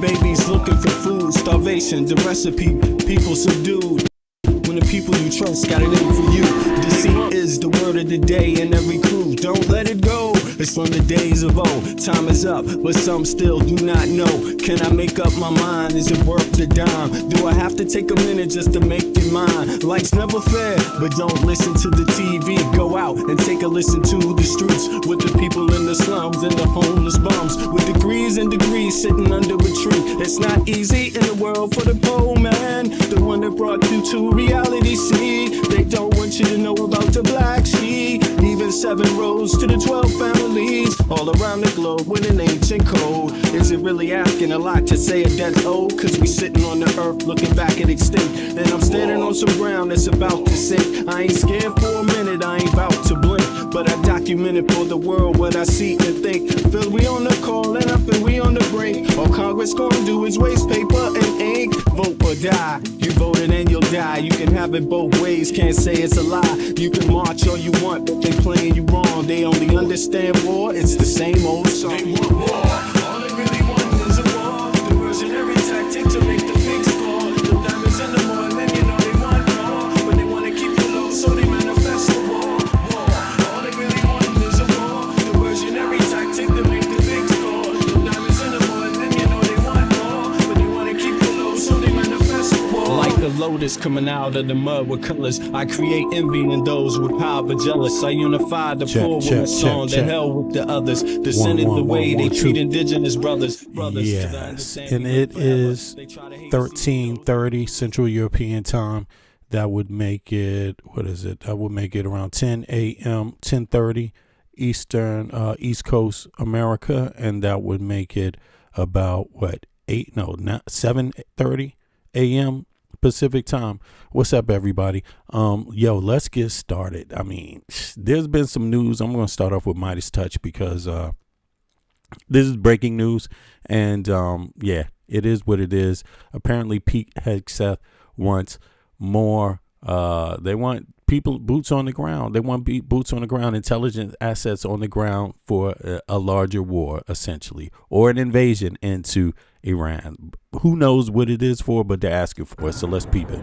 babies looking for food, starvation, the recipe, people subdued. When the people you trust got it in for you. Deceit is the word of the day in every crew. Don't let it go. It's from the days of old. Time is up, but some still do not know. Can I make up my mind? Is it worth the dime? Do I have to take a minute just to make it mine? Life's never fair, but don't listen to the TV. Go out and take a listen to the streets with the people in the slums and the homeless bums with degrees and degrees sitting under a tree. It's not easy in the world for the poor man, the one that brought you to reality. See, they don't want you to know about the black sheep. Even 7 rows to the 12 families all around the globe with an ancient code. Is it really asking a lot to say a death's old? Cause we sitting on the earth looking back at extinct. And I'm standing on some ground that's about to sink. I ain't scared for a minute, I ain't about to blink. But I documented for the world what I see and think. Feel we on the call and up and we on the brink. All Congress gonna do is waste paper and ink. Vote or die. You voted and you'll die. You can have it both ways, can't say it's a lie. You can march all you want, but they playing you wrong. They only understand war, it's the same old song. They want war. All they really want is a war. Diversionary tactic to make the pigs score. The diamonds in the morning, you know they want more. But they wanna keep you low, so they manifest the war. All they really want is a war. Diversionary tactic to make the pigs score. The diamonds in the morning, you know they want more. But they wanna keep you low, so they manifest the war. Like a lotus coming out of the mud with colors, I create envy in those with power but jealous. I unify the poor with a song, the hell with the others. Descended the way they treat indigenous brothers. Yes, and it is 13:30 Central European time. That would make it, what is it? That would make it around 10 a.m., 10:30 Eastern, East Coast America. And that would make it about, what, 7:30 a.m. Pacific time. What's up, everybody? Yo, let's get started. I mean, there's been some news. I'm going to start off with Midas Touch because this is breaking news. And yeah, it is what it is. Apparently, Pete Hegseth wants more. They want people, boots on the ground. They want boots on the ground, intelligence assets on the ground for a larger war, essentially, or an invasion into Iran. Who knows what it is for, but they're asking for it. So let's peep it.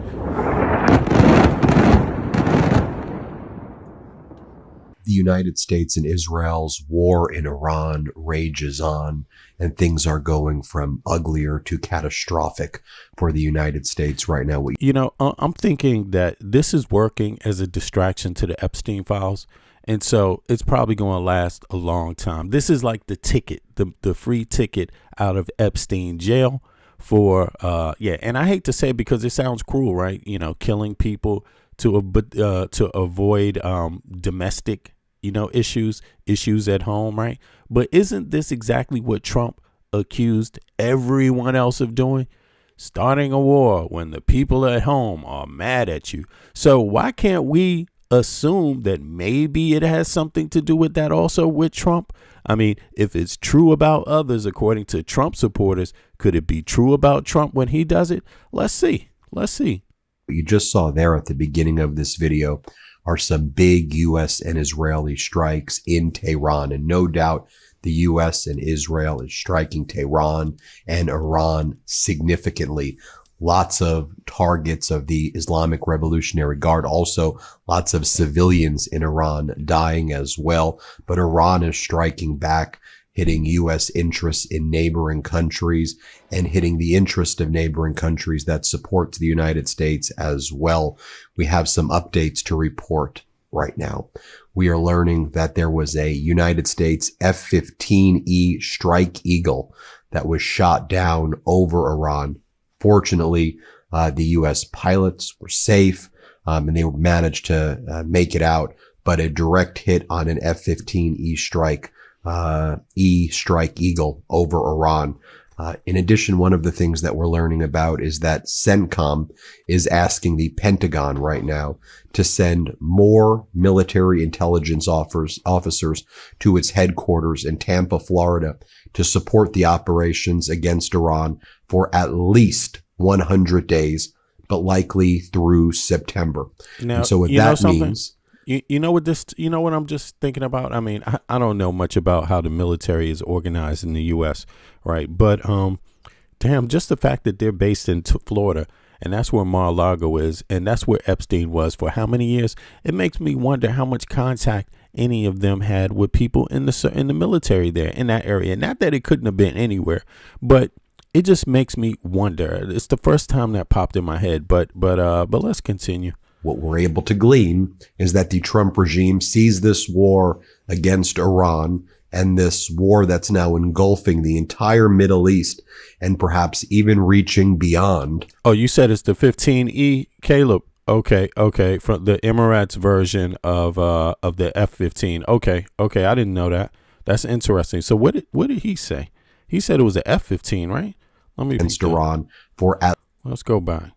The United States and Israel's war in Iran rages on, and things are going from uglier to catastrophic for the United States right now. You know, I'm thinking that this is working as a distraction to the Epstein files. And so it's probably going to last a long time. This is like the ticket, the free ticket out of Epstein jail for, yeah. And I hate to say it because it sounds cruel, right? You know, killing people to avoid domestic, you know, issues at home, right? But isn't this exactly what Trump accused everyone else of doing? Starting a war when the people at home are mad at you. So why can't we assume that maybe it has something to do with that also with Trump? I mean, if it's true about others, according to Trump supporters, could it be true about Trump when he does it? Let's see. Let's see. What you just saw there at the beginning of this video are some big U.S. and Israeli strikes in Tehran. And no doubt the U.S. and Israel is striking Tehran and Iran significantly. Lots of targets of the Islamic Revolutionary Guard. Also, lots of civilians in Iran dying as well. But Iran is striking back, hitting U.S. interests in neighboring countries and hitting the interest of neighboring countries that support the United States as well. We have some updates to report right now. We are learning that there was a United States F-15E Strike Eagle that was shot down over Iran. Fortunately, the U.S. pilots were safe, and they managed to make it out. But a direct hit on an F-15E Strike Eagle over Iran. In addition, one of the things that we're learning about is that CENTCOM is asking the Pentagon right now to send more military intelligence officers to its headquarters in Tampa, Florida, to support the operations against Iran for at least 100 days, but likely through September. Now, and so what that means... You know what I'm just thinking about? I mean, I don't know much about how the military is organized in the U.S., right? But damn, just the fact that they're based in Florida, and that's where Mar-a-Lago is, and that's where Epstein was for how many years? It makes me wonder how much contact any of them had with people in the military there in that area. Not that it couldn't have been anywhere, but it just makes me wonder. It's the first time that popped in my head, but let's continue. What we're able to glean is that the Trump regime sees this war against Iran and this war that's now engulfing the entire Middle East and perhaps even reaching beyond. Oh, you said it's the 15E, Caleb. Okay. From the Emirates version of the F-15. Okay. I didn't know that. That's interesting. So what did he say? He said it was the F-15, right? Let me against Iran for let's go back.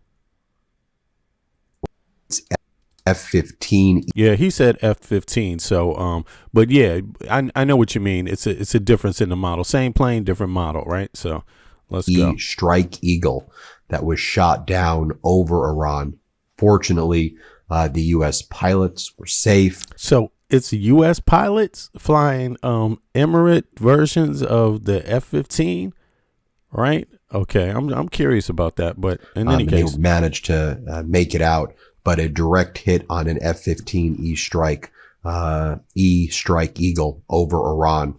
F-15. Yeah, he said F-15. So, but yeah, I know what you mean. It's a difference in the model. Same plane, different model, right? So let's go. Strike Eagle that was shot down over Iran. Fortunately, the U.S. pilots were safe. So it's U.S. pilots flying Emirate versions of the F-15, right? Okay, I'm curious about that. But in any case, they managed to make it out. But a direct hit on an F-15E strike Eagle over Iran.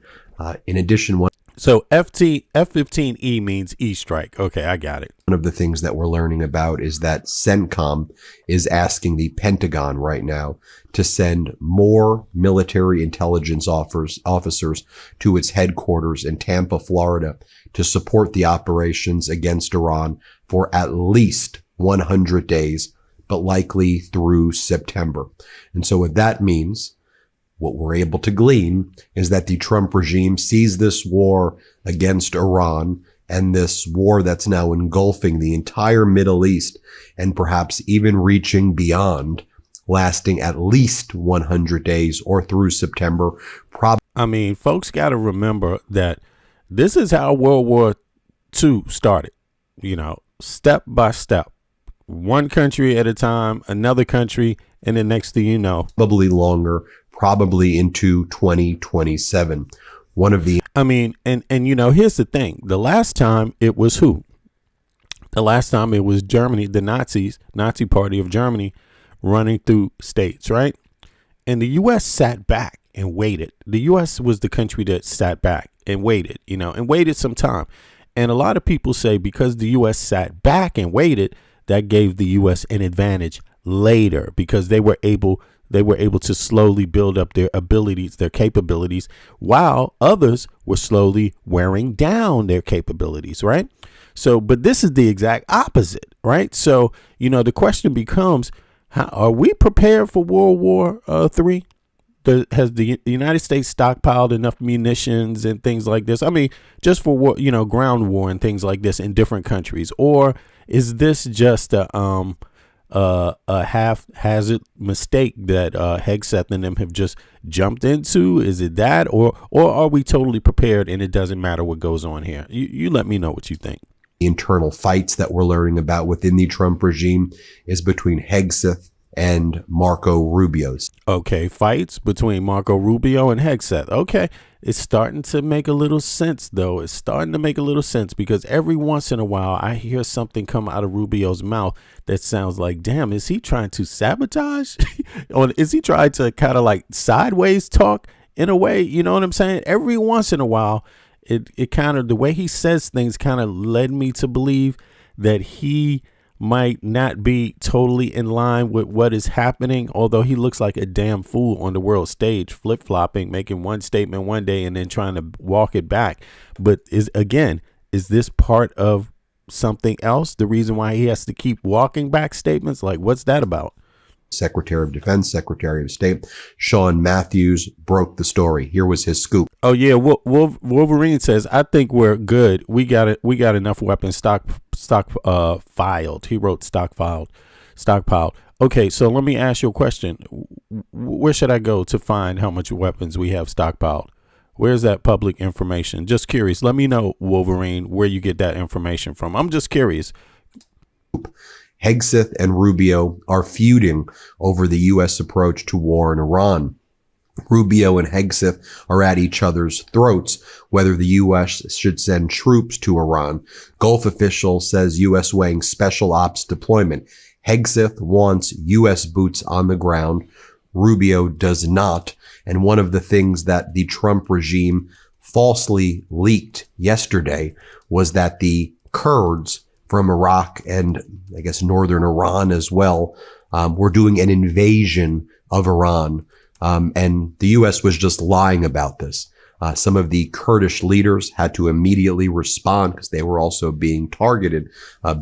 In addition, so F-15E means E strike. Okay, I got it. One of the things that we're learning about is that CENTCOM is asking the Pentagon right now to send more military intelligence officers to its headquarters in Tampa, Florida, to support the operations against Iran for at least 100 days, but likely through September. And so what that means, what we're able to glean, is that the Trump regime sees this war against Iran and this war that's now engulfing the entire Middle East and perhaps even reaching beyond, lasting at least 100 days or through September. I mean, folks got to remember that this is how World War II started, step by step. One country at a time, another country, and the next thing you know, probably longer, probably into 2027. Here's the thing. The last time it was who? The last time it was Germany, the Nazi party of Germany running through states, right? And the U.S. sat back and waited. The U.S. was the country that sat back and waited, and waited some time. And a lot of people say because the U.S. sat back and waited, that gave the U.S. an advantage later because they were able to slowly build up their abilities, their capabilities, while others were slowly wearing down their capabilities, right? So, but this is the exact opposite, right? So, the question becomes, how are we prepared for World War III? Has the United States stockpiled enough munitions and things like this? I mean, just for war, ground war and things like this in different countries, or is this just a haphazard mistake that Hegseth and them have just jumped into? Is it that, or are we totally prepared and it doesn't matter what goes on here? You let me know what you think. The internal fights that we're learning about within the Trump regime is between Hegseth and Marco Rubio's. Okay, fights between Marco Rubio and Hegseth. Okay, it's starting to make a little sense, though. It's starting to make a little sense because every once in a while I hear something come out of Rubio's mouth that sounds like, damn, is he trying to sabotage? Or is he trying to kind of like sideways talk in a way? You know what I'm saying? Every once in a while, it kind of, the way he says things kind of led me to believe that he might not be totally in line with what is happening, although he looks like a damn fool on the world stage, flip-flopping, making one statement one day and then trying to walk it back. But is this part of something else? The reason why he has to keep walking back statements? Like, what's that about? Secretary of Defense, Secretary of State, Sean Matthews broke the story. Here was his scoop. Oh yeah, Wolverine says, I think we're good. We got enough weapons stockpiled. He wrote stockpiled. Okay, so let me ask you a question. Where should I go to find how much weapons we have stockpiled? Where's that public information? Just curious. Let me know, Wolverine, where you get that information from. I'm just curious. Hegseth and Rubio are feuding over the U.S. approach to war in Iran. Rubio and Hegseth are at each other's throats whether the U.S. should send troops to Iran. Gulf official says U.S. weighing special ops deployment. Hegseth wants U.S. boots on the ground. Rubio does not. And one of the things that the Trump regime falsely leaked yesterday was that the Kurds from Iraq and I guess northern Iran as well were doing an invasion of Iran. And the U.S. was just lying about this. Some of the Kurdish leaders had to immediately respond because they were also being targeted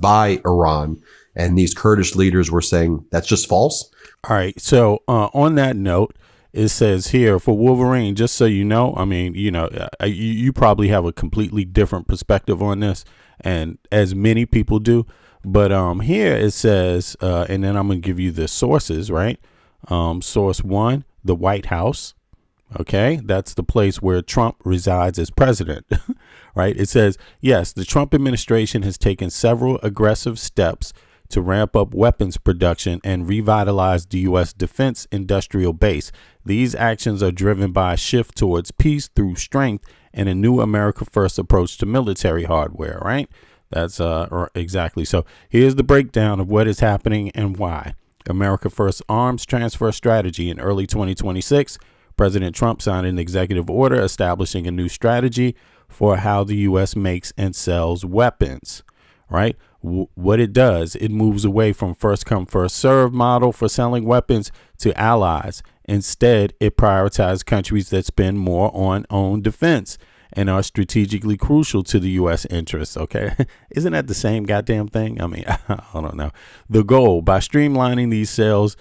by Iran. And these Kurdish leaders were saying that's just false. All right. So on that note, it says here for Wolverine, just so you know, I mean, you probably have a completely different perspective on this, and as many people do. But here it says, and then I'm going to give you the sources, right? Source one, the White House. OK, that's the place where Trump resides as president. Right. It says, yes, the Trump administration has taken several aggressive steps to ramp up weapons production and revitalize the U.S. defense industrial base. These actions are driven by a shift towards peace through strength and a new America First approach to military hardware. Right. That's exactly. So here's the breakdown of what is happening and why. America First arms transfer strategy. In early 2026, President Trump signed an executive order establishing a new strategy for how the U.S. makes and sells weapons. Right. What it does, it moves away from first come, first serve model for selling weapons to allies. Instead, it prioritizes countries that spend more on own defense and are strategically crucial to the U.S. interests. OK, isn't that the same goddamn thing? I mean, I don't know. The goal by streamlining these sales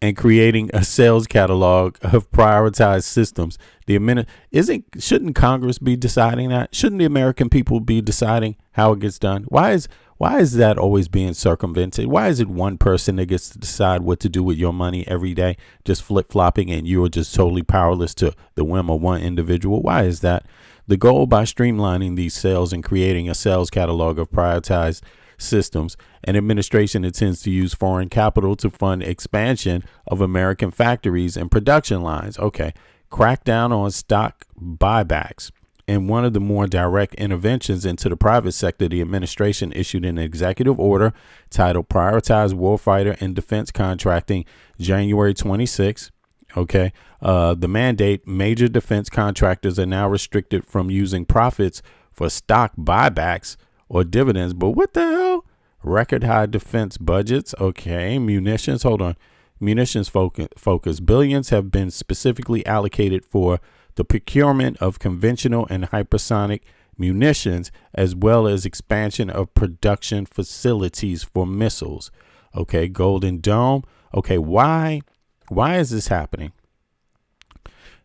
and creating a sales catalog of prioritized systems. Shouldn't Congress be deciding that? Shouldn't the American people be deciding how it gets done? Why is that always being circumvented? Why is it one person that gets to decide what to do with your money every day, just flip-flopping, and you are just totally powerless to the whim of one individual? Why is that? The goal by streamlining these sales and creating a sales catalog of prioritized systems, an administration intends to use foreign capital to fund expansion of American factories and production lines. Okay, crack down on stock buybacks. In one of the more direct interventions into the private sector, the administration issued an executive order titled Prioritize Warfighter and Defense Contracting, January 26. OK, the mandate: major defense contractors are now restricted from using profits for stock buybacks or dividends. But what the hell? Record high defense budgets. OK, munitions. Hold on. Munitions focus. Billions have been specifically allocated for the procurement of conventional and hypersonic munitions, as well as expansion of production facilities for missiles. OK, Golden Dome. OK, why is this happening?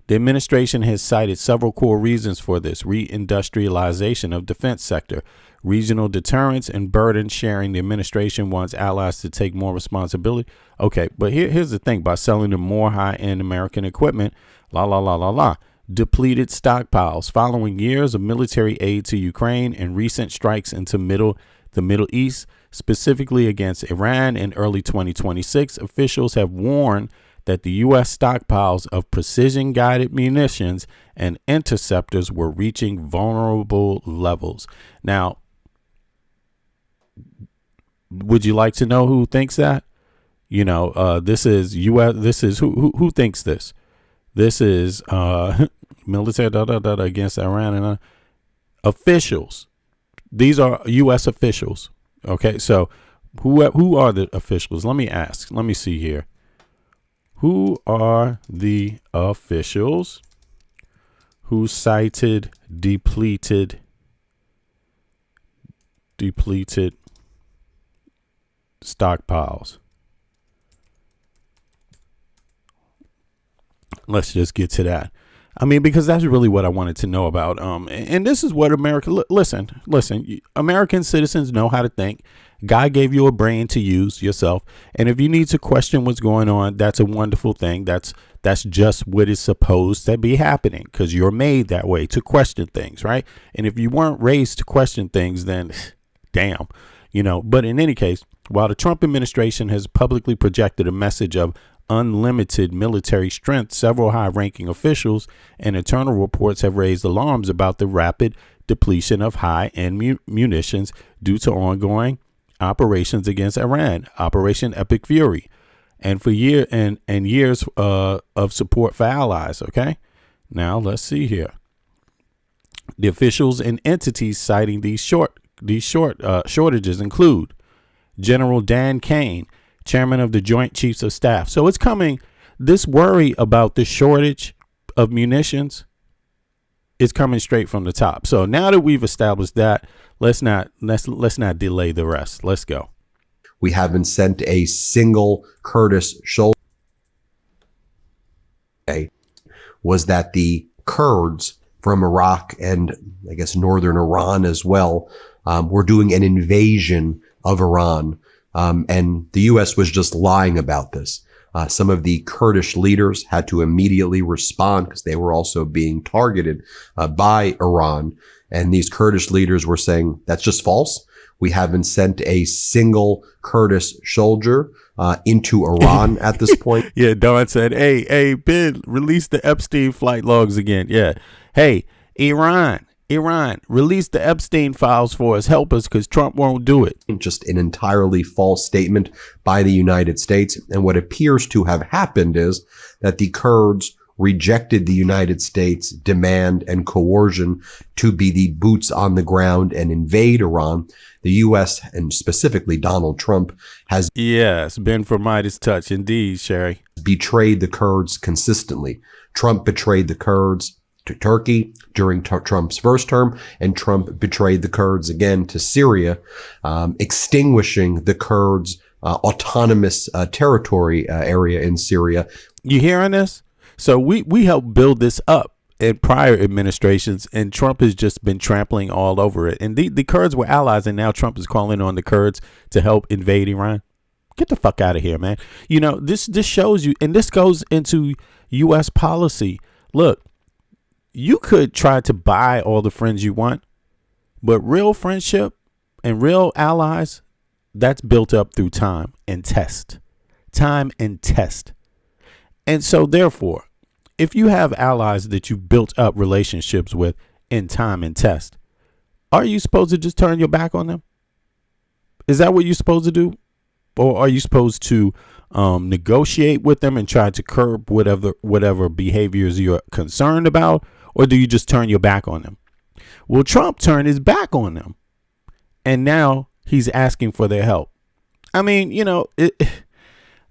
The administration has cited several core reasons for this: reindustrialization of defense sector, regional deterrence, and burden sharing. The administration wants allies to take more responsibility. OK, but here's the thing: by selling them more high-end American equipment, depleted stockpiles following years of military aid to Ukraine and recent strikes into the Middle East, specifically against Iran in early 2026. Officials have warned that the U.S. stockpiles of precision-guided munitions and interceptors were reaching vulnerable levels. Now, would you like to know who thinks that? This is U.S. This is who thinks this? This is military against Iran and officials. These are U.S. officials. Okay, so who are the officials? Let me ask. Let me see here. Who are the officials who cited depleted stockpiles? Let's just get to that. I mean, because that's really what I wanted to know about. And this is what America, listen, American citizens know how to think. God gave you a brain to use yourself. And if you need to question what's going on, that's a wonderful thing. That's just what is supposed to be happening, because you're made that way, to question things, right? And if you weren't raised to question things, then damn, but in any case, while the Trump administration has publicly projected a message of unlimited military strength, several high-ranking officials and internal reports have raised alarms about the rapid depletion of high-end munitions due to ongoing operations against Iran, Operation Epic Fury, and for years of support for allies. Okay, now let's see here. The officials and entities citing these shortages include General Dan Kane, chairman of the Joint Chiefs of Staff. So it's coming. This worry about the shortage of munitions is coming straight from the top. So now that we've established that, let's not delay the rest. Let's go. We haven't sent a single Kurdish soldier. Was that the Kurds from Iraq and I guess northern Iran as well were doing an invasion of Iran. And the U.S. was just lying about this. Some of the Kurdish leaders had to immediately respond because they were also being targeted by Iran. And these Kurdish leaders were saying, that's just false. We haven't sent a single Kurdish soldier into Iran at this point. Yeah, Don said, hey, Ben, release the Epstein flight logs again. Yeah. Hey, Iran, release the Epstein files for us. Help us because Trump won't do it. Just an entirely false statement by the United States. And what appears to have happened is that the Kurds rejected the United States' demand and coercion to be the boots on the ground and invade Iran. The U.S. and specifically Donald Trump has been for Midas touch. Indeed, Sherry. Betrayed the Kurds consistently. Trump betrayed the Kurds to Turkey during Trump's first term, and Trump betrayed the Kurds again to Syria, extinguishing the Kurds' autonomous territory area in Syria. You hearing this? So we helped build this up in prior administrations, and Trump has just been trampling all over it. And the Kurds were allies, and now Trump is calling on the Kurds to help invade Iran. Get the fuck out of here, man. You know, this shows you, and this goes into U.S. policy. Look, you could try to buy all the friends you want, but real friendship and real allies, that's built up through time and test. Time and test. And so therefore, if you have allies that you've built up relationships with in time and test, are you supposed to just turn your back on them? Is that what you're supposed to do? Or are you supposed to negotiate with them and try to curb whatever behaviors you're concerned about? Or do you just turn your back on them? Well, Trump turned his back on them, and now he's asking for their help. I mean, you know,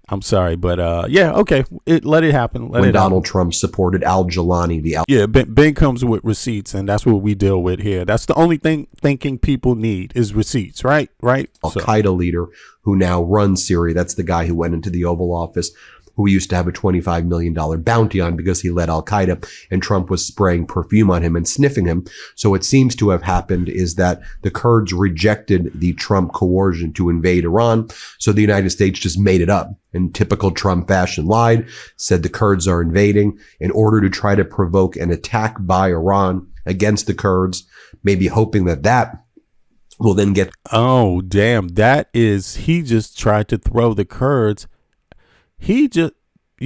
I'm sorry, but yeah, okay, let it happen. When Donald Trump supported Al-Jilani, Ben comes with receipts, and that's what we deal with here. That's the only thing thinking people need is receipts, right? Al-Qaeda leader who now runs Syria. That's the guy who went into the Oval Office, who we used to have a $25 million bounty on because he led Al-Qaeda, and Trump was spraying perfume on him and sniffing him. So what seems to have happened is that the Kurds rejected the Trump coercion to invade Iran. So the United States just made it up. In typical Trump fashion, lied, said the Kurds are invading in order to try to provoke an attack by Iran against the Kurds, maybe hoping that will then get. Oh, damn. He just tried to throw the Kurds. You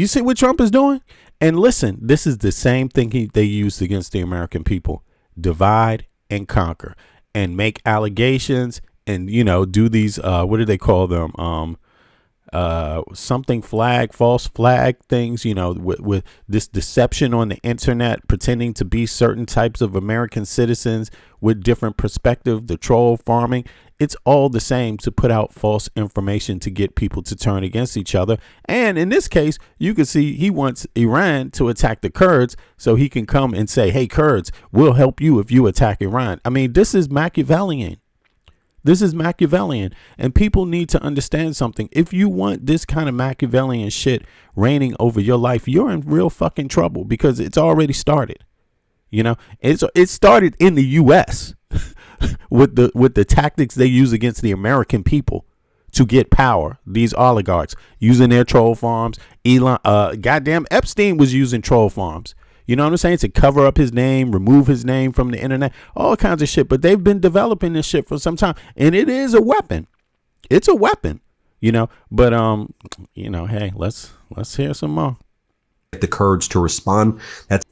see what Trump is doing? And listen, this is the same thing they used against the American people. Divide and conquer and make allegations and, you know, do these, what do they call them? False flag things, you know, with this deception on the internet, pretending to be certain types of American citizens with different perspective, the troll farming. It's all the same to put out false information to get people to turn against each other. And in this case, you can see he wants Iran to attack the Kurds so he can come and say, hey, Kurds, we'll help you if you attack Iran. I mean, this is Machiavellian. And people need to understand something. If you want this kind of Machiavellian shit reigning over your life, you're in real fucking trouble because it's already started. You know, it started in the U.S. with the tactics they use against the American people to get power. These oligarchs using their troll farms. Goddamn Epstein was using troll farms. You know what I'm saying? To cover up his name, remove his name from the internet, all kinds of shit. But they've been developing this shit for some time. And it is a weapon. It's a weapon. But hey, let's hear some more. The Kurds to respond. That's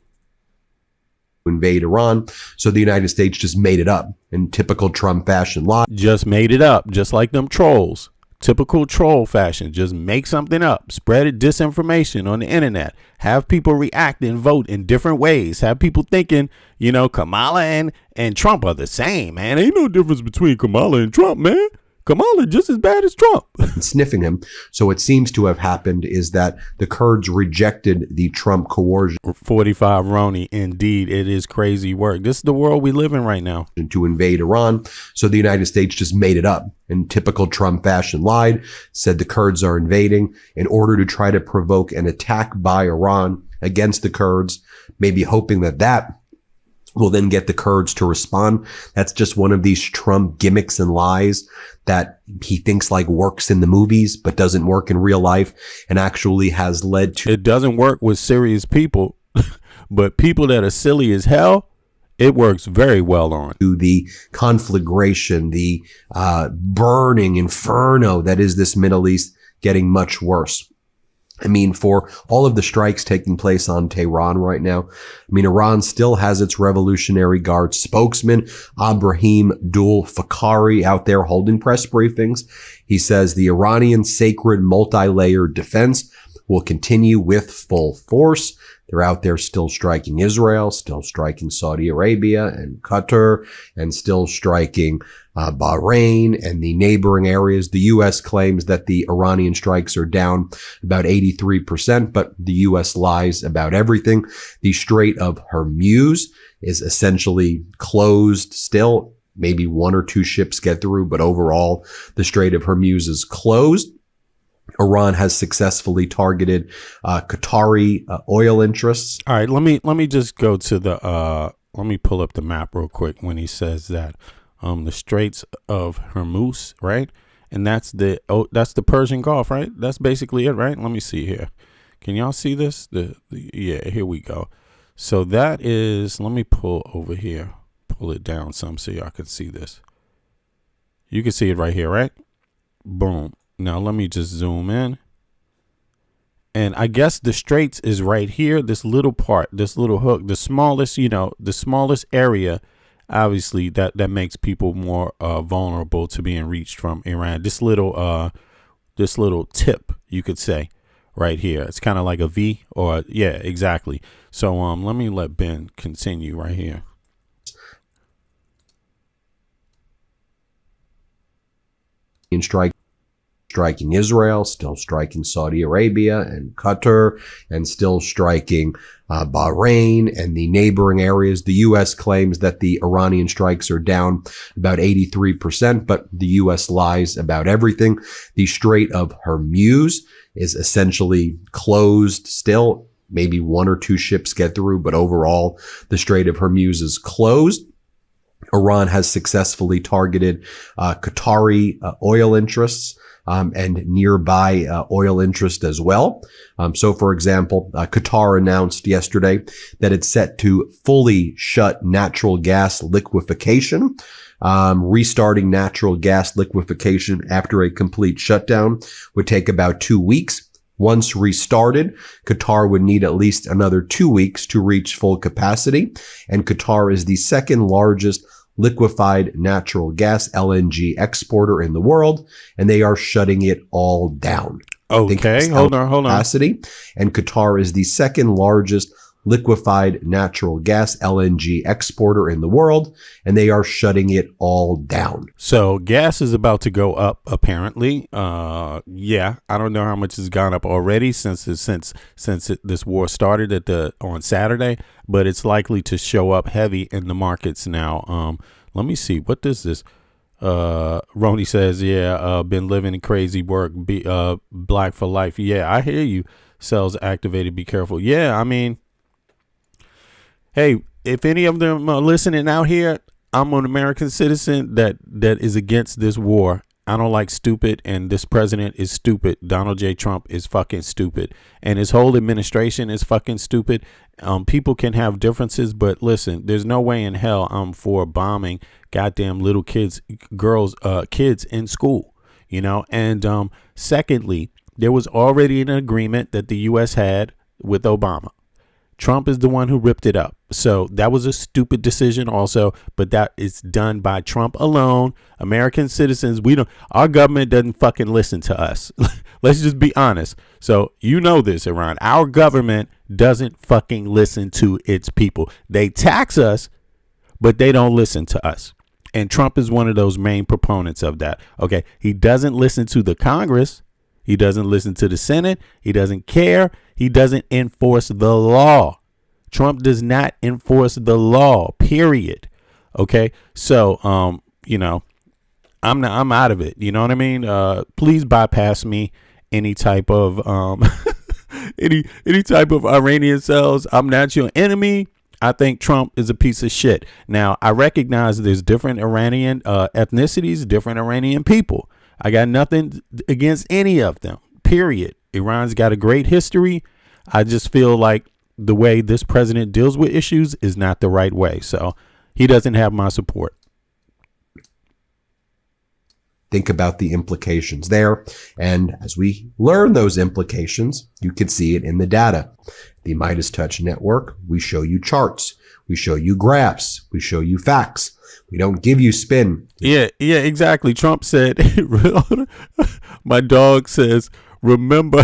invade Iran. So the United States just made it up in typical Trump fashion. Just made it up, just like them trolls. Typical troll fashion. Just make something up. Spread it, disinformation on the internet. Have people react and vote in different ways. Have people thinking, Kamala and Trump are the same, man. Ain't no difference between Kamala and Trump, man. Kamala just as bad as Trump. Sniffing him. So what seems to have happened is that the Kurds rejected the Trump coercion. 45 Roni. Indeed, it is crazy work. This is the world we live in right now. To invade Iran. So the United States just made it up in typical Trump fashion, lied, said the Kurds are invading in order to try to provoke an attack by Iran against the Kurds, maybe hoping that will then get the Kurds to respond. That's just one of these Trump gimmicks and lies that he thinks like works in the movies, but doesn't work in real life and actually has led to. It doesn't work with serious people, but people that are silly as hell, it works very well on. To the conflagration, the burning inferno that is this Middle East getting much worse. I mean, for all of the strikes taking place on Tehran right now, Iran still has its Revolutionary Guard spokesman, Ibrahim Dul Fakhari, out there holding press briefings. He says the Iranian sacred multi-layered defense will continue with full force. They're out there still striking Israel, still striking Saudi Arabia and Qatar, and still striking Bahrain and the neighboring areas. The U.S. claims that the Iranian strikes are down about 83%, but the U.S. lies about everything. The Strait of Hormuz is essentially closed still. Maybe one or two ships get through, but overall, the Strait of Hormuz is closed. Iran has successfully targeted Qatari oil interests. All right, let me just go to the let me pull up the map real quick when he says that the Straits of Hormuz, right? And that's the Persian Gulf, right? That's basically it, right? Let me see here. Can y'all see this? Yeah, here we go. So that is, let me pull over here, pull it down some so y'all can see this. You can see it right here, right? Boom. Now let me just zoom in. And I guess the Straits is right here. This little part, this little hook, the smallest, the smallest area, obviously that makes people more vulnerable to being reached from Iran. This little tip, you could say, right here. It's kind of like a V, or yeah, exactly. So let me let Ben continue right here. Striking Israel, still striking Saudi Arabia and Qatar, and still striking Bahrain and the neighboring areas. The U.S. claims that the Iranian strikes are down about 83%, but the U.S. lies about everything. The Strait of Hormuz is essentially closed still. Maybe one or two ships get through, but overall, the Strait of Hormuz is closed. Iran has successfully targeted Qatari oil interests and nearby oil interest as well. So, for example, Qatar announced yesterday that it's set to fully shut natural gas liquefaction. Restarting natural gas liquefaction after a complete shutdown would take about 2 weeks. Once restarted, Qatar would need at least another 2 weeks to reach full capacity. And Qatar is the second largest liquefied natural gas LNG exporter in the world, and they are shutting it all down. Okay, hold on. Capacity, and Qatar is the second largest liquefied natural gas LNG exporter in the world, and they are shutting it all down. So gas is about to go up, apparently. Yeah, I don't know how much has gone up already since this war started on Saturday, but it's likely to show up heavy in the markets now. Let me see. What does this? Roni says, yeah, been living crazy work, black for life. Yeah, I hear you. Cells activated. Be careful. Yeah, I mean, hey, if any of them are listening out here, I'm an American citizen that is against this war. I don't like stupid, and this president is stupid. Donald J. Trump is fucking stupid, and his whole administration is fucking stupid. People can have differences, but listen, there's no way in hell I'm for bombing goddamn little kids in school. And secondly, there was already an agreement that the U.S. had with Obama. Trump is the one who ripped it up. So that was a stupid decision also, but that is done by Trump alone. American citizens, our government doesn't fucking listen to us. Let's just be honest. So this, Iran. Our government doesn't fucking listen to its people. They tax us, but they don't listen to us. And Trump is one of those main proponents of that. Okay. He doesn't listen to the Congress. He doesn't listen to the Senate. He doesn't care. He doesn't enforce the law. Trump does not enforce the law, period. Okay. So, I'm out of it. You know what I mean? Please bypass me. Any type of, any type of Iranian cells. I'm not your enemy. I think Trump is a piece of shit. Now, I recognize there's different Iranian ethnicities, different Iranian people. I got nothing against any of them, period. Iran's got a great history. I just feel like the way this president deals with issues is not the right way. So he doesn't have my support. Think about the implications there. And as we learn those implications, you can see it in the data. The Midas Touch Network, we show you charts. We show you graphs. We show you facts. We don't give you spin. Yeah, exactly. Trump said, my dog says, remember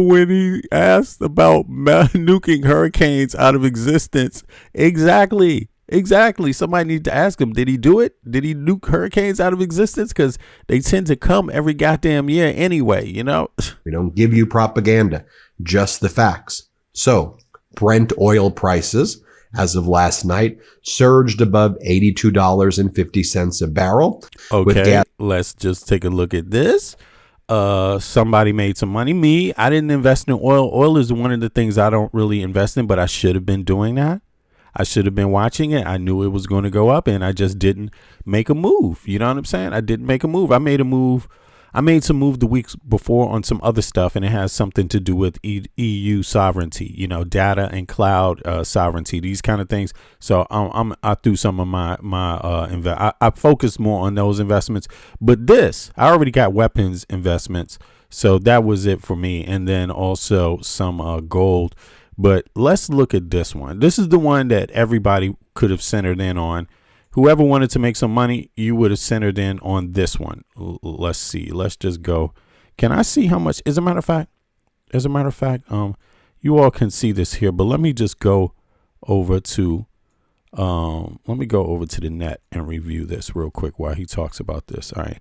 when he asked about nuking hurricanes out of existence? Exactly. Somebody needs to ask him, did he do it? Did he nuke hurricanes out of existence? Because they tend to come every goddamn year anyway, We don't give you propaganda, just the facts. So Brent oil prices, as of last night, surged above $82.50 a barrel. Okay, let's just take a look at this. Somebody made some money. Me, I didn't invest in oil. Oil is one of the things I don't really invest in, but I should have been doing that. I should have been watching it. I knew it was going to go up, and I just didn't make a move. You know what I'm saying? I didn't make a move. I made a move. I made some move the weeks before on some other stuff, and it has something to do with EU sovereignty, data and cloud sovereignty, these kind of things. So I threw some of I focused more on those investments. But I already got weapons investments, so that was it for me. And then also some gold. But let's look at this one. This is the one that everybody could have centered in on. Whoever wanted to make some money, you would have centered in on this one. Let's see. Let's just go. Can I see how much? As a matter of fact, you all can see this here. But let me just go over to the net and review this real quick while he talks about this. All right.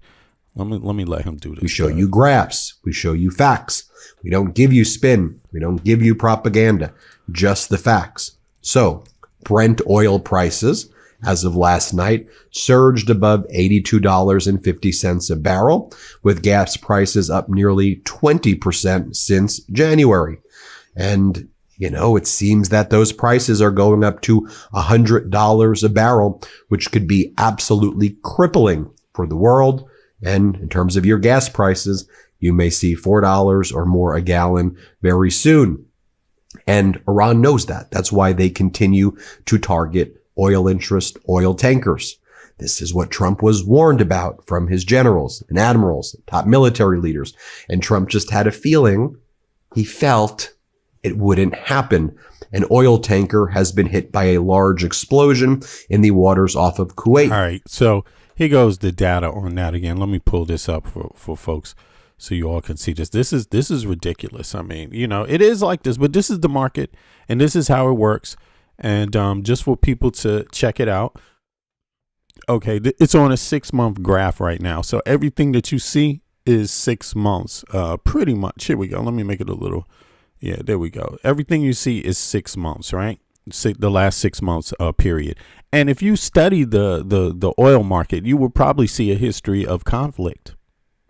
Let me let him do this. We show you graphs. We show you facts. We don't give you spin. We don't give you propaganda, just the facts. So Brent oil prices, as of last night, surged above $82.50 a barrel, with gas prices up nearly 20% since January. And, it seems that those prices are going up to $100 a barrel, which could be absolutely crippling for the world. And in terms of your gas prices, you may see $4 or more a gallon very soon. And Iran knows that. That's why they continue to target oil interest, oil tankers. This is what Trump was warned about from his generals and admirals, top military leaders. And Trump just had a feeling, he felt it wouldn't happen. An oil tanker has been hit by a large explosion in the waters off of Kuwait. All right. So here goes the data on that again. Let me pull this up for folks so you all can see this. This is ridiculous. I mean, it is like this, but this is the market and this is how it works. And just for people to check it out. Okay, it's on a 6-month graph right now. So everything that you see is 6 months, pretty much. Here we go. Let me make it a little. Yeah, there we go. Everything you see is 6 months, right? The last 6 months period. And if you study the oil market, you will probably see a history of conflict,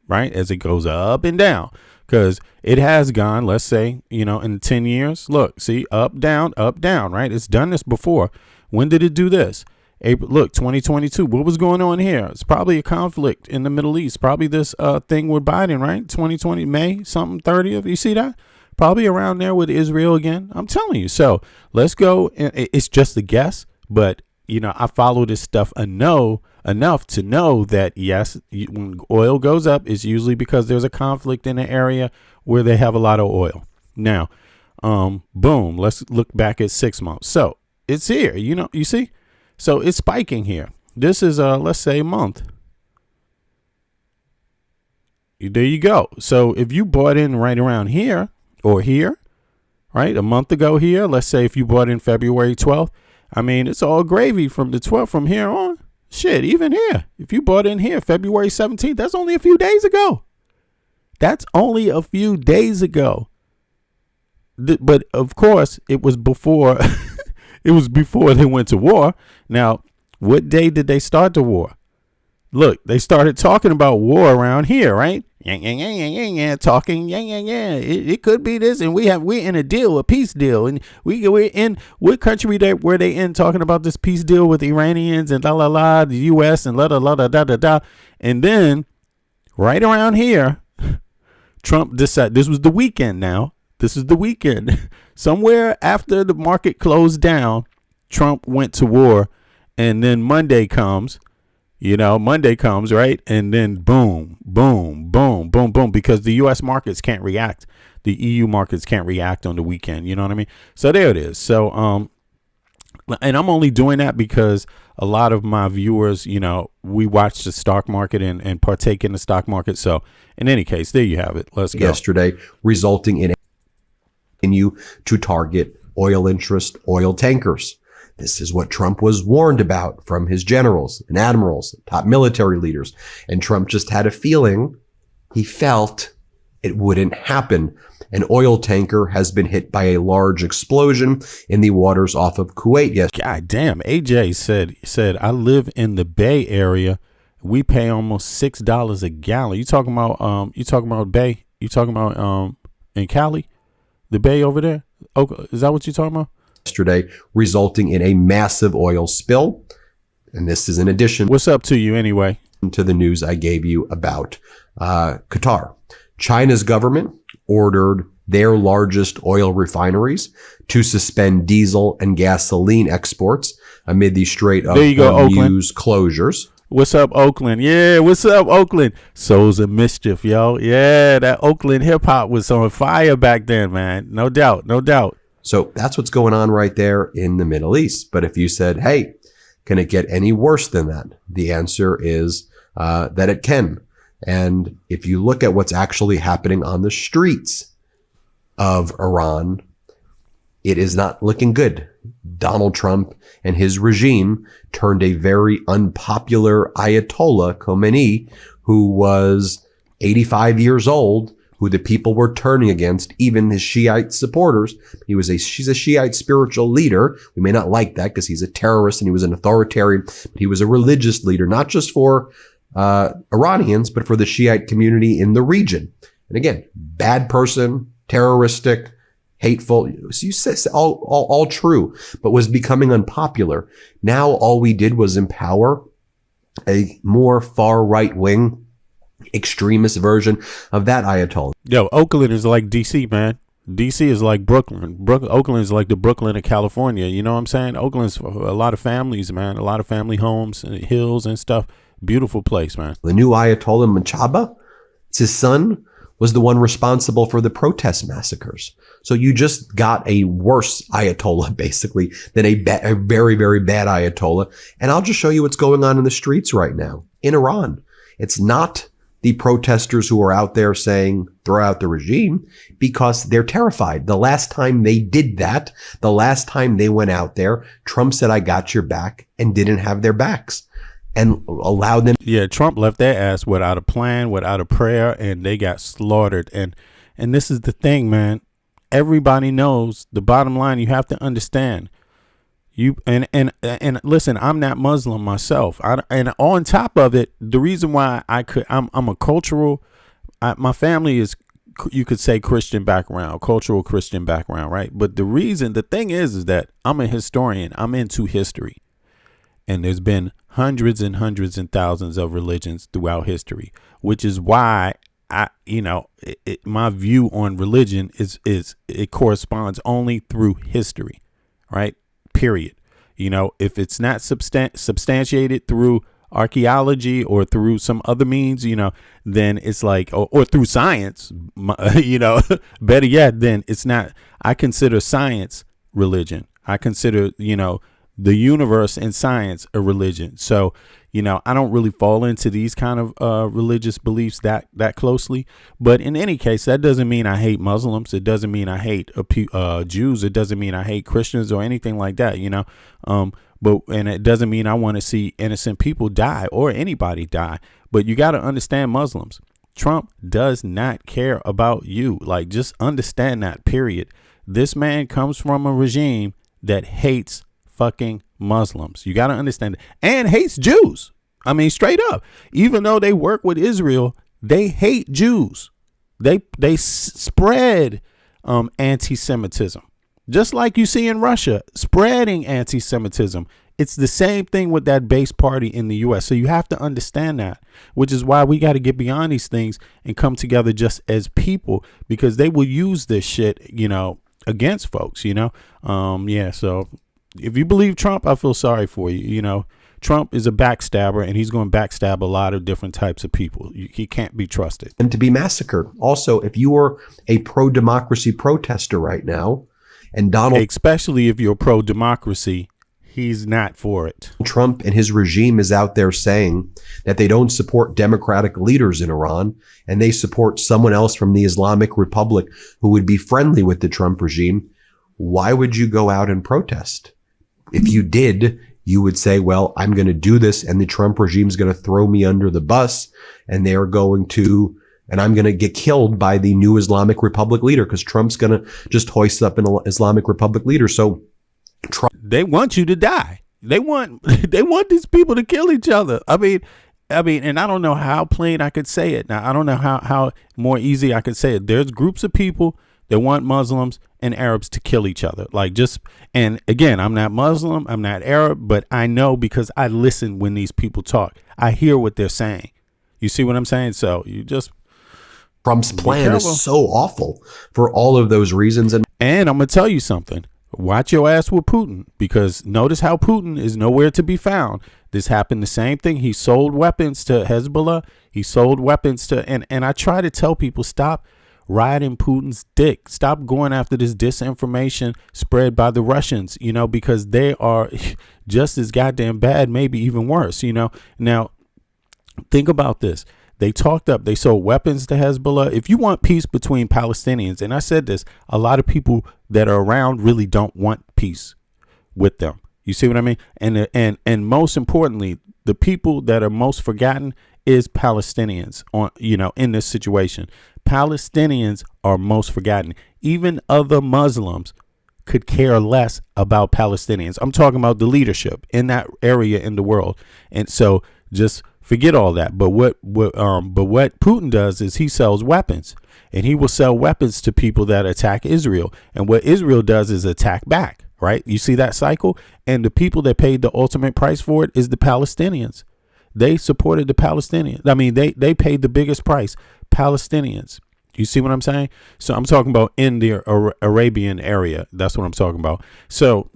right? As it goes up and down, because it has gone, let's say, in 10 years, look, see, up, down, right? It's done this before. When did it do this? April, look, 2022. What was going on here? It's probably a conflict in the Middle East. Probably this thing with Biden, right? 2020, May, something 30th. You see that? Probably around there with Israel again. I'm telling you. So let's go. It's just a guess, but I follow this stuff enough enough to know that, yes, when oil goes up, it's usually because there's a conflict in an area where they have a lot of oil. Now, boom, let's look back at 6 months. So it's here, you see? So it's spiking here. This is, let's say, a month. There you go. So if you bought in right around here or here, right, a month ago here, let's say if you bought in February 12th, I mean, it's all gravy from the 12th from here on. Shit, even here, if you bought in here February 17th, that's only a few days ago. That's only a few days ago. But of course, it was before it was before they went to war. Now, what day did they start the war? Look, they started talking about war around here, right? Talking, It could be this, and we're in a deal, a peace deal, and we're in what country where they in talking about this peace deal with Iranians and the U.S. and da, and then right around here, Trump decided this was the weekend. Now this is the weekend. Somewhere after the market closed down, Trump went to war, and then Monday comes. Monday comes, right? And then boom, boom, boom, boom, boom, because the U.S. markets can't react. The EU markets can't react on the weekend. You know what I mean? So there it is. So, and I'm only doing that because a lot of my viewers, we watch the stock market and partake in the stock market. So in any case, there you have it. Let's go. Yesterday, resulting in continue to target oil interest, oil tankers. This is what Trump was warned about from his generals and admirals, top military leaders. And Trump just had a feeling, he felt it wouldn't happen. An oil tanker has been hit by a large explosion in the waters off of Kuwait yesterday. God damn, AJ said, I live in the Bay Area. We pay almost $6 a gallon. You talking about Bay? You talking about in Cali? The Bay over there? Is that what you're talking about? Yesterday, resulting in a massive oil spill. And this is in addition. What's up to you anyway? To the news I gave you about Qatar. China's government ordered their largest oil refineries to suspend diesel and gasoline exports amid the Strait of Hormuz closures. What's up, Oakland? Yeah, what's up, Oakland? Souls of Mischief, yo. Yeah, that Oakland hip hop was on fire back then, man. No doubt, no doubt. So that's what's going on right there in the Middle East. But if you said, hey, can it get any worse than that? The answer is that it can. And if you look at what's actually happening on the streets of Iran, it is not looking good. Donald Trump and his regime turned a very unpopular Ayatollah Khomeini, who was 85 years old, who the people were turning against, even his Shiite supporters. She's a Shiite spiritual leader. We may not like that because he's a terrorist and he was an authoritarian, but he was a religious leader, not just for Iranians, but for the Shiite community in the region. And again, bad person, terroristic, hateful. So you say all true, but was becoming unpopular. Now all we did was empower a more far right wing extremist version of that Ayatollah. Yo, Oakland is like DC, man. DC is like Brooklyn. Oakland is like the Brooklyn of California. You know what I'm saying? Oakland's a lot of families, man. A lot of family homes and hills and stuff. Beautiful place, man. The new Ayatollah Machaba, it's his son, was the one responsible for the protest massacres. So you just got a worse Ayatollah, basically, than a very, very bad Ayatollah. And I'll just show you what's going on in the streets right now in Iran. It's not the protesters who are out there saying, throw out the regime, because they're terrified. The last time they did that, the last time they went out there, Trump said, I got your back, and didn't have their backs. And allowed them. Yeah, Trump left their ass without a plan, without a prayer, and they got slaughtered. And this is the thing, man. Everybody knows the bottom line. You have to understand. And listen, I'm not Muslim myself. And on top of it, the reason why I'm a cultural. My family is, you could say, Christian background, cultural Christian background, right? But the thing is that I'm a historian. I'm into history. And there's been hundreds and hundreds and thousands of religions throughout history, which is why my view on religion is it corresponds only through history, right? Period. If it's not substantiated through archaeology or through some other means, then it's like, or through science, better yet, then it's not. I consider science religion. I consider, the universe and science a religion. So, I don't really fall into these kind of religious beliefs that closely. But in any case, that doesn't mean I hate Muslims. It doesn't mean I hate Jews. It doesn't mean I hate Christians or anything like that, and it doesn't mean I want to see innocent people die or anybody die. But you got to understand Muslims. Trump does not care about you. Like, just understand that, period. This man comes from a regime that hates fucking Muslims. You got to understand it. And hates Jews. I mean, straight up. Even though they work with Israel, they hate Jews. They spread anti-Semitism. Just like you see in Russia, spreading anti-Semitism. It's the same thing with that base party in the U.S. So you have to understand that, which is why we got to get beyond these things and come together just as people, because they will use this shit, against folks, So if you believe Trump, I feel sorry for you. Trump is a backstabber, and he's going to backstab a lot of different types of people. He can't be trusted. And to be massacred. Also, if you are a pro-democracy protester right now, and especially if you're pro-democracy, he's not for it. Trump and his regime is out there saying that they don't support democratic leaders in Iran, and they support someone else from the Islamic Republic who would be friendly with the Trump regime. Why would you go out and protest? If you did, you would say, well, I'm going to do this, and the Trump regime is going to throw me under the bus, and I'm going to get killed by the new Islamic Republic leader, because Trump's going to just hoist up an Islamic Republic leader. So they want you to die. They want these people to kill each other. I mean, and I don't know how plain I could say it. Now, I don't know how more easy I could say it. There's groups of people that want Muslims and Arabs to kill each other. And again, I'm not Muslim, I'm not Arab, but I know because I listen when these people talk. I hear what they're saying. You see what I'm saying? So Trump's plan is so awful for all of those reasons. And I'm going to tell you something. Watch your ass with Putin, because notice how Putin is nowhere to be found. This happened the same thing. He sold weapons to Hezbollah. He sold weapons to, and I try to tell people, stop riding Putin's dick. Stop going after this disinformation spread by the Russians, because they are just as goddamn bad, maybe even worse, Now, think about this. They sold weapons to Hezbollah. If you want peace between Palestinians, and I said this, a lot of people that are around really don't want peace with them. You see what I mean? And most importantly, the people that are most forgotten is Palestinians in this situation. Palestinians are most forgotten. Even other Muslims could care less about Palestinians. I'm talking about the leadership in that area in the world. And so just forget all that. But what Putin does is he sells weapons, and he will sell weapons to people that attack Israel. And what Israel does is attack back. Right. You see that cycle. And the people that paid the ultimate price for it is the Palestinians. They supported the Palestinians. I mean, they paid the biggest price. Palestinians. You see what I'm saying? So I'm talking about in the Arabian area. That's what I'm talking about. So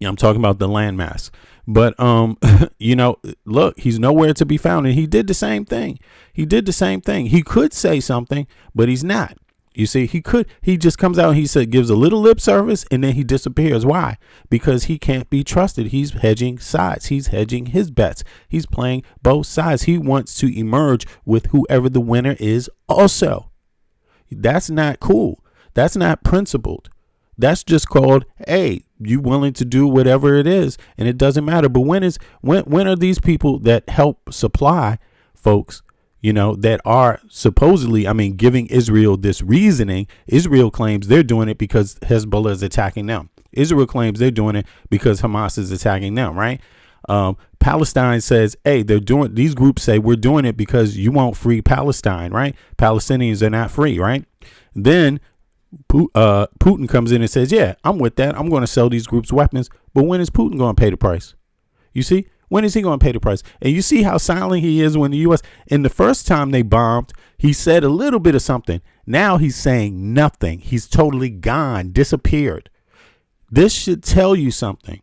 I'm talking about the landmass. But, look, he's nowhere to be found. And he did the same thing. He could say something, but he's not. You see, he just comes out and gives a little lip service, and then he disappears. Why? Because he can't be trusted. He's hedging sides. He's hedging his bets. He's playing both sides. He wants to emerge with whoever the winner is also. That's not cool. That's not principled. That's just called, hey, you willing to do whatever it is, and it doesn't matter. But when are these people that help supply folks, that are supposedly, giving Israel this reasoning? Israel claims they're doing it because Hezbollah is attacking them. Israel claims they're doing it because Hamas is attacking them, right? Palestine says, hey, these groups say we're doing it because you won't free Palestine, right? Palestinians are not free, right? Then Putin comes in and says, yeah, I'm with that. I'm going to sell these groups weapons. But when is Putin going to pay the price? You see? When is he going to pay the price? And you see how silent he is when the U.S. And the first time they bombed, he said a little bit of something. Now he's saying nothing. He's totally gone, disappeared. This should tell you something.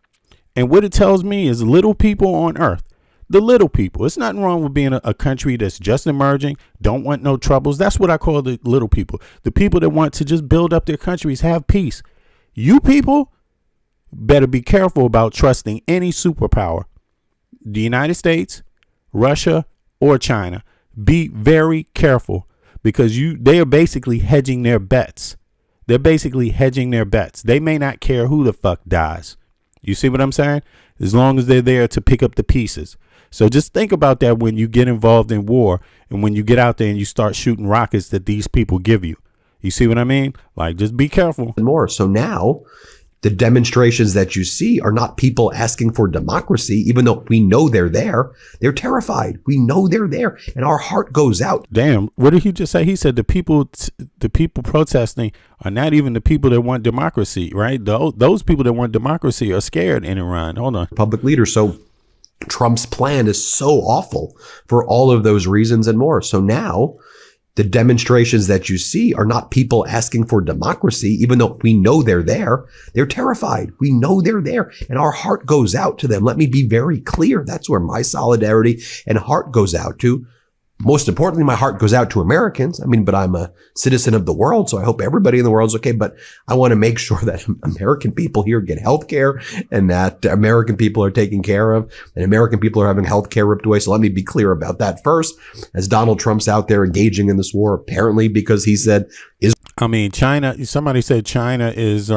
And what it tells me is little people on earth The little people. It's nothing wrong with being a country that's just emerging, don't want no troubles. That's what I call the little people. The people that want to just build up their countries, have peace. You people better be careful about trusting any superpower, the United States, Russia, or China. Be very careful, because they are basically hedging their bets. They're basically hedging their bets. They may not care who the fuck dies. You see what I'm saying? As long as they're there to pick up the pieces. So just think about that when you get involved in war, and when you get out there and you start shooting rockets that these people give you. You see what I mean? Like, just be careful. More. So now the demonstrations that you see are not people asking for democracy, even though we know they're there. They're terrified. We know they're there, and our heart goes out. Damn, what did he just say? He said the people protesting are not even the people that want democracy, right? Those people that want democracy are scared in Iran. Hold on. Public leaders. So Trump's plan is so awful for all of those reasons and more. So now the demonstrations that you see are not people asking for democracy, even though we know they're there. They're terrified. We know they're there, and our heart goes out to them. Let me be very clear. That's where my solidarity and heart goes out to. Most importantly, my heart goes out to Americans. I mean, but I'm a citizen of the world, so I hope everybody in the world is okay. But I want to make sure that American people here get health care, and that American people are taken care of, and American people are having health care ripped away. So let me be clear about that first, as Donald Trump's out there engaging in this war, apparently because he said, I mean, China, somebody said China is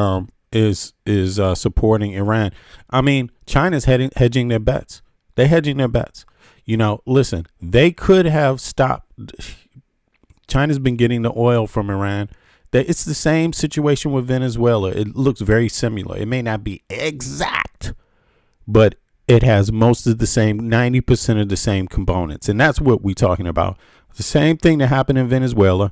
supporting Iran. I mean, China's hedging their bets. They're hedging their bets. You know, listen, they could have stopped. China's been getting the oil from Iran. It's the same situation with Venezuela. It looks very similar. It may not be exact, but it has most of the same, 90% of the same components. And that's what we're talking about. The same thing that happened in Venezuela.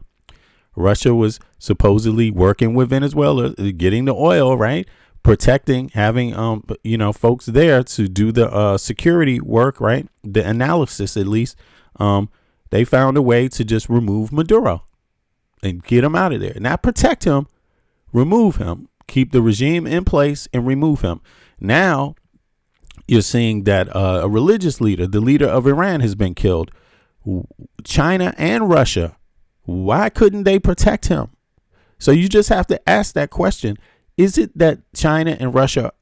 Russia was supposedly working with Venezuela, getting the oil, right? Protecting, having folks there to do the security work, right? The analysis, at least. They found a way to just remove Maduro and get him out of there. Not protect him, remove him, keep the regime in place and remove him. Now you're seeing that a religious leader, the leader of Iran, has been killed. China and Russia, why couldn't they protect him? So you just have to ask that question. Is it that China and Russia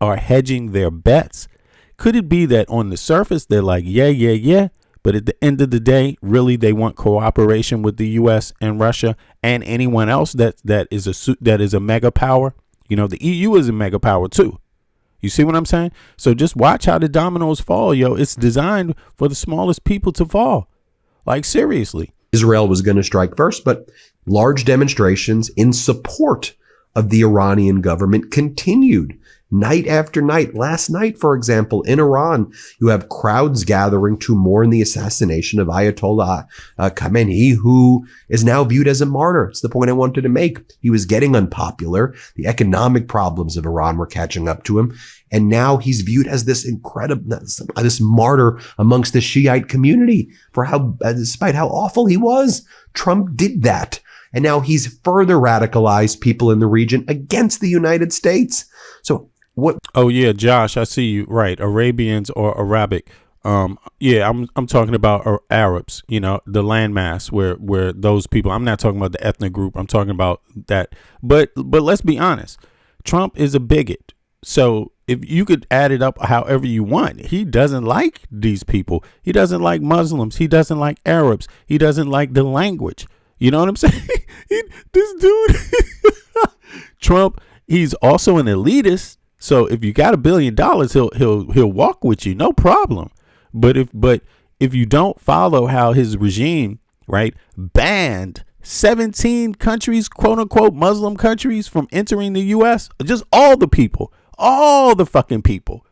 are hedging their bets? Could it be that on the surface they're like, yeah, but at the end of the day, really they want cooperation with the U.S. and Russia and anyone else that is a mega power? You know, the EU is a mega power too. You see what I'm saying? So just watch how the dominoes fall, yo. It's designed for the smallest people to fall. Like, seriously. Israel was going to strike first, but large demonstrations in support of the Iranian government continued night after night. Last night, for example, in Iran, you have crowds gathering to mourn the assassination of Ayatollah Khamenei, who is now viewed as a martyr. It's the point I wanted to make. He was getting unpopular. The economic problems of Iran were catching up to him. And now he's viewed as this this martyr amongst the Shiite community for despite how awful he was. Trump did that. And now he's further radicalized people in the region against the United States. So what? Oh, yeah, Josh, I see you. Right. Arabians or Arabic. Yeah, I'm talking about Arabs, you know, the landmass where those people, I'm not talking about the ethnic group. I'm talking about that. But let's be honest. Trump is a bigot. So if you could add it up however you want, he doesn't like these people. He doesn't like Muslims. He doesn't like Arabs. He doesn't like the language. You know what I'm saying? This dude, Trump, he's also an elitist. So if you got $1 billion, he'll walk with you, no problem. But if you don't follow how his regime, right, banned 17 countries, quote unquote, Muslim countries from entering the U.S., just all the fucking people.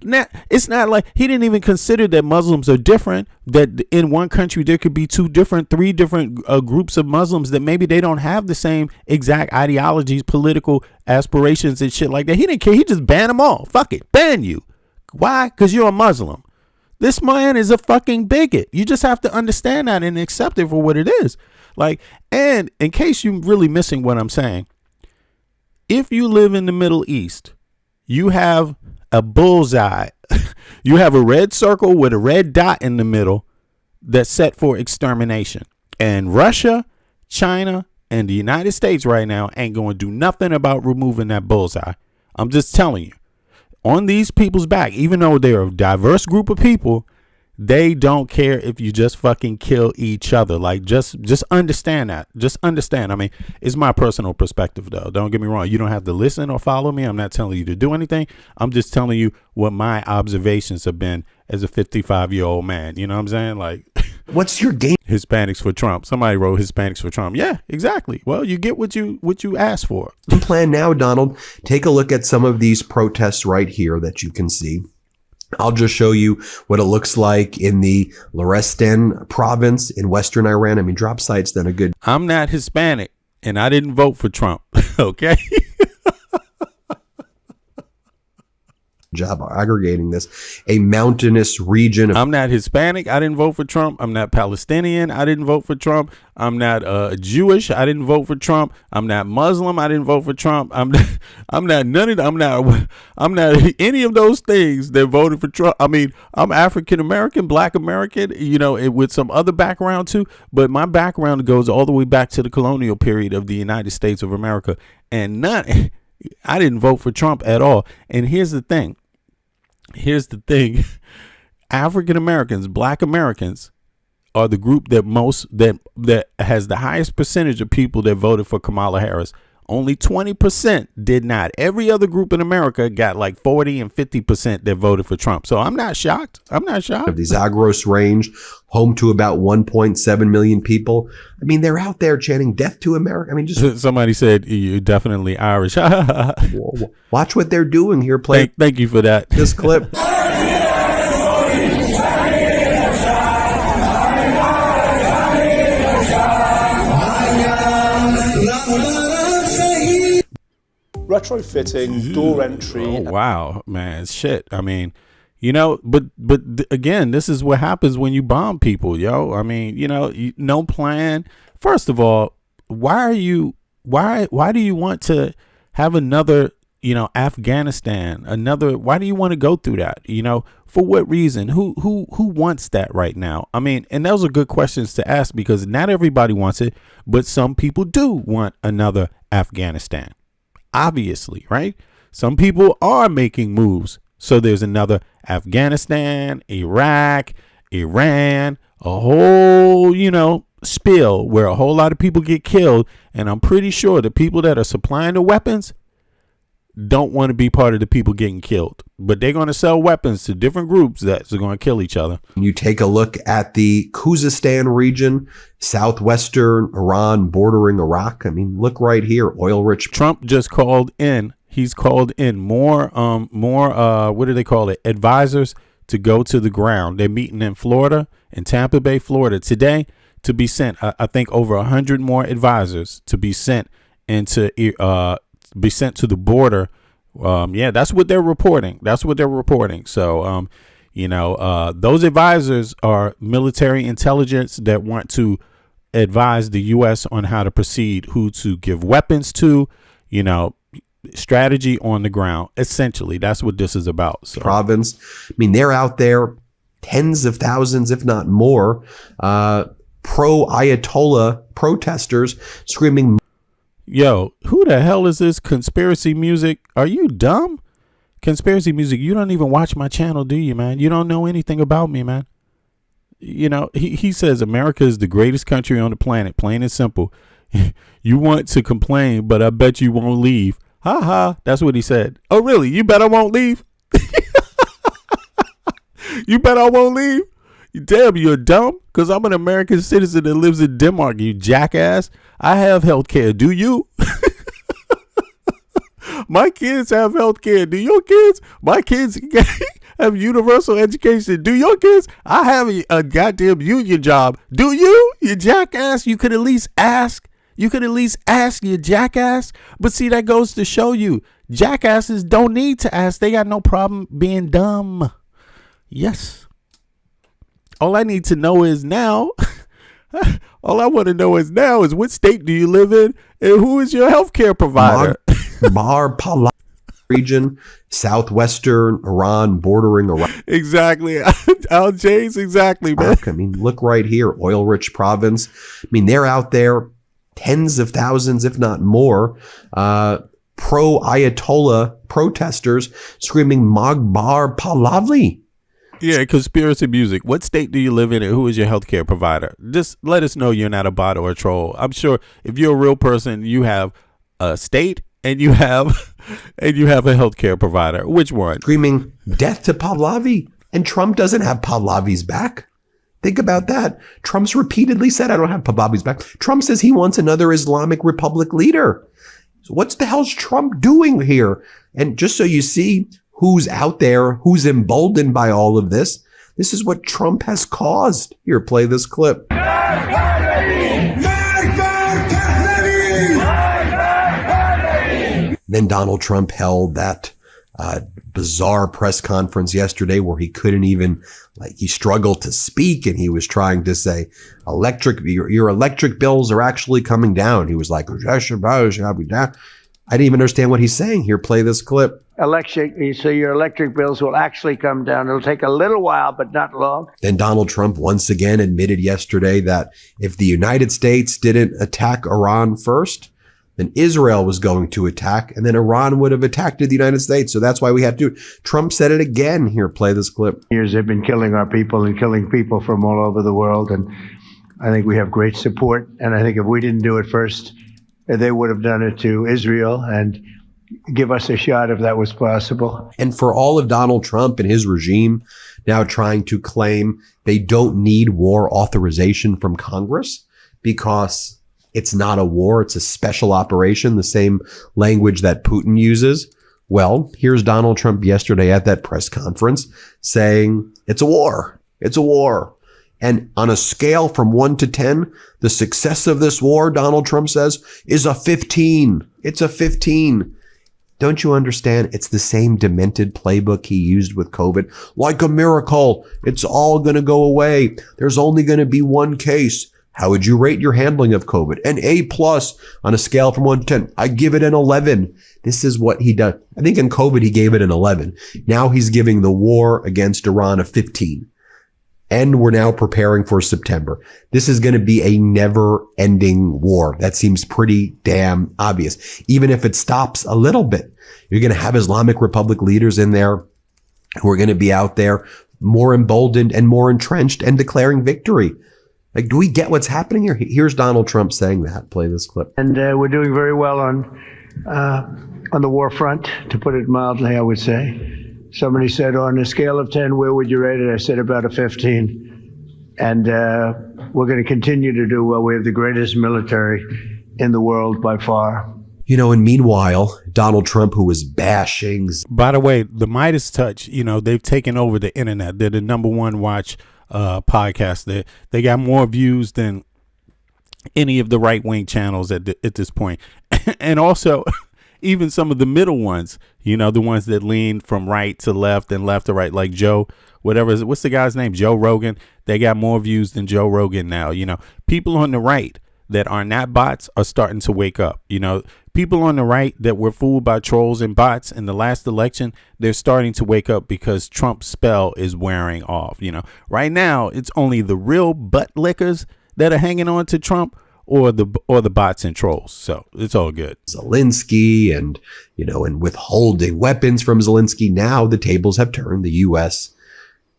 Now, it's not like he didn't even consider that Muslims are different, that in one country there could be three different groups of Muslims that maybe they don't have the same exact ideologies, political aspirations and shit like that. He didn't care. He just banned them all. Fuck it. Ban you. Why? Because you're a Muslim. This man is a fucking bigot. You just have to understand that and accept it for what it is. Like, and in case you're really missing what I'm saying, if you live in the Middle East, you have a bullseye You have a red circle with a red dot in the middle that's set for extermination. And Russia, China, and the United States right now ain't going to do nothing about removing that bullseye. I'm just telling you. On these people's back, even though they're a diverse group of people, they don't care if you just fucking kill each other. Like, just understand that. Just understand. I mean, it's my personal perspective, though. Don't get me wrong. You don't have to listen or follow me. I'm not telling you to do anything. I'm just telling you what my observations have been as a 55-year-old man. You know what I'm saying? Like, what's your game Hispanics for Trump. Somebody wrote Hispanics for Trump. Yeah, exactly. Well, you get what you asked for. plan now, Donald? Take a look at some of these protests right here that you can see. I'll just show you what it looks like in the Lorestan province in western Iran. I mean, drop site's done a good I'm not Hispanic, and I didn't vote for Trump. Okay. job aggregating this. A mountainous region. I'm not Hispanic. I didn't vote for Trump. I'm not Palestinian. I didn't vote for Trump. I'm not Jewish. I didn't vote for Trump. I'm not Muslim. I didn't vote for Trump. I'm not none of them. I'm not any of those things that voted for Trump. I mean, I'm African American, Black American, you know, with some other background too. But my background goes all the way back to the colonial period of the United States of America, and I didn't vote for Trump at all. And here's the thing. African Americans, Black Americans are the group that has the highest percentage of people that voted for Kamala Harris. Only 20% did not. Every other group in America got like 40 and 50% that voted for Trump. So I'm not shocked. Of the Zagros range, home to about 1.7 million people. I mean, they're out there chanting death to America. I mean, just somebody said you're definitely Irish. Watch what they're doing here. Thank you for that. This clip. Retrofitting door entry. Oh, wow, man. Shit. I mean, you know, but again, this is what happens when you bomb people, yo. I mean, you know, no plan. First of all, why do you want to have another, you know, Afghanistan, why do you want to go through that? You know, for what reason? Who wants that right now? I mean, and those are good questions to ask because not everybody wants it, but some people do want another Afghanistan. Obviously, right? Some people are making moves. So there's another Afghanistan, Iraq, Iran, a whole, you know, spill where a whole lot of people get killed. And I'm pretty sure the people that are supplying the weapons don't want to be part of the people getting killed. But they're going to sell weapons to different groups that's going to kill each other. You take a look at the Khuzestan region, southwestern Iran bordering Iraq. I mean, look right here, oil-rich. Trump just called in. He's called in more, what do they call it? Advisors to go to the ground. They're meeting in Florida, in Tampa Bay, Florida today to be sent. I think over 100 more advisors to be sent to the border. Yeah, that's what they're reporting. So, you know, those advisors are military intelligence that want to advise the U.S. on how to proceed, who to give weapons to, you know, strategy on the ground. Essentially, that's what this is about. So. Province. I mean, they're out there, tens of thousands, if not more, pro-Ayatollah protesters screaming. Yo, who the hell is this conspiracy music? Are you dumb? Conspiracy music. You don't even watch my channel, do you, man? You don't know anything about me, man. You know, he says America is the greatest country on the planet, plain and simple. You want to complain, but I bet you won't leave. Ha ha. That's what he said. Oh, really? You bet I won't leave? You bet I won't leave? Damn, you're dumb? Because I'm an American citizen that lives in Denmark, you jackass. I have health care. Do you? My kids have health care. Do your kids? My kids have universal education. Do your kids? I have a goddamn union job. Do you? You jackass. You could at least ask. You jackass. But see, that goes to show you jackasses don't need to ask. They got no problem being dumb. Yes. All I need to know is now. All I want to know is now is what state do you live in and who is your health care provider? region, southwestern Iran bordering Iraq. Exactly. Al James, exactly, man. I mean, look right here, oil-rich province. I mean, they're out there, tens of thousands, if not more, pro-Ayatollah protesters screaming Magbar Pahlavi. Yeah, conspiracy music. What state do you live in and who is your healthcare provider? Just let us know you're not a bot or a troll. I'm sure if you're a real person, you have a state and you have a healthcare provider. Which one? Screaming death to Pahlavi. And Trump doesn't have Pahlavi's back. Think about that. Trump's repeatedly said, I don't have Pahlavi's back. Trump says he wants another Islamic Republic leader. So what's the hell's Trump doing here? And just so you see who's out there, who's emboldened by all of this, this is what Trump has caused. Here, play this clip. Then Donald Trump held that bizarre press conference yesterday where he couldn't even, he struggled to speak, and he was trying to say, your electric bills are actually coming down. He was like, I didn't even understand what he's saying. Here, play this clip. So your electric bills will actually come down. It'll take a little while, but not long. Then Donald Trump once again admitted yesterday that if the United States didn't attack Iran first, then Israel was going to attack, and then Iran would have attacked the United States. So that's why we have to do it. Trump said it again. Here, play this clip. Years they've been killing our people and killing people from all over the world. And I think we have great support. And I think if we didn't do it first, they would have done it to Israel and give us a shot if that was possible. And for all of Donald Trump and his regime now trying to claim they don't need war authorization from Congress because it's not a war, it's a special operation, the same language that Putin uses. Well, here's Donald Trump yesterday at that press conference saying it's a war. It's a war. And on a scale from 1 to 10, the success of this war, Donald Trump says, is a 15. It's a 15. Don't you understand? It's the same demented playbook he used with COVID. Like a miracle, it's all going to go away. There's only going to be one case. How would you rate your handling of COVID? An A+ on a scale from 1 to 10. I give it an 11. This is what he does. I think in COVID, he gave it an 11. Now he's giving the war against Iran a 15. And we're now preparing for September. This is going to be a never-ending war. That seems pretty damn obvious. Even if it stops a little bit, you're going to have Islamic Republic leaders in there who are going to be out there more emboldened and more entrenched and declaring victory. Like, do we get what's happening here? Here's Donald Trump saying that. Play this clip. And we're doing very well on the war front, to put it mildly, I would say. Somebody said, on a scale of 10, where would you rate it? I said about a 15. And we're going to continue to do well. We have the greatest military in the world by far. You know, and meanwhile, Donald Trump, who was bashing. By the way, the Midas Touch, they've taken over the internet. They're the number one watch podcast. They got more views than any of the right-wing channels at this point. And also, even some of the middle ones, the ones that lean from right to left and left to right, like what's the guy's name? Joe Rogan. They got more views than Joe Rogan now. People on the right that are not bots are starting to wake up. People on the right that were fooled by trolls and bots in the last election, they're starting to wake up because Trump's spell is wearing off. Right now, it's only the real butt lickers that are hanging on to Trump, or the bots and trolls. So it's all good. Zelensky and withholding weapons from Zelensky. Now the tables have turned. The U.S.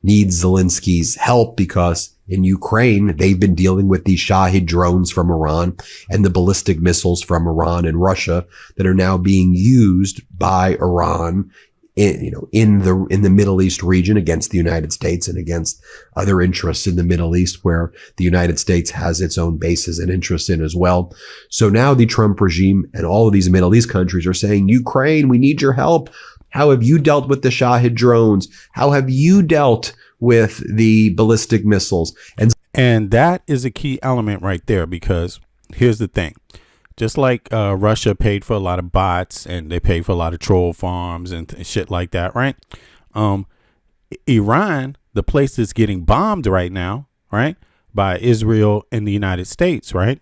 needs Zelensky's help because in Ukraine, they've been dealing with these Shahid drones from Iran and the ballistic missiles from Iran and Russia that are now being used by Iran in the Middle East region against the United States and against other interests in the Middle East where the United States has its own bases and interests in as well. So now the Trump regime and all of these Middle East countries are saying, Ukraine, we need your help. How have you dealt with the Shahid drones? How have you dealt with the ballistic missiles? And that is a key element right there, because here's the thing. Just like Russia paid for a lot of bots and they paid for a lot of troll farms and shit like that, right? Iran, the place that's getting bombed right now, right, by Israel and the United States, right?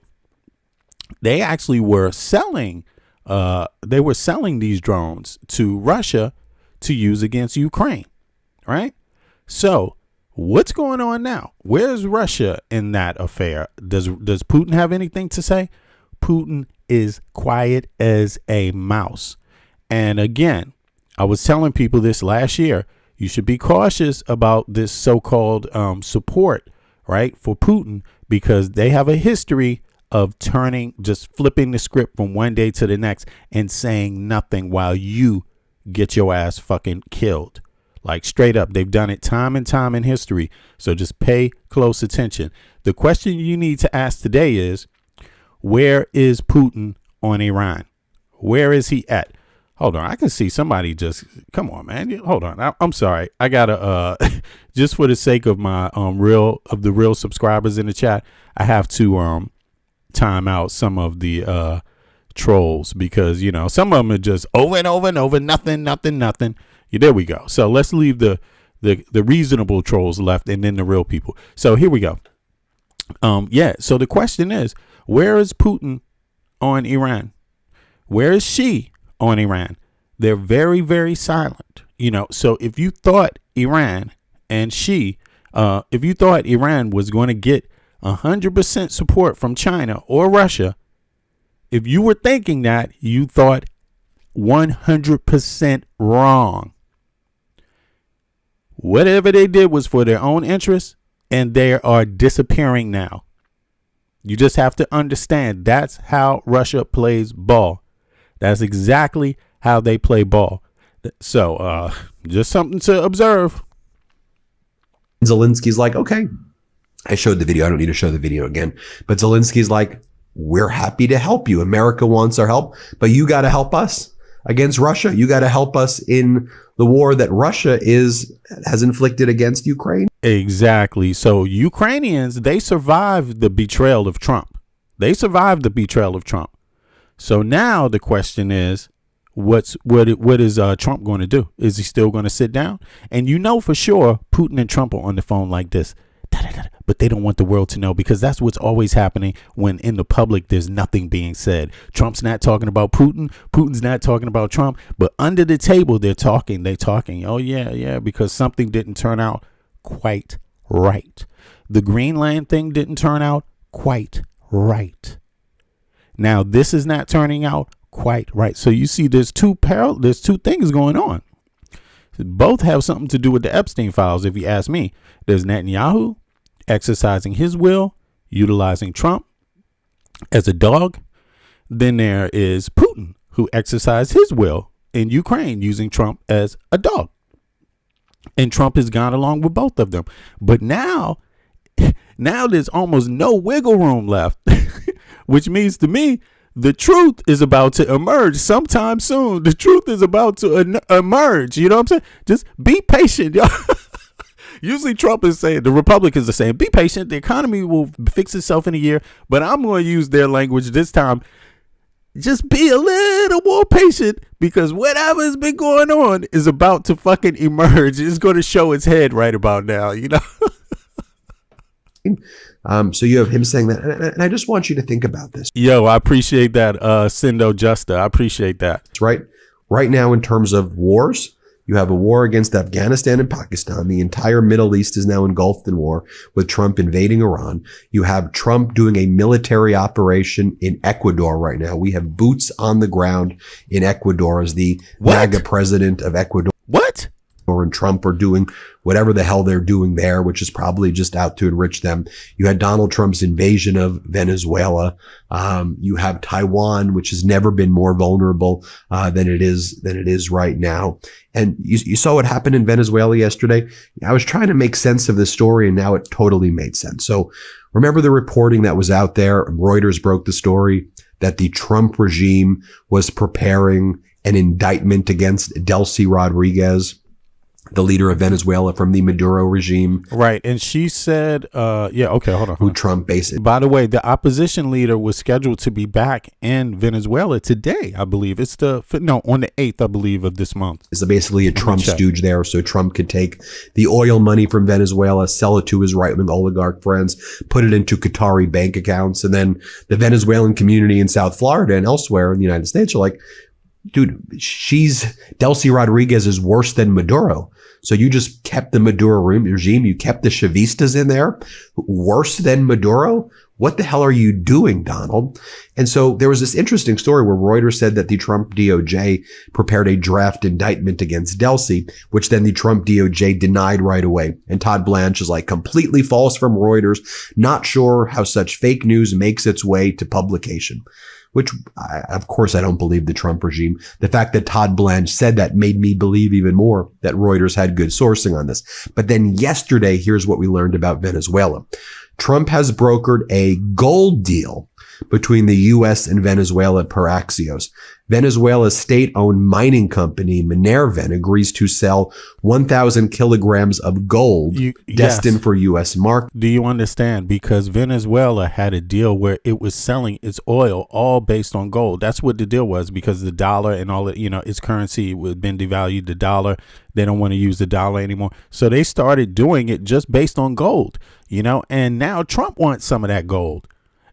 They actually were selling they were selling these drones to Russia to use against Ukraine, right? So what's going on now? Where's Russia in that affair? Does Putin have anything to say? Putin is quiet as a mouse. And again, I was telling people this last year, you should be cautious about this so-called support, right, for Putin, because they have a history of just flipping the script from one day to the next and saying nothing while you get your ass fucking killed. Like straight up, they've done it time and time in history. So just pay close attention. The question you need to ask today is, where is Putin on Iran? Where is he at? Hold on. I can see somebody just, come on, man. Hold on. I'm sorry. I gotta, just for the sake of my, the real subscribers in the chat, I have to, time out some of the, trolls, because, you know, some of them are just over and over and over. Nothing. Yeah, there we go. So let's leave the reasonable trolls left and then the real people. So here we go. Yeah. So the question is, where is Putin on Iran? Where is she on Iran? They're very, very silent. You know, so if you thought Iran and if you thought Iran was going to get 100% support from China or Russia, if you were thinking that, you thought 100% wrong. Whatever they did was for their own interests, and they are disappearing now. You just have to understand that's how Russia plays ball. That's exactly how they play ball. So just something to observe. Zelensky's like, okay, I showed the video. I don't need to show the video again. But Zelensky's like, we're happy to help you. America wants our help, but you got to help us against Russia. You got to help us in the war that Russia has inflicted against Ukraine. Exactly. So Ukrainians, they survived the betrayal of Trump. So now the question is, what is Trump going to do? Is he still going to sit down? And you know for sure Putin and Trump are on the phone like this. But they don't want the world to know, because that's what's always happening when in the public there's nothing being said. Trump's not talking about Putin. Putin's not talking about Trump. But under the table, they're talking. Oh, yeah, because something didn't turn out quite right. The Greenland thing didn't turn out quite right. Now, this is not turning out quite right. So you see, there's two things going on. Both have something to do with the Epstein files, if you ask me. There's Netanyahu exercising his will, utilizing Trump as a dog. Then there is Putin, who exercised his will in Ukraine using Trump as a dog. And Trump has gone along with both of them. But now there's almost no wiggle room left, which means to me, the truth is about to emerge sometime soon. The truth is about to emerge. You know what I'm saying? Just be patient, y'all. Usually Trump is saying, the Republicans are saying, be patient. The economy will fix itself in a year. But I'm going to use their language this time. Just be a little more patient, because whatever's been going on is about to fucking emerge. It's going to show its head right about now, you know? So you have him saying that. And I just want you to think about this. Yo, I appreciate that, Sindo Justa. I appreciate that. Right now, in terms of wars, you have a war against Afghanistan and Pakistan. The entire Middle East is now engulfed in war, with Trump invading Iran. You have Trump doing a military operation in Ecuador right now. We have boots on the ground in Ecuador as the MAGA president of Ecuador. What? And Trump are doing whatever the hell they're doing there, which is probably just out to enrich them. You had Donald Trump's invasion of Venezuela. You have Taiwan, which has never been more vulnerable than it is right now. And you saw what happened in Venezuela yesterday. I was trying to make sense of this story, and now it totally made sense. So remember the reporting that was out there? Reuters broke the story that the Trump regime was preparing an indictment against Delcy Rodriguez, the leader of Venezuela from the Maduro regime. Right. And she said, yeah, okay, hold on. Who Trump basically. By the way, the opposition leader was scheduled to be back in Venezuela today, I believe. It's on the 8th, I believe, of this month. Is basically a Trump stooge there, so Trump could take the oil money from Venezuela, sell it to his right-wing oligarch friends, put it into Qatari bank accounts, and then the Venezuelan community in South Florida and elsewhere in the United States are like, dude, Delcy Rodriguez is worse than Maduro. So you just kept the Maduro regime. You kept the Chavistas in there, worse than Maduro. What the hell are you doing, Donald? And so there was this interesting story where Reuters said that the Trump DOJ prepared a draft indictment against Delcy, which then the Trump DOJ denied right away. And Todd Blanche is like completely false from Reuters, not sure how such fake news makes its way to publication. Which, of course, I don't believe the Trump regime. The fact that Todd Blanche said that made me believe even more that Reuters had good sourcing on this. But then yesterday, here's what we learned about Venezuela. Trump has brokered a gold deal between the U.S. and Venezuela per Axios. Venezuela's state-owned mining company, Minerven, agrees to sell 1,000 kilograms of gold destined for U.S. market. Do you understand? Because Venezuela had a deal where it was selling its oil all based on gold. That's what the deal was, because the dollar and all that, its currency had been devalued, the dollar. They don't want to use the dollar anymore. So they started doing it just based on gold, and now Trump wants some of that gold.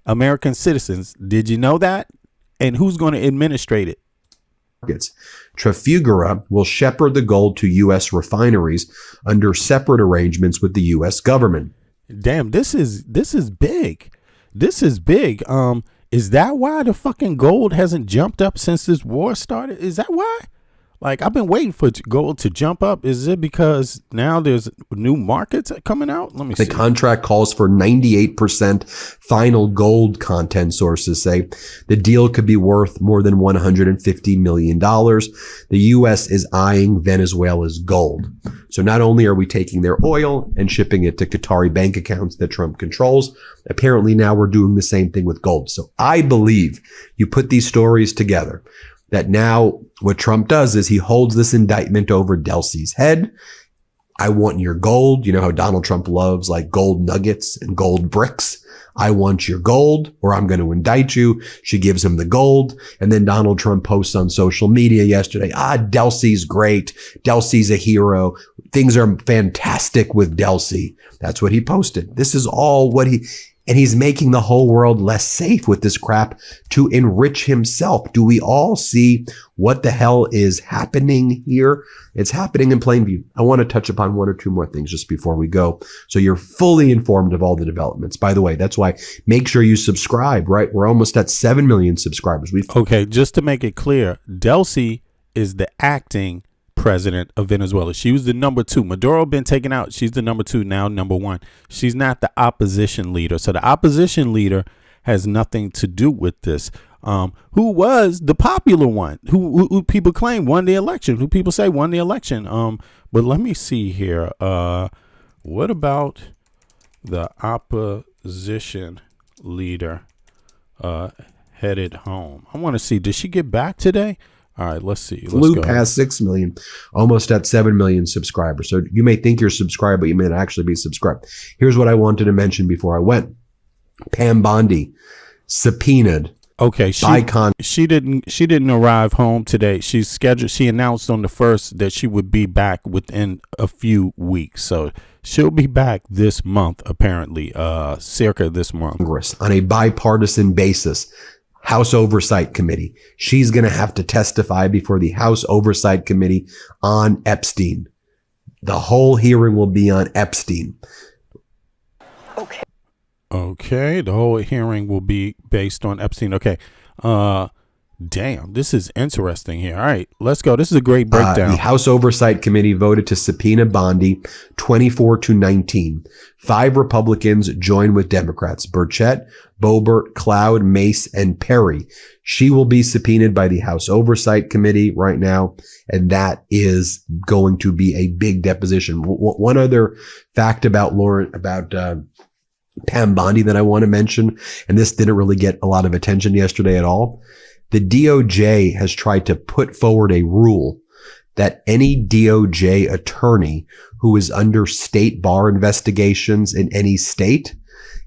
American citizens, did you know that? And who's going to administrate it? Trafigura will shepherd the gold to U.S. refineries under separate arrangements with the U.S. government. Damn, this is big. This is big. Is that why the fucking gold hasn't jumped up since this war started? Is that why? Like, I've been waiting for gold to jump up. Is it because now there's new markets coming out? Let me see. The contract calls for 98% final gold content, sources say. The deal could be worth more than $150 million. The U.S. is eyeing Venezuela's gold. So not only are we taking their oil and shipping it to Qatari bank accounts that Trump controls, apparently now we're doing the same thing with gold. So I believe you put these stories together, that now what Trump does is he holds this indictment over Delcy's head. I want your gold. You know how Donald Trump loves like gold nuggets and gold bricks. I want your gold, or I'm going to indict you. She gives him the gold. And then Donald Trump posts on social media yesterday, Delcy's great. Delcy's a hero. Things are fantastic with Delcy. That's what he posted. This is all and he's making the whole world less safe with this crap to enrich himself. Do we all see what the hell is happening here? It's happening in plain view. I want to touch upon one or two more things just before we go, so you're fully informed of all the developments. By the way, that's why make sure you subscribe, right? We're almost at 7 million subscribers. Okay, just to make it clear, Delcy is the acting president of Venezuela. She was the number 2. Maduro been taken out. She's the number 2, now number 1. She's not the opposition leader. So the opposition leader has nothing to do with this. Who was the popular one? Who people claim won the election? Who people say won the election? But let me see here. What about the opposition leader headed home? I want to see. Did she get back today? All right, let's see. Flew past 6 million, almost at 7 million subscribers. So you may think you're subscribed, but you may not actually be subscribed. Here's what I wanted to mention before I went. Pam Bondi subpoenaed. Okay, she didn't arrive home today. She's scheduled. She announced on the 1st that she would be back within a few weeks. So she'll be back this month, apparently, circa this month. Congress on a bipartisan basis. House Oversight Committee. She's going to have to testify before the House Oversight Committee on Epstein. The whole hearing will be on Epstein. Okay. The whole hearing will be based on Epstein. Okay. Damn, this is interesting here. All right, let's go. This is a great breakdown. The House Oversight Committee voted to subpoena Bondi 24-19. 5 Republicans joined with Democrats: Burchett, Boebert, Cloud, Mace, and Perry. She will be subpoenaed by the House Oversight Committee right now, and that is going to be a big deposition. One other fact about Pam Bondi that I want to mention, and this didn't really get a lot of attention yesterday at all. The DOJ has tried to put forward a rule that any DOJ attorney who is under state bar investigations in any state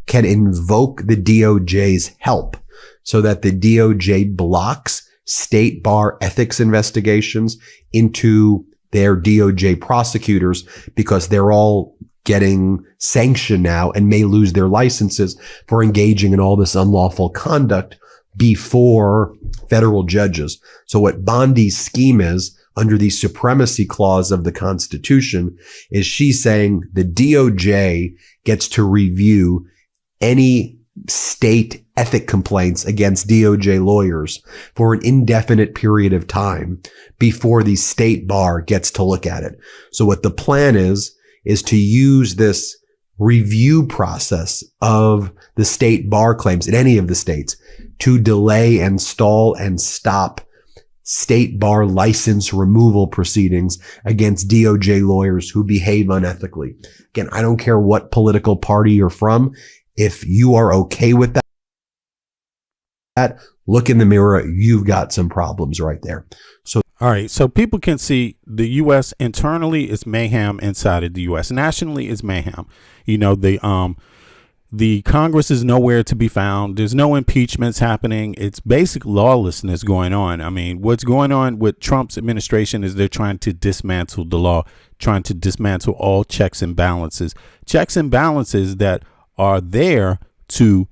can invoke the DOJ's help so that the DOJ blocks state bar ethics investigations into their DOJ prosecutors, because they're all getting sanctioned now and may lose their licenses for engaging in all this unlawful conduct before federal judges. So what Bondi's scheme is under the supremacy clause of the Constitution is she's saying the DOJ gets to review any state ethic complaints against DOJ lawyers for an indefinite period of time before the state bar gets to look at it. So what the plan is to use this review process of the state bar claims in any of the states to delay and stall and stop state bar license removal proceedings against DOJ lawyers who behave unethically. Again, I don't care what political party you're from. If you are okay with that, look in the mirror. You've got some problems right there. So, all right. So people can see the U.S. internally is mayhem inside of the U.S. Nationally is mayhem. You know, the Congress is nowhere to be found. There's no impeachments happening. It's basic lawlessness going on. I mean, what's going on with Trump's administration is they're trying to dismantle the law, trying to dismantle all checks and balances that are there to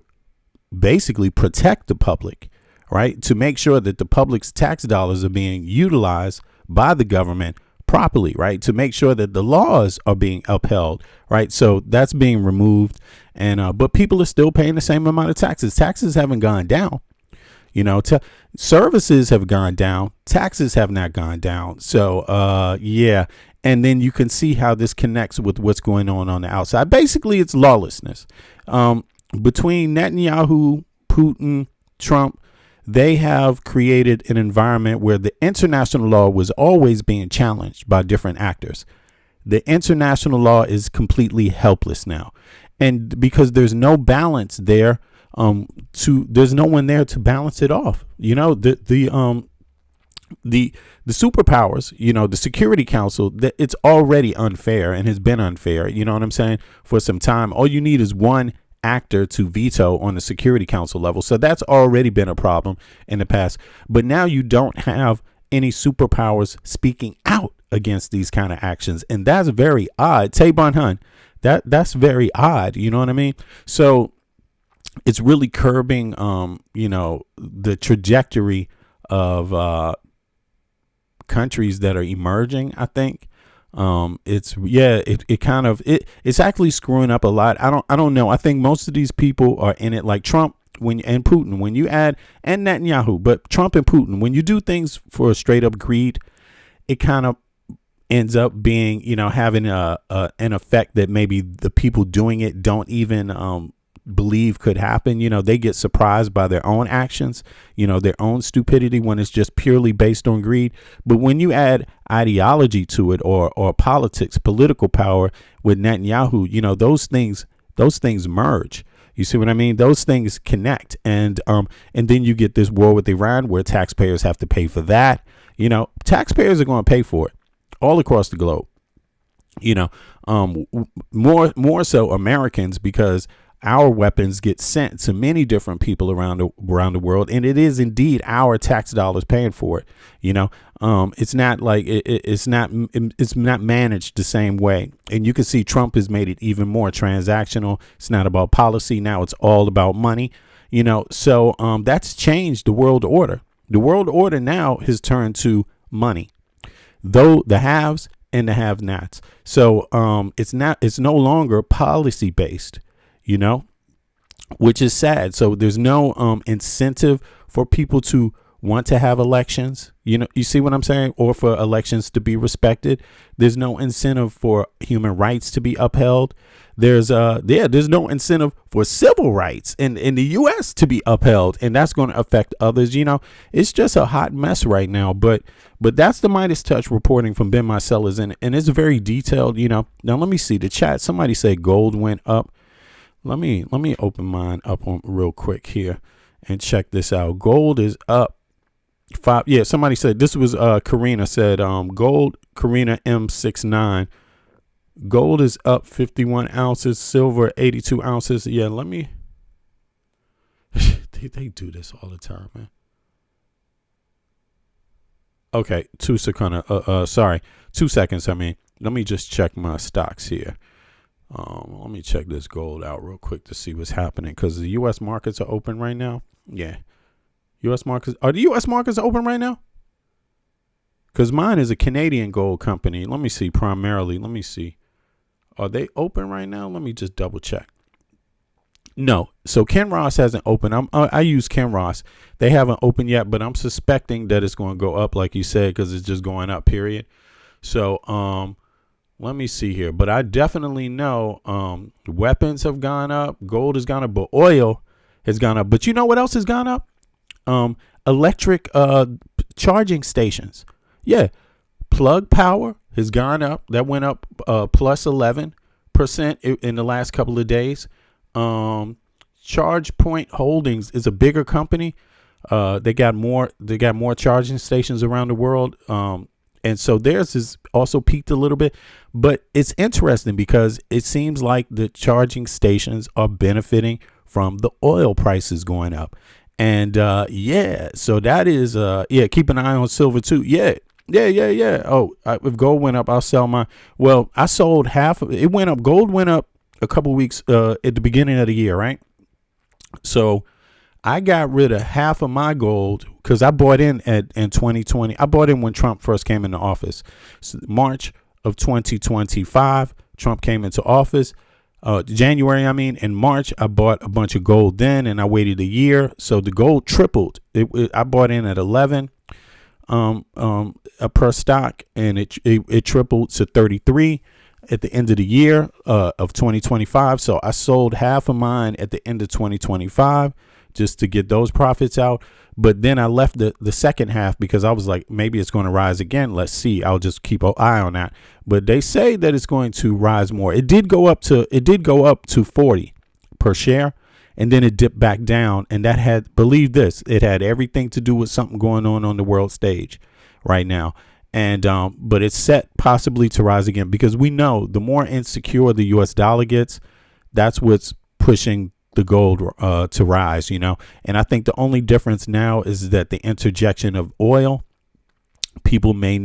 basically protect the public, right? To make sure that the public's tax dollars are being utilized by the government properly, right? To make sure that the laws are being upheld, right? So that's being removed. And but people are still paying the same amount of taxes. Taxes haven't gone down. You know, services have gone down. Taxes have not gone down. So, yeah. And then you can see how this connects with what's going on the outside. Basically, it's lawlessness. Between Netanyahu, Putin, Trump, they have created an environment where the international law was always being challenged by different actors. The international law is completely helpless now. And because there's no balance there, there's no one there to balance it off. You know, the superpowers, you know, the Security Council, it's already unfair and has been unfair. You know what I'm saying? For some time, all you need is one actor to veto on the Security Council level. So that's already been a problem in the past. But now you don't have any superpowers speaking out against these kind of actions. And that's very odd. Taybon Hun, that's very odd. You know what I mean? So it's really curbing, you know, the trajectory of countries that are emerging, I think. It's actually screwing up a lot. I don't know. I think most of these people are in it, like Trump and Putin, when you add, and Netanyahu, but Trump and Putin, when you do things for a straight up greed, it kind of ends up being, you know, having an effect that maybe the people doing it don't even believe could happen. You know, they get surprised by their own actions, you know, their own stupidity when it's just purely based on greed. But when you add ideology to it, or politics, political power with Netanyahu, you know, those things merge. You see what I mean? Those things connect. And then you get this war with Iran where taxpayers have to pay for that. You know, taxpayers are going to pay for it all across the globe, you know, more so Americans, because our weapons get sent to many different people around the world, and it is indeed our tax dollars paying for it. You know, it's not like it's not managed the same way. And you can see Trump has made it even more transactional. It's not about policy now; it's all about money. You know, so that's changed the world order. The world order now has turned to money, though the haves and the have-nots. So it's no longer policy based. You know, which is sad. So there's no incentive for people to want to have elections. You know, you see what I'm saying? Or for elections to be respected. There's no incentive for human rights to be upheld. There's no incentive for civil rights in the U.S. to be upheld. And that's going to affect others. You know, it's just a hot mess right now. But that's the Midas Touch reporting from Ben Marcellus. And it's very detailed. You know, now let me see the chat. Somebody say gold went up. Let me open mine up on real quick here and check this out. Gold is up. 5. Yeah, somebody said this was Karina said gold. Karina M69. Gold is up 51 ounces. Silver 82 ounces. Yeah, let me. they do this all the time, man. Okay, 2 seconds. Sorry, 2 seconds. I mean, let me just check my stocks here. Let me check this gold out real quick to see what's happening because the U.S. markets are open right now. Yeah, U.S. markets are the U.S. markets open right now. Because mine is a Canadian gold company. Let me see. Primarily, let me see. Are they open right now? Let me just double check. No. So Ken Ross hasn't opened. I use Ken Ross. They haven't opened yet, but I'm suspecting that it's going to go up, like you said, because it's just going up. Period. So let me see here. But I definitely know weapons have gone up, gold has gone up, but oil has gone up. But you know what else has gone up? Electric charging stations. Yeah, plug power has gone up. That went up plus 11% in the last couple of days. Charge Point Holdings is a bigger company. They got more charging stations around the world. And so theirs is also peaked a little bit, but it's interesting because it seems like the charging stations are benefiting from the oil prices going up. And yeah, so that is yeah, keep an eye on silver too. Yeah. Oh, if gold went up, I'll sell mine. Well, I sold half of it. It went up. Gold went up a couple weeks at the beginning of the year, right? So I got rid of half of my gold because I bought in in 2020. I bought in when Trump first came into office. So March of 2025, Trump came into office. January, in March, I bought a bunch of gold then, and I waited a year. So the gold tripled. I bought in at 11 per stock, and it tripled to 33 at the end of the year of 2025. So I sold half of mine at the end of 2025 just to get those profits out. But then I left the second half because I was like, maybe it's going to rise again. Let's see. I'll just keep an eye on that. But they say that it's going to rise more. It did go up to 40 per share, and then it dipped back down. And that had, believe this, it had everything to do with something going on the world stage right now. And but it's set possibly to rise again because we know the more insecure the U.S. dollar gets, that's what's pushing the gold to rise, And I think the only difference now is that the interjection of oil, people may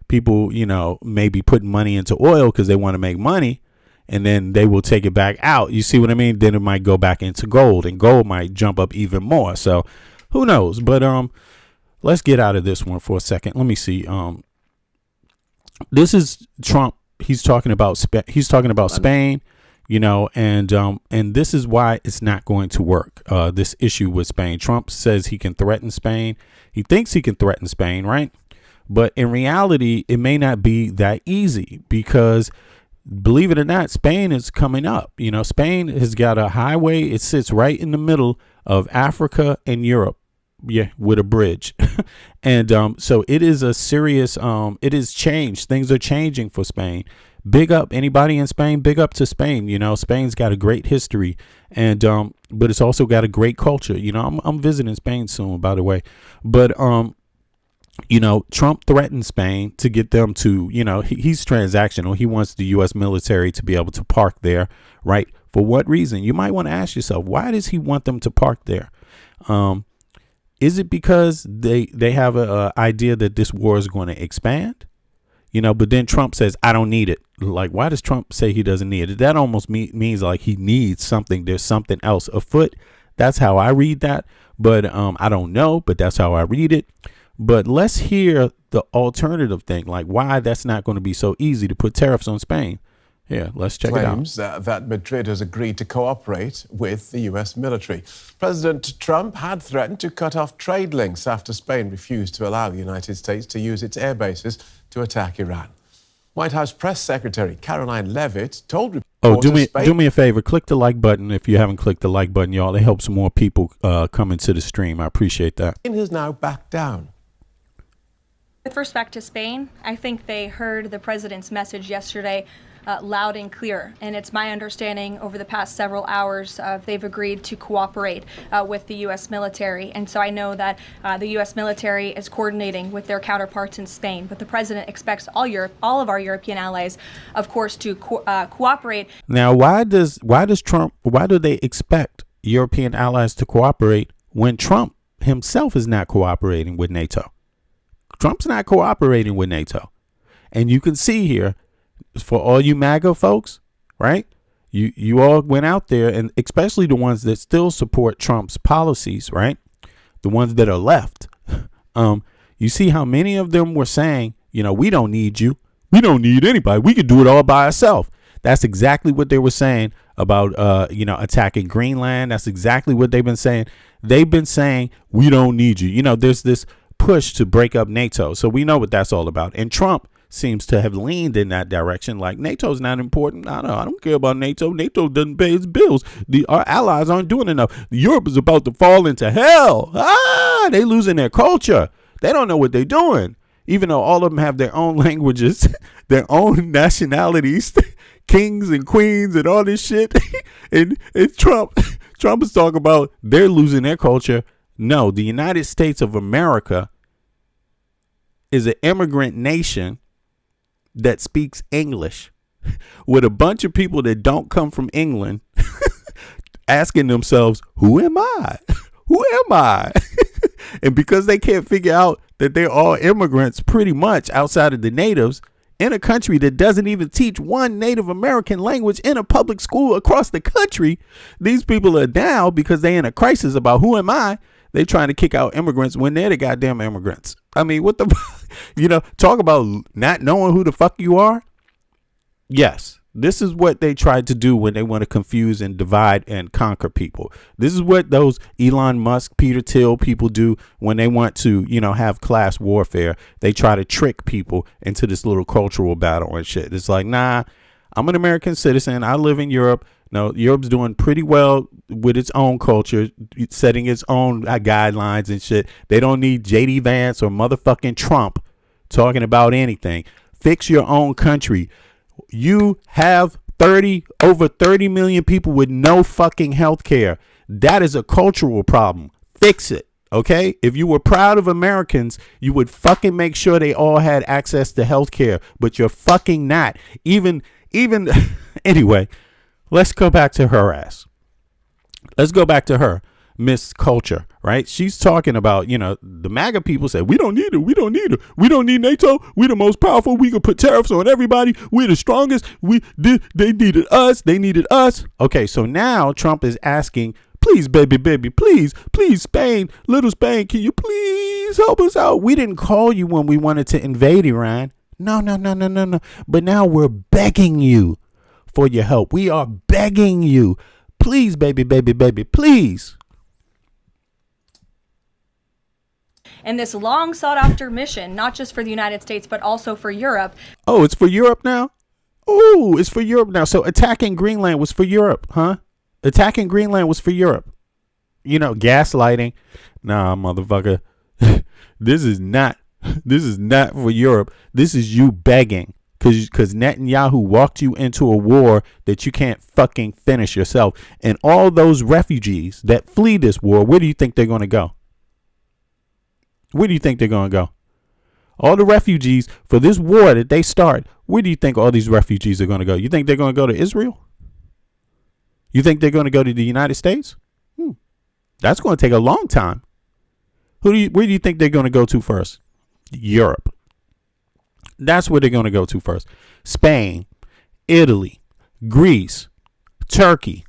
be putting money into oil because they want to make money, and then they will take it back out. You see what I mean? Then it might go back into gold, and gold might jump up even more. So who knows? But let's get out of this one for a second. Let me see. This is Trump. He's talking about Spain. And this is why it's not going to work. This issue with Spain. Trump says he can threaten Spain. He thinks he can threaten Spain, right? But in reality, it may not be that easy because, believe it or not, Spain is coming up. Spain has got a highway. It sits right in the middle of Africa and Europe. Yeah, with a bridge. And so it is a serious, it is changed. Things are changing for Spain. Big up anybody in Spain. Big up to Spain. Spain's got a great history, and but it's also got a great culture. I'm visiting Spain soon, by the way. But Trump threatened Spain to get them to, he's transactional. He wants the U.S. military to be able to park there, right? For what reason? You might want to ask yourself, why does he want them to park there? Is it because they have an idea that this war is going to expand? But then Trump says, I don't need it. Like, why does Trump say he doesn't need it? That almost means like he needs something. There's something else afoot. That's how I read that. But I don't know. But that's how I read it. But let's hear the alternative thing, like why that's not going to be so easy to put tariffs on Spain. Yeah, let's check it out. Claims that Madrid has agreed to cooperate with the U.S. military. President Trump had threatened to cut off trade links after Spain refused to allow the United States to use its air bases to attack Iran. White House Press Secretary Caroline Leavitt told reporters... do me a favor. Click the like button if you haven't clicked the like button, y'all. It helps more people come into the stream. I appreciate that. Spain has now backed down. With respect to Spain, I think they heard the president's message yesterday loud and clear. And it's my understanding over the past several hours they've agreed to cooperate with the U.S. military. And so I know that the U.S. military is coordinating with their counterparts in Spain. But the president expects all of our European allies, of course, to cooperate. Now, why do they expect European allies to cooperate when Trump himself is not cooperating with NATO? Trump's not cooperating with NATO. And you can see here, for all you MAGA folks, right? You all went out there, and especially the ones that still support Trump's policies, right? The ones that are left. You see how many of them were saying, we don't need you. We don't need anybody. We could do it all by ourselves. That's exactly what they were saying about, attacking Greenland. That's exactly what they've been saying. They've been saying, we don't need you. There's this push to break up NATO. So we know what that's all about. And Trump seems to have leaned in that direction. Like, NATO's not important. I don't care about NATO. NATO doesn't pay its bills. Our allies aren't doing enough. Europe is about to fall into hell. They losing their culture. They don't know what they're doing. Even though all of them have their own languages, their own nationalities, kings and queens and all this shit. and Trump is talking about they're losing their culture. No, the United States of America is an immigrant nation that speaks English with a bunch of people that don't come from England asking themselves, who am I? Who am I? And because they can't figure out that they're all immigrants pretty much outside of the natives in a country that doesn't even teach one Native American language in a public school across the country, these people are now, because they're in a crisis about who am I, they trying to kick out immigrants when they're the goddamn immigrants. I mean, what the, talk about not knowing who the fuck you are. Yes, this is what they tried to do when they want to confuse and divide and conquer people. This is what those Elon Musk, Peter Thiel people do when they want to, have class warfare. They try to trick people into this little cultural battle and shit. It's like, nah, I'm an American citizen. I live in Europe. No, Europe's doing pretty well with its own culture, setting its own guidelines and shit. They don't need JD Vance or motherfucking Trump talking about anything. Fix your own country. You have over 30 million people with no fucking health care. That is a cultural problem. Fix it. Okay. If you were proud of Americans, you would fucking make sure they all had access to health care, but you're fucking not. Even anyway. Let's go back to her ass. Let's go back to her, Miss Culture, right? She's talking about, the MAGA people say, we don't need it. We don't need it. We don't need NATO. We're the most powerful. We can put tariffs on everybody. We're the strongest. They needed us. They needed us. Okay, so now Trump is asking, please, baby, please, Spain, little Spain, can you please help us out? We didn't call you when we wanted to invade Iran. No. But now we're begging you for your help. We are begging you. Please, baby, please. And this long sought after mission, not just for the United States, but also for Europe. Oh, it's for Europe now? Oh, it's for Europe now. So attacking Greenland was for Europe, huh? Attacking Greenland was for Europe. Gaslighting. Nah, motherfucker. This is not for Europe. This is you begging. Because Netanyahu walked you into a war that you can't fucking finish yourself. And all those refugees that flee this war, where do you think they're going to go? Where do you think they're going to go? All the refugees for this war that they start, where do you think all these refugees are going to go? You think they're going to go to Israel? You think they're going to go to the United States? That's going to take a long time. Where do you think they're going to go to first? Europe. That's where they're going to go to first. Spain, Italy, Greece, Turkey.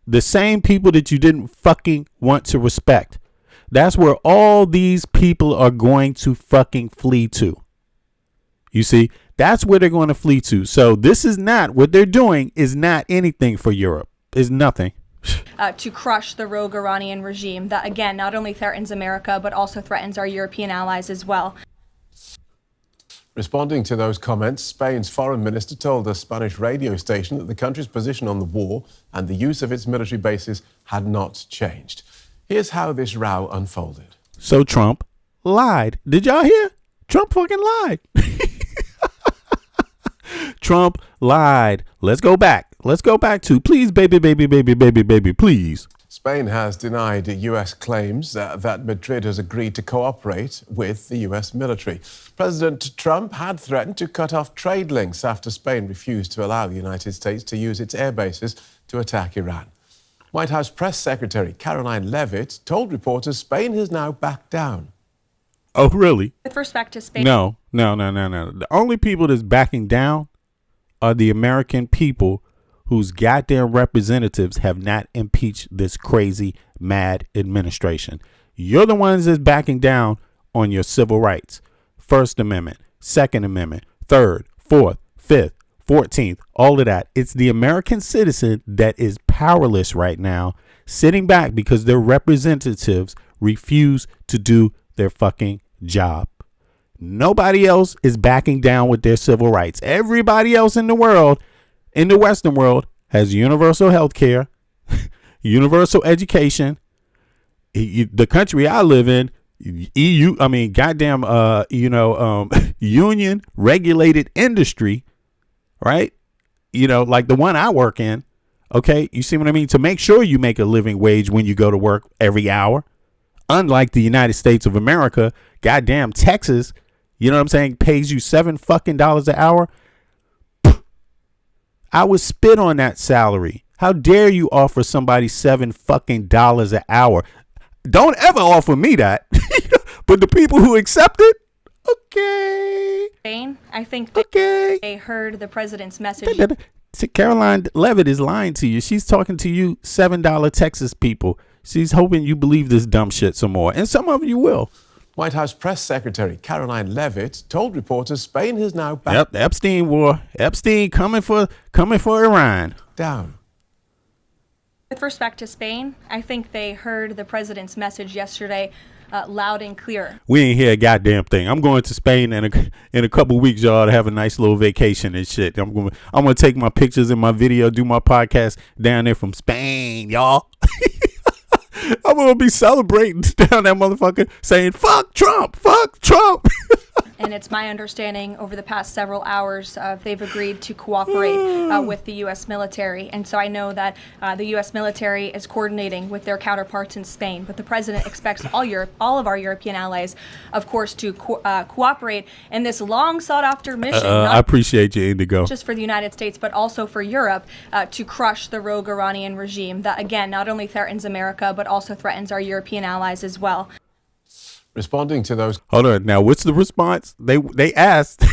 The same people that you didn't fucking want to respect. That's where all these people are going to fucking flee to. You see, that's where they're going to flee to. So this is not, what they're doing is not anything for Europe. It's nothing. To crush the rogue Iranian regime that, again, not only threatens America, but also threatens our European allies as well. Responding to those comments, Spain's foreign minister told a Spanish radio station that the country's position on the war and the use of its military bases had not changed. Here's how this row unfolded. So Trump lied. Did y'all hear? Trump fucking lied. Trump lied. Let's go back. Let's go back to, please, baby, please. Spain has denied US claims that Madrid has agreed to cooperate with the US military. President Trump had threatened to cut off trade links after Spain refused to allow the United States to use its air bases to attack Iran. White House Press Secretary Caroline Leavitt told reporters Spain has now backed down. Oh, really? With respect to Spain. No. The only people that's backing down are the American people whose goddamn representatives have not impeached this crazy, mad administration. You're the ones that's backing down on your civil rights. First Amendment, Second Amendment, Third, Fourth, Fifth, 14th, all of that. It's the American citizen that is powerless right now, sitting back because their representatives refuse to do their fucking job. Nobody else is backing down with their civil rights. Everybody else in the world, in the Western world, has universal health care, universal education. The country I live in, union regulated industry, right? Like the one I work in. Okay. You see what I mean? To make sure you make a living wage when you go to work every hour. Unlike the United States of America, goddamn Texas, you know what I'm saying, pays you $7 an hour. I would spit on that salary. How dare you offer somebody $7 an hour? Don't ever offer me that. But the people who accept it, okay. Spain, I think they heard the president's message. Caroline Leavitt is lying to you. She's talking to you $7 Texas people. She's hoping you believe this dumb shit some more. And some of you will. White House Press Secretary Caroline Leavitt told reporters Spain has now backed the Epstein war. Epstein coming for Iran. Down. With respect to Spain, I think they heard the president's message yesterday loud and clear. We ain't hear a goddamn thing. I'm going to Spain in a couple weeks, y'all, to have a nice little vacation and shit. I'm gonna take my pictures and my video, do my podcast down there from Spain, y'all. I'm gonna be celebrating down that motherfucker, saying "fuck Trump." And it's my understanding over the past several hours they've agreed to cooperate with the U.S. military. And so I know that the U.S. military is coordinating with their counterparts in Spain. But the president expects all of our European allies, of course, to cooperate in this long sought after mission. I appreciate you, Indigo. Not just for the United States, but also for Europe to crush the rogue Iranian regime that, again, not only threatens America, but also threatens our European allies as well. Responding to those. Hold on. Now, what's the response? They asked.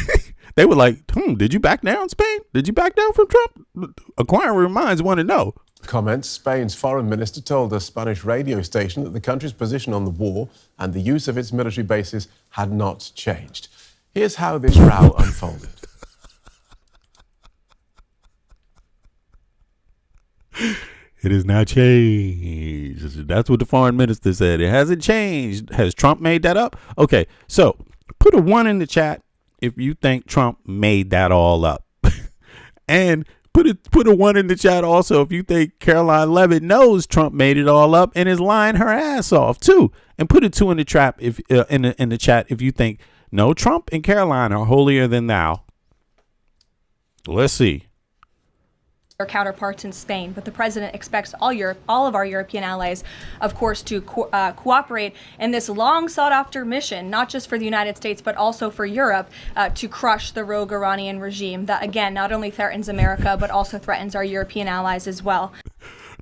They were like, did you back down, Spain? Did you back down from Trump? Acquiring minds want to know. Comments. Spain's foreign minister told a Spanish radio station that the country's position on the war and the use of its military bases had not changed. Here's how this row unfolded. It has not changed. That's what the foreign minister said. It hasn't changed. Has Trump made that up? Okay, so put a 1 in the chat if you think Trump made that all up. And put a 1 in the chat also if you think Caroline Leavitt knows Trump made it all up and is lying her ass off too. And put a 2 in the trap if in the chat if you think no, Trump and Caroline are holier than thou. Let's see. Our counterparts in Spain, but the president expects all of our European allies, of course, to cooperate in this long sought after mission, not just for the United States, but also for Europe to crush the rogue Iranian regime that, again, not only threatens America, but also threatens our European allies as well.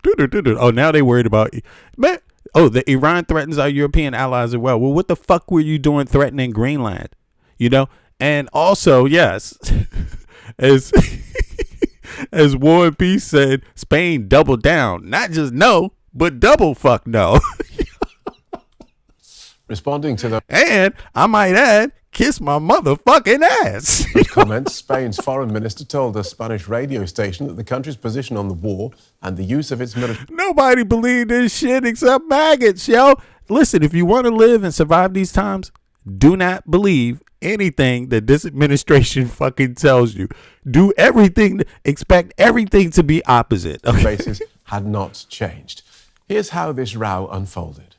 Oh, now they worried about, man. Oh, the Iran threatens our European allies as well. Well, what the fuck were you doing threatening Greenland? And also, yes, as War and Peace said, Spain doubled down. Not just no, but double fuck no. Responding to the and I might add, kiss my motherfucking ass. Comments. Spain's foreign minister told a Spanish radio station that the country's position on the war and the use of its military. Nobody believed this shit except maggots, yo. Listen, if you want to live and survive these times, do not believe anything that this administration fucking tells you. Do everything, expect everything to be opposite. Okay? Bases had not changed. Here's how this row unfolded.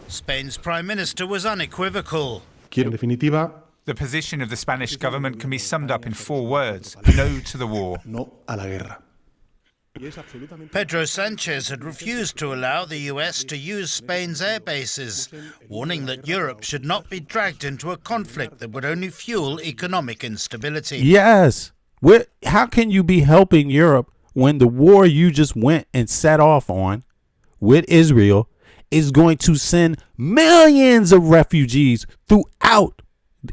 Spain's Prime Minister was unequivocal. En definitiva, The position of the Spanish government can be summed up in 4 words: no to the war. no a la guerra. Pedro Sanchez had refused to allow the US to use Spain's air bases, warning that Europe should not be dragged into a conflict that would only fuel economic instability. Yes. How can you be helping Europe when the war you just went and set off on with Israel is going to send millions of refugees throughout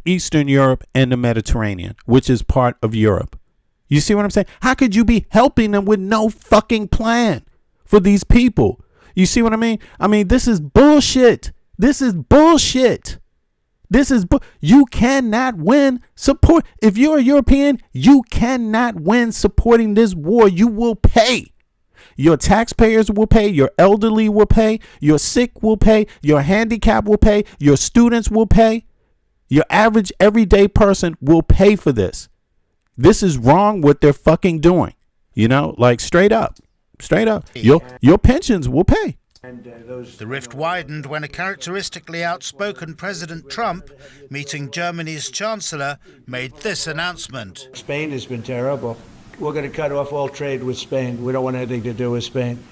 Eastern Europe and the Mediterranean, which is part of Europe? You see what I'm saying? How could you be helping them with no fucking plan for these people? You see what I mean? I mean, this is bullshit. This is bullshit. You cannot win support. If you're a European, you cannot win supporting this war. You will pay. Your taxpayers will pay. Your elderly will pay. Your sick will pay. Your handicapped will pay. Your students will pay. Your average everyday person will pay for this. This is wrong what they're fucking doing. You know, like straight up. Your pensions will pay. The rift widened when a characteristically outspoken President Trump, meeting Germany's Chancellor, made this announcement. Spain has been terrible. We're going to cut off all trade with Spain. We don't want anything to do with Spain.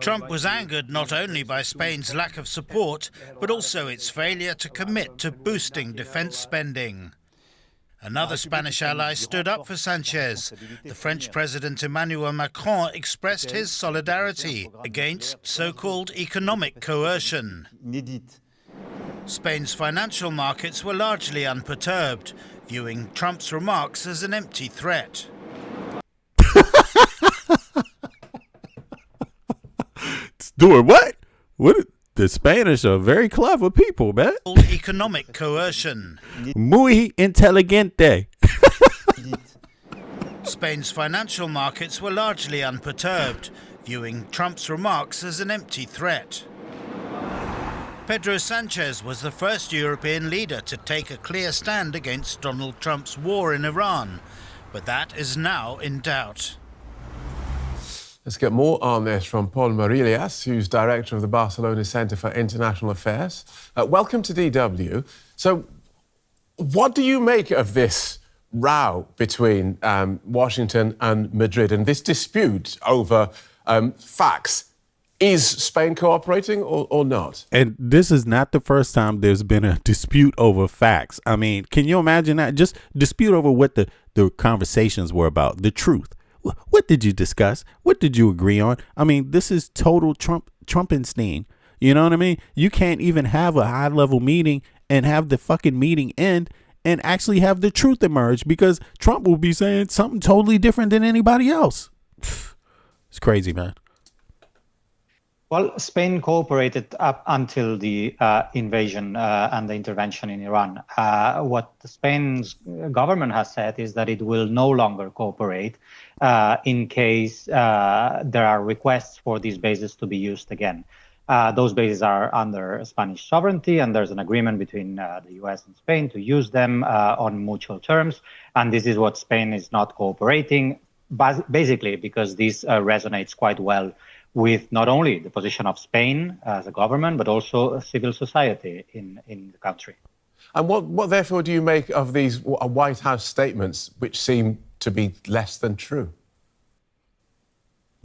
Trump was angered not only by Spain's lack of support, but also its failure to commit to boosting defense spending. Another Spanish ally stood up for Sanchez. The French President Emmanuel Macron expressed his solidarity against so-called economic coercion. Spain's financial markets were largely unperturbed, viewing Trump's remarks as an empty threat. Doing what? What? The Spanish are very clever people, man. Economic coercion. Muy inteligente. Spain's financial markets were largely unperturbed, viewing Trump's remarks as an empty threat. Pedro Sanchez was the first European leader to take a clear stand against Donald Trump's war in Iran, but that is now in doubt. Let's get more on this from Paul Marillas, who's director of the Barcelona Centre for International Affairs. Welcome to DW. So, what do you make of this row between Washington and Madrid and this dispute over facts? Is Spain cooperating or not? And this is not the first time there's been a dispute over facts. I mean, can you imagine that? Just dispute over what the conversations were about, the truth. What did you discuss? What did you agree on? I mean, this is total Trumpenstein. You know what I mean? You can't even have a high level meeting and have the fucking meeting end and actually have the truth emerge, because Trump will be saying something totally different than anybody else. It's crazy, man. Well, Spain cooperated up until the invasion and the intervention in Iran. What the Spain's government has said is that it will no longer cooperate in case there are requests for these bases to be used again. Those bases are under Spanish sovereignty, and there's an agreement between the US and Spain to use them on mutual terms. And this is what Spain is not cooperating, basically because this resonates quite well with not only the position of Spain as a government, but also civil society in the country. And what therefore do you make of these White House statements, which seem to be less than true?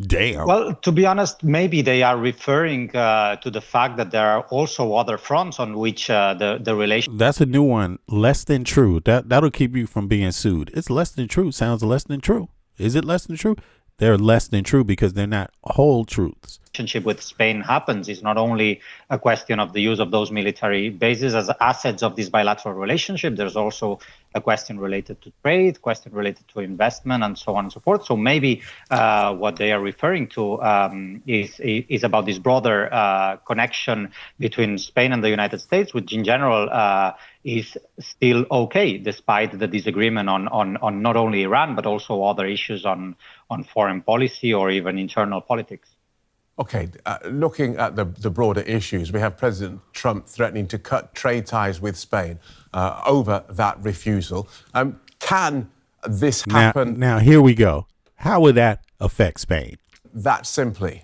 Damn. Well, to be honest, maybe they are referring to the fact that there are also other fronts on which the relation. That's a new one. Less than true. That'll keep you from being sued. It's less than true. Sounds less than true. Is it less than true? They're less than true because they're not whole truths. Relationship with Spain happens is not only a question of the use of those military bases as assets of this bilateral relationship. There's also a question related to trade, question related to investment, and so on and so forth. So maybe what they are referring to is about this broader connection between Spain and the United States, which in general is still okay, despite the disagreement on not only Iran, but also other issues on foreign policy or even internal politics. OK, looking at the broader issues, we have President Trump threatening to cut trade ties with Spain over that refusal. Can this happen? Now, here we go. How would that affect Spain? That simply?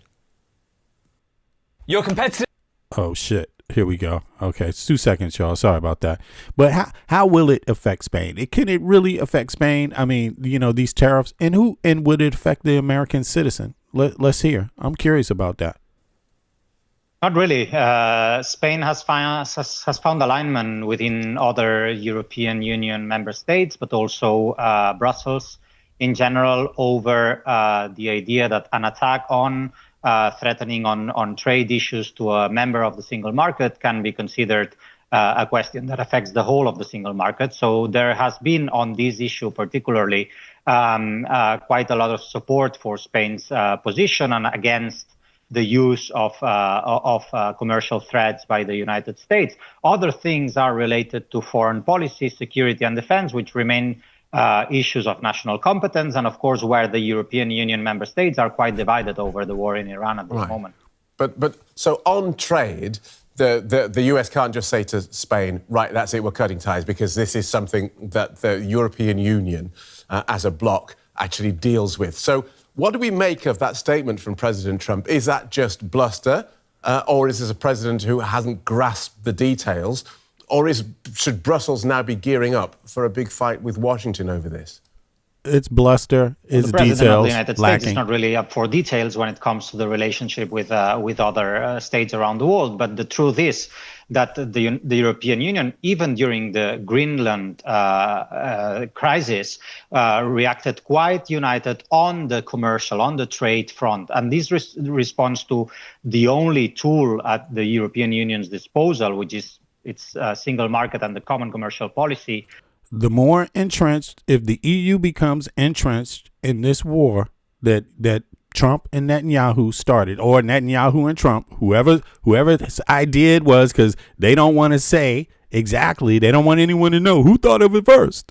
Your competitor. Oh, shit. Here we go. Okay, it's 2 seconds, y'all. Sorry about that. But how will it affect Spain? Can it really affect Spain? I mean, these tariffs, and would it affect the American citizen? Let's hear. I'm curious about that. Not really. Spain has found alignment within other European Union member states, but also Brussels in general, over the idea that an attack on threatening on trade issues to a member of the single market can be considered a question that affects the whole of the single market. So there has been on this issue particularly quite a lot of support for Spain's position and against the use of commercial threats by the United States. Other things are related to foreign policy, security and defense, which remain issues of national competence, and of course where the European Union member states are quite divided over the war in Iran at this moment. But so on trade, the US can't just say to Spain, right, that's it, we're cutting ties, because this is something that the European Union as a bloc actually deals with. So what do we make of that statement from President Trump? Is that just bluster, or is this a president who hasn't grasped the details? Or should Brussels now be gearing up for a big fight with Washington over this? It's bluster. It's the president details of the United lacking. States is not really up for details when it comes to the relationship with other states around the world. But the truth is that the European Union, even during the Greenland crisis, reacted quite united on the commercial, on the trade front. And this responds to the only tool at the European Union's disposal, which is its single market and the common commercial policy. The more entrenched, if the EU becomes entrenched in this war that Trump and Netanyahu started, or Netanyahu and Trump, whoever this idea it was, because they don't want to say exactly, they don't want anyone to know who thought of it first.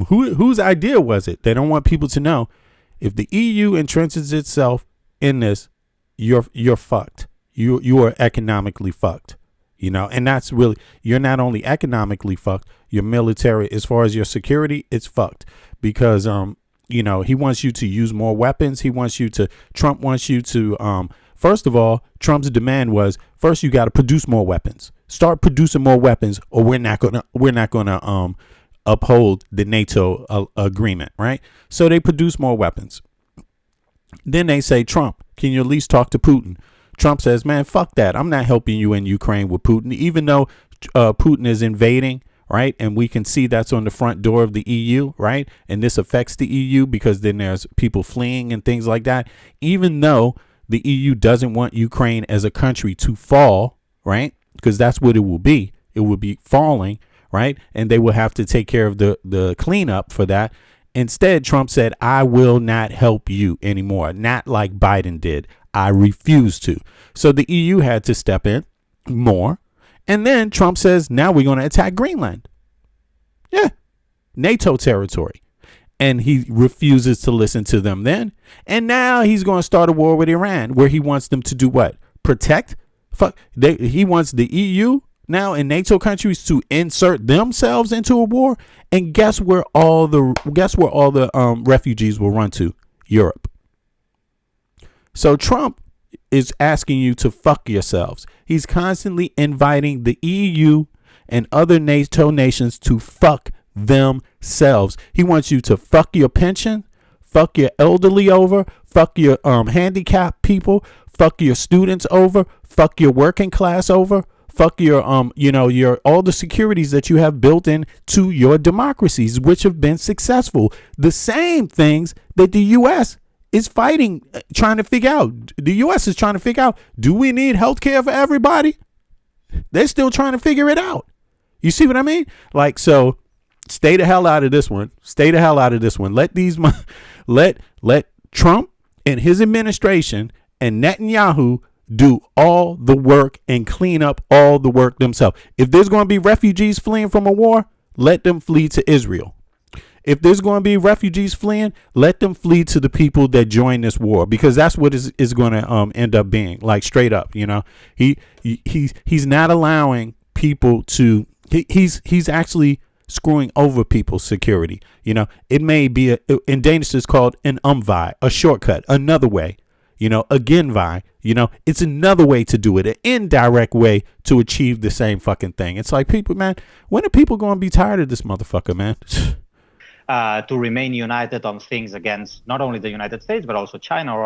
Whose idea was it? They don't want people to know. If the EU entrenches itself in this, you're fucked. You are economically fucked. And that's really, you're not only economically fucked, your military, as far as your security, it's fucked, because, he wants you to use more weapons. Trump wants you to, first of all, Trump's demand was, first, you got to produce more weapons, start producing more weapons, or we're not going to uphold the NATO agreement. Right. So they produce more weapons. Then they say, Trump, can you at least talk to Putin? Trump says, man, fuck that. I'm not helping you in Ukraine with Putin, even though Putin is invading. Right. And we can see that's on the front door of the EU. Right. And this affects the EU because then there's people fleeing and things like that. Even though the EU doesn't want Ukraine as a country to fall. Right. Because that's what it will be. It will be falling. Right. And they will have to take care of the cleanup for that. Instead, Trump said, I will not help you anymore. Not like Biden did. I refuse to. So the EU had to step in more. And then Trump says, now we're going to attack Greenland. Yeah. NATO territory. And he refuses to listen to them then. And now he's going to start a war with Iran, where he wants them to do what? Protect? He wants the EU now and NATO countries to insert themselves into a war. And guess where all the refugees will run to? Europe. So Trump is asking you to fuck yourselves. He's constantly inviting the EU and other NATO nations to fuck themselves. He wants you to fuck your pension, fuck your elderly over, fuck your handicapped people, fuck your students over, fuck your working class over, fuck your your all the securities that you have built in to your democracies, which have been successful. The same things that the US is fighting, trying to figure out. The U.S. is trying to figure out, do we need health care for everybody? They're still trying to figure it out. You see what I mean? Like, so stay the hell out of this one. Stay the hell out of this one. Let Trump and his administration and Netanyahu do all the work and clean up all the work themselves. If there's going to be refugees fleeing from a war, let them flee to Israel. If there's going to be refugees fleeing, let them flee to the people that join this war, because that's what is going to end up being, like, straight up. He's not allowing people to. He's actually screwing over people's security. It may be in Danish it's called an omvej, a shortcut, another way. Again, Vi, it's another way to do it, an indirect way to achieve the same fucking thing. It's like, people, man, when are people going to be tired of this motherfucker, man? To remain united on things against not only the United States, but also China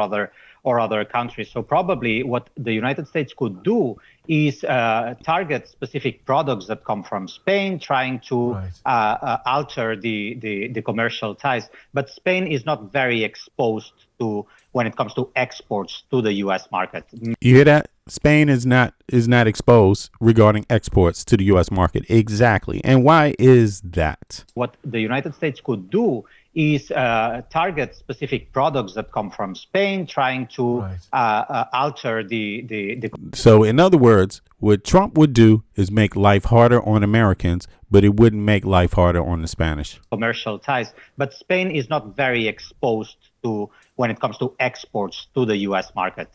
or other countries. So probably what the United States could do is target specific products that come from Spain, trying to alter the commercial ties. But Spain is not very exposed to when it comes to exports to the U.S. market. You hear that? Spain is not exposed regarding exports to the U.S. market. Exactly. And why is that? What the United States could do is target specific products that come from Spain, trying to alter the. So in other words, what Trump would do is make life harder on Americans, but it wouldn't make life harder on the Spanish. Commercial ties. But Spain is not very exposed to when it comes to exports to the U.S. market.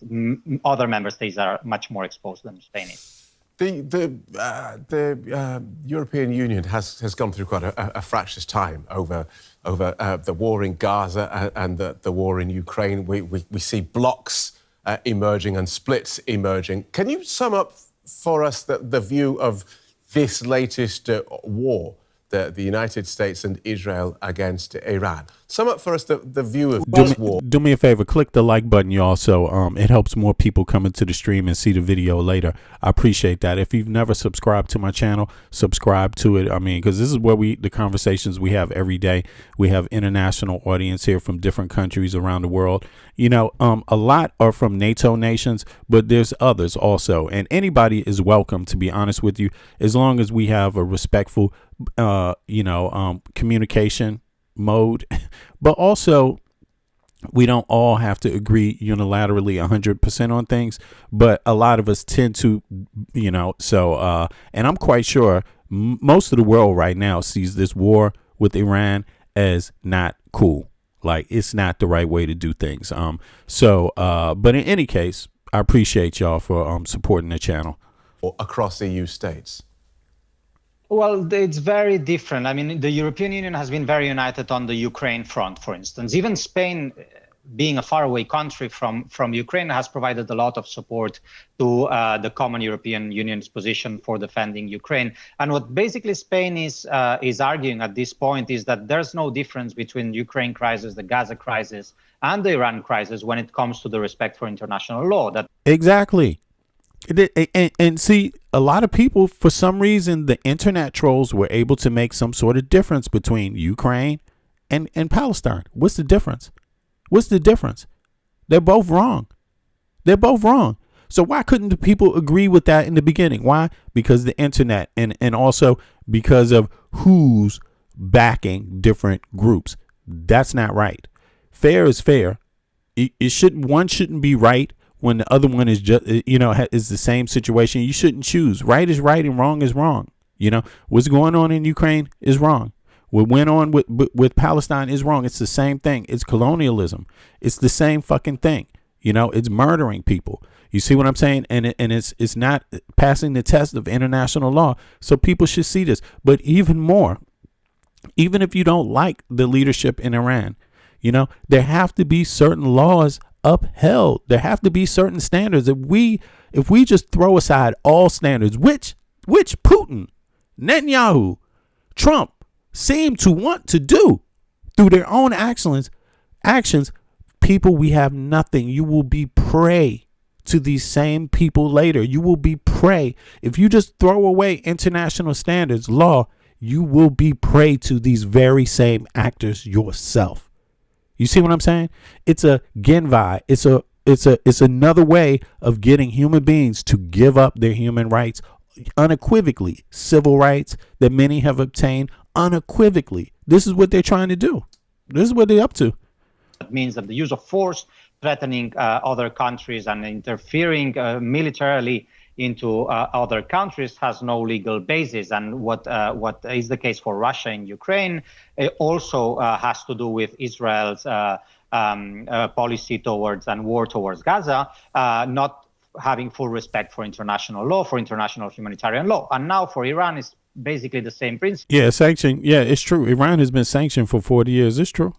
Other member states are much more exposed than Spain is. The European Union has gone through quite a fractious time over the war in Gaza and the war in Ukraine. We see blocs emerging and splits emerging. Can you sum up for us the view of this latest war, the United States and Israel against Iran? Sum up for us the view of this war. Do me a favor, click the like button, y'all, so it helps more people come into the stream and see the video later. I appreciate that. If you've never subscribed to my channel, subscribe to it. I mean, because this is where the conversations we have every day. We have international audience here from different countries around the world. A lot are from NATO nations, but there's others also. And anybody is welcome, to be honest with you, as long as we have a respectful, communication mode. But also, we don't all have to agree unilaterally 100% on things, but a lot of us tend to, and I'm quite sure most of the world right now sees this war with Iran as not cool. Like, it's not the right way to do things. But in any case, I appreciate y'all for supporting the channel. Across EU states. Well, it's very different. I mean, the European Union has been very united on the Ukraine front, for instance. Even Spain, being a faraway country from Ukraine, has provided a lot of support to the common European Union's position for defending Ukraine. And what basically Spain is arguing at this point is that there's no difference between the Ukraine crisis, the Gaza crisis, and the Iran crisis when it comes to the respect for international law. Exactly. And see, a lot of people, for some reason, the internet trolls were able to make some sort of difference between Ukraine and Palestine. What's the difference? What's the difference? They're both wrong. They're both wrong. So why couldn't the people agree with that in the beginning? Why? Because the internet and also because of who's backing different groups. That's not right. Fair is fair. One shouldn't be right when the other one is just, is the same situation. You shouldn't choose. Right is right and wrong is wrong. What's going on in Ukraine is wrong. What went on with Palestine is wrong. It's the same thing. It's colonialism. It's the same fucking thing. It's murdering people. You see what I'm saying? And it's not passing the test of international law. So people should see this. But even more, even if you don't like the leadership in Iran, there have to be certain laws upheld. There have to be certain standards. If we just throw aside all standards, which Putin, Netanyahu, Trump seem to want to do through their own actions, people, we have nothing. You will be prey to these same people later. You will be prey. If you just throw away international standards, law, you will be prey to these very same actors yourself. You see what I'm saying? It's a genvi. It's another way of getting human beings to give up their human rights unequivocally. Civil rights that many have obtained unequivocally. This is what they're trying to do. This is what they're up to. It means that the use of force, threatening other countries and interfering militarily into other countries has no legal basis. And what is the case for Russia and Ukraine, it also has to do with Israel's policy towards and war towards Gaza, not having full respect for international law, for international humanitarian law. And now for Iran, it's basically the same principle. Yeah, sanction. Yeah, it's true. Iran has been sanctioned for 40 years. It's true.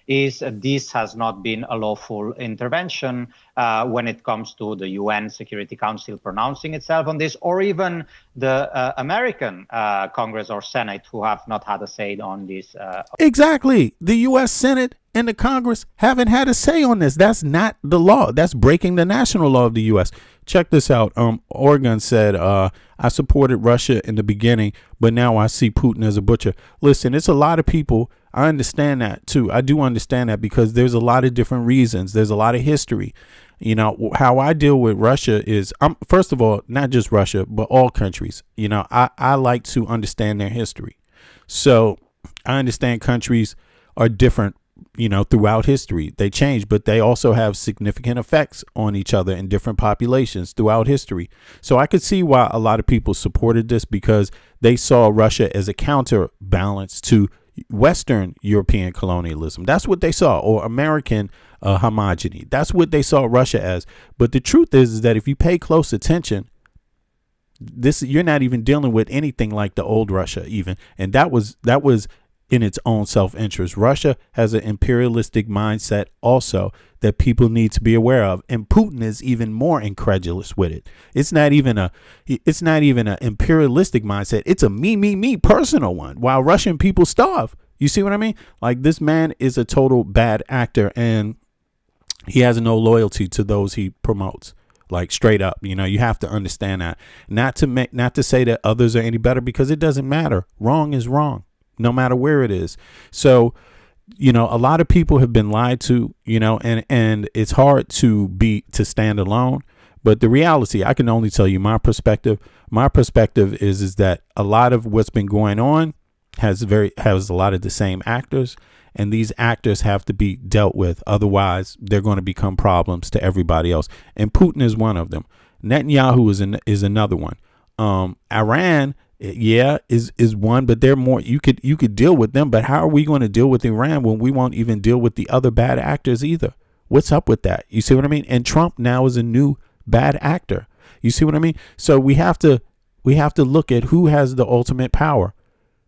Is this has not been a lawful intervention when it comes to the UN Security Council pronouncing itself on this, or even the American Congress or Senate, who have not had a say on this. Exactly. The U.S. Senate and the Congress haven't had a say on this. That's not the law. That's breaking the national law of the U.S. Check this out. Oregon said, I supported Russia in the beginning, but now I see Putin as a butcher. Listen, it's a lot of people. I understand that, too. I do understand that because there's a lot of different reasons. There's a lot of history. You know, how I deal with Russia is, first of all, not just Russia, but all countries. You know, I like to understand their history. So I understand countries are different, you know, throughout history. They change, but they also have significant effects on each other in different populations throughout history. So I could see why a lot of people supported this, because they saw Russia as a counterbalance to Western European colonialism. That's what they saw, or American homogeny. That's what they saw Russia as. But the truth is that if you pay close attention, you're not even dealing with anything like the old Russia even. And that was in its own self-interest. Russia has an imperialistic mindset also that people need to be aware of, and Putin is even more incredulous with it. It's not even an imperialistic mindset. It's a me personal one, while Russian people starve. You see what I mean? Like, this man is a total bad actor, and he has no loyalty to those he promotes. Like, straight up, you know, you have to understand that. Not to say that others are any better, because it doesn't matter. Wrong is wrong, no matter where it is. So, you know, a lot of people have been lied to, you know, and it's hard to stand alone. But the reality, I can only tell you my perspective. My perspective is that a lot of what's been going on has a lot of the same actors, and these actors have to be dealt with. Otherwise, they're going to become problems to everybody else. And Putin is one of them. Netanyahu is another one. Iran, is one, but they're more. You could deal with them, but how are we going to deal with Iran when we won't even deal with the other bad actors either? What's up with that? You see what I mean? And Trump now is a new bad actor. You see what I mean? So we have to look at who has the ultimate power.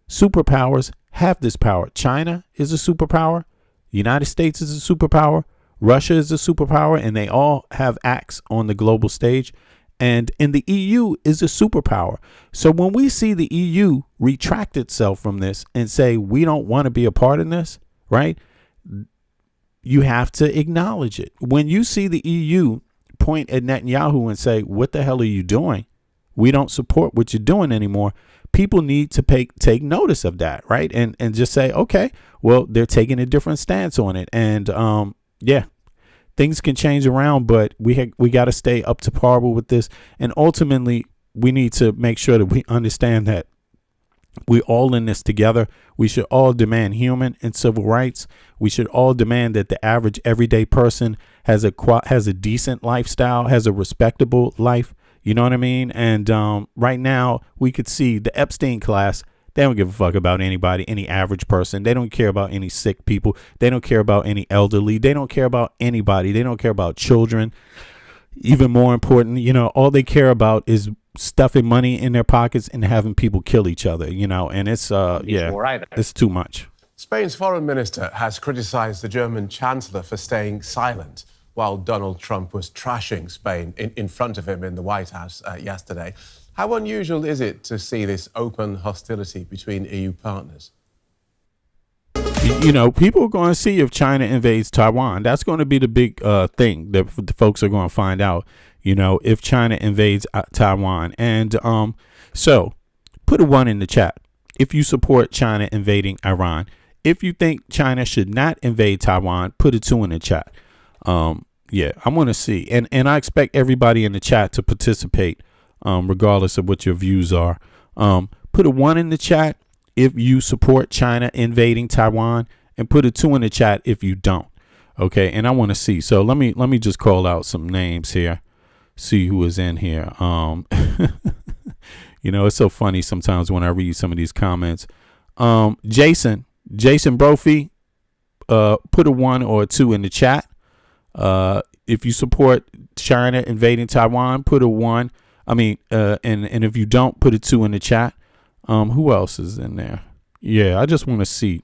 Superpowers have this power. China is a superpower. The United States is a superpower. Russia is a superpower, and they all have acts on the global stage. And the EU is a superpower. So when we see the EU retract itself from this and say, we don't want to be a part of this, right? You have to acknowledge it. When you see the EU point at Netanyahu and say, what the hell are you doing? We don't support what you're doing anymore. People need to take notice of that, right? And just say, okay, well, they're taking a different stance on it. And things can change around, but we got to stay up to par with this. And ultimately, we need to make sure that we understand that we're all in this together. We should all demand human and civil rights. We should all demand that the average everyday person has a decent lifestyle, has a respectable life. You know what I mean? And right now, we could see the Epstein class. They don't give a fuck about anybody, any average person. They don't care about any sick people. They don't care about any elderly. They don't care about anybody. They don't care about children. Even more important, you know, all they care about is stuffing money in their pockets and having people kill each other, you know, and it's it's too much. Spain's foreign minister has criticized the German chancellor for staying silent while Donald Trump was trashing Spain in front of him in the White House yesterday. How unusual is it to see this open hostility between EU partners? You know, people are going to see if China invades Taiwan. That's going to be the big thing that the folks are going to find out, you know, if China invades Taiwan. And so put a 1 in the chat if you support China invading Iran. If you think China should not invade Taiwan, put a 2 in the chat. I want to see. And I expect everybody in the chat to participate, regardless of what your views are. Put a 1 in the chat if you support China invading Taiwan, and put a 2 in the chat if you don't. Okay, and I want to see. So let me just call out some names here. See who is in here. You know, it's so funny sometimes when I read some of these comments. Jason Brophy, put a 1 or a 2 in the chat. If you support China invading Taiwan, put a 1. And if you don't, put a 2 in the chat. Who else is in there? Yeah, I just want to see.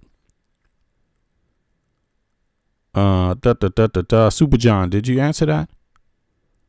Super John, did you answer that?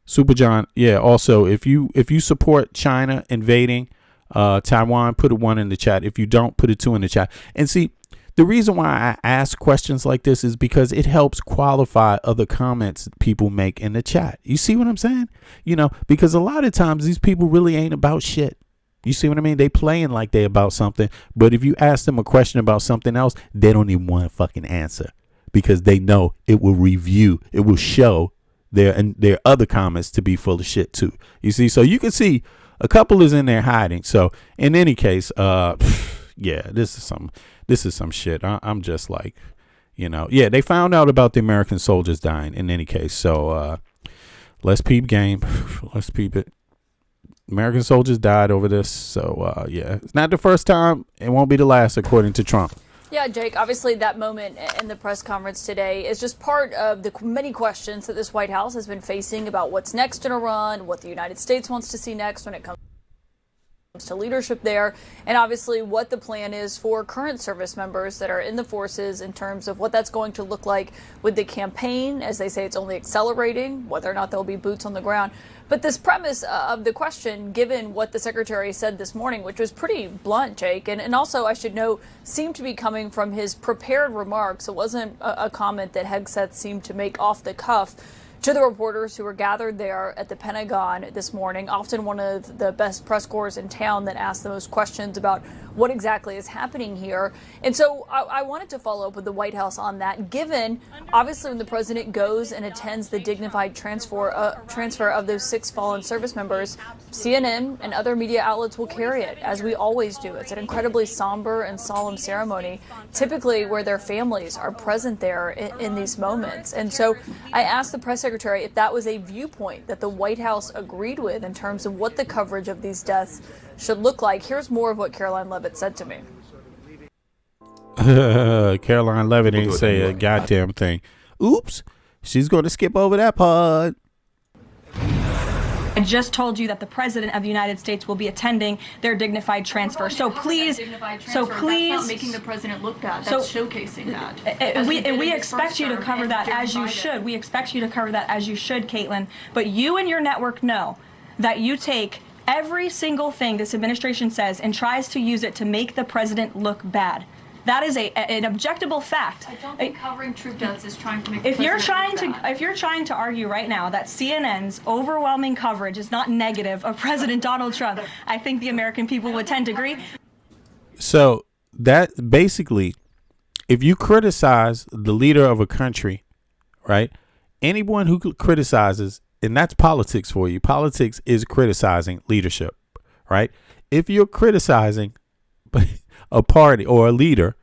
Super John, yeah. Also, if you support China invading Taiwan, put a 1 in the chat. If you don't, put a 2 in the chat. And see, the reason why I ask questions like this is because it helps qualify other comments people make in the chat. You see what I'm saying? You know, because a lot of times these people really ain't about shit. You see what I mean? They playing like they about something, but if you ask them a question about something else, they don't even want to fucking answer because they know it will show their other comments to be full of shit too. You see, so you can see a couple is in there hiding. So in any case, yeah, this is some shit. I'm just like, you know, yeah, they found out about the American soldiers dying in any case. So let's peep game. Let's peep it. American soldiers died over this. So yeah, it's not the first time. It won't be the last, according to Trump. Yeah, Jake, obviously that moment in the press conference today is just part of the many questions that this White House has been facing about what's next in Iran, what the United States wants to see next when it comes to leadership there, and obviously what the plan is for current service members that are in the forces in terms of what that's going to look like with the campaign. As they say, it's only accelerating, whether or not there'll be boots on the ground. But this premise of the question, given what the secretary said this morning, which was pretty blunt, Jake, and also I should note, seemed to be coming from his prepared remarks. It wasn't a comment that Hegseth seemed to make off the cuff to the reporters who were gathered there at the Pentagon this morning, often one of the best press corps in town that asked the most questions about what exactly is happening here. And so I wanted to follow up with the White House on that, given, obviously, when the president goes and attends the dignified transfer of those 6 fallen service members, CNN and other media outlets will carry it, as we always do. It's an incredibly somber and solemn ceremony, typically where their families are present there in these moments. And so I asked the press secretary if that was a viewpoint that the White House agreed with in terms of what the coverage of these deaths should look like. Here's more of what Caroline Leavitt said to me. Caroline Leavitt ain't say a goddamn thing. Oops, she's going to skip over that part. I just told you that the president of the United States will be attending their dignified transfer. So please, that's not making the president look bad. That's showcasing that. We expect you to cover that as you should. We expect you to cover that as you should, Caitlin. But you and your network know that you take every single thing this administration says and tries to use it to make the president look bad. That is an objectable fact. I don't think covering troop deaths is trying to make if you're trying to argue right now that CNN's overwhelming coverage is not negative of President Donald Trump, I think the American people would tend to agree. So that basically, if you criticize the leader of a country, right? Anyone who criticizes, and that's politics for you. Politics is criticizing leadership, right? If you're criticizing a party or a leader,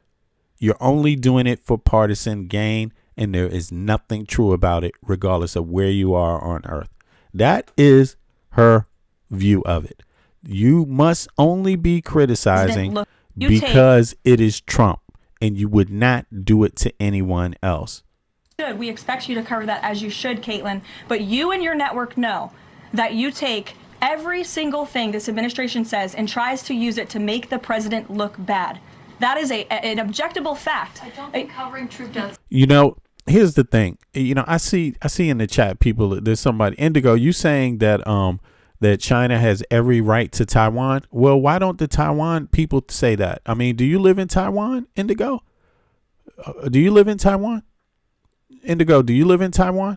you're only doing it for partisan gain, and there is nothing true about it, regardless of where you are on earth. That is her view of it. You must only be criticizing because it is Trump, and you would not do it to anyone else. We expect you to cover that as you should, Caitlin. But you and your network know that you take every single thing this administration says and tries to use it to make the president look bad. That is an objectable fact. I don't think covering troop deaths. You know, here's the thing. You know, I see in the chat people, there's somebody, Indigo, you saying that that China has every right to Taiwan. Well, why don't the Taiwan people say that? I mean, do you live in Taiwan, Indigo? Do you live in Taiwan? Indigo, do you live in Taiwan?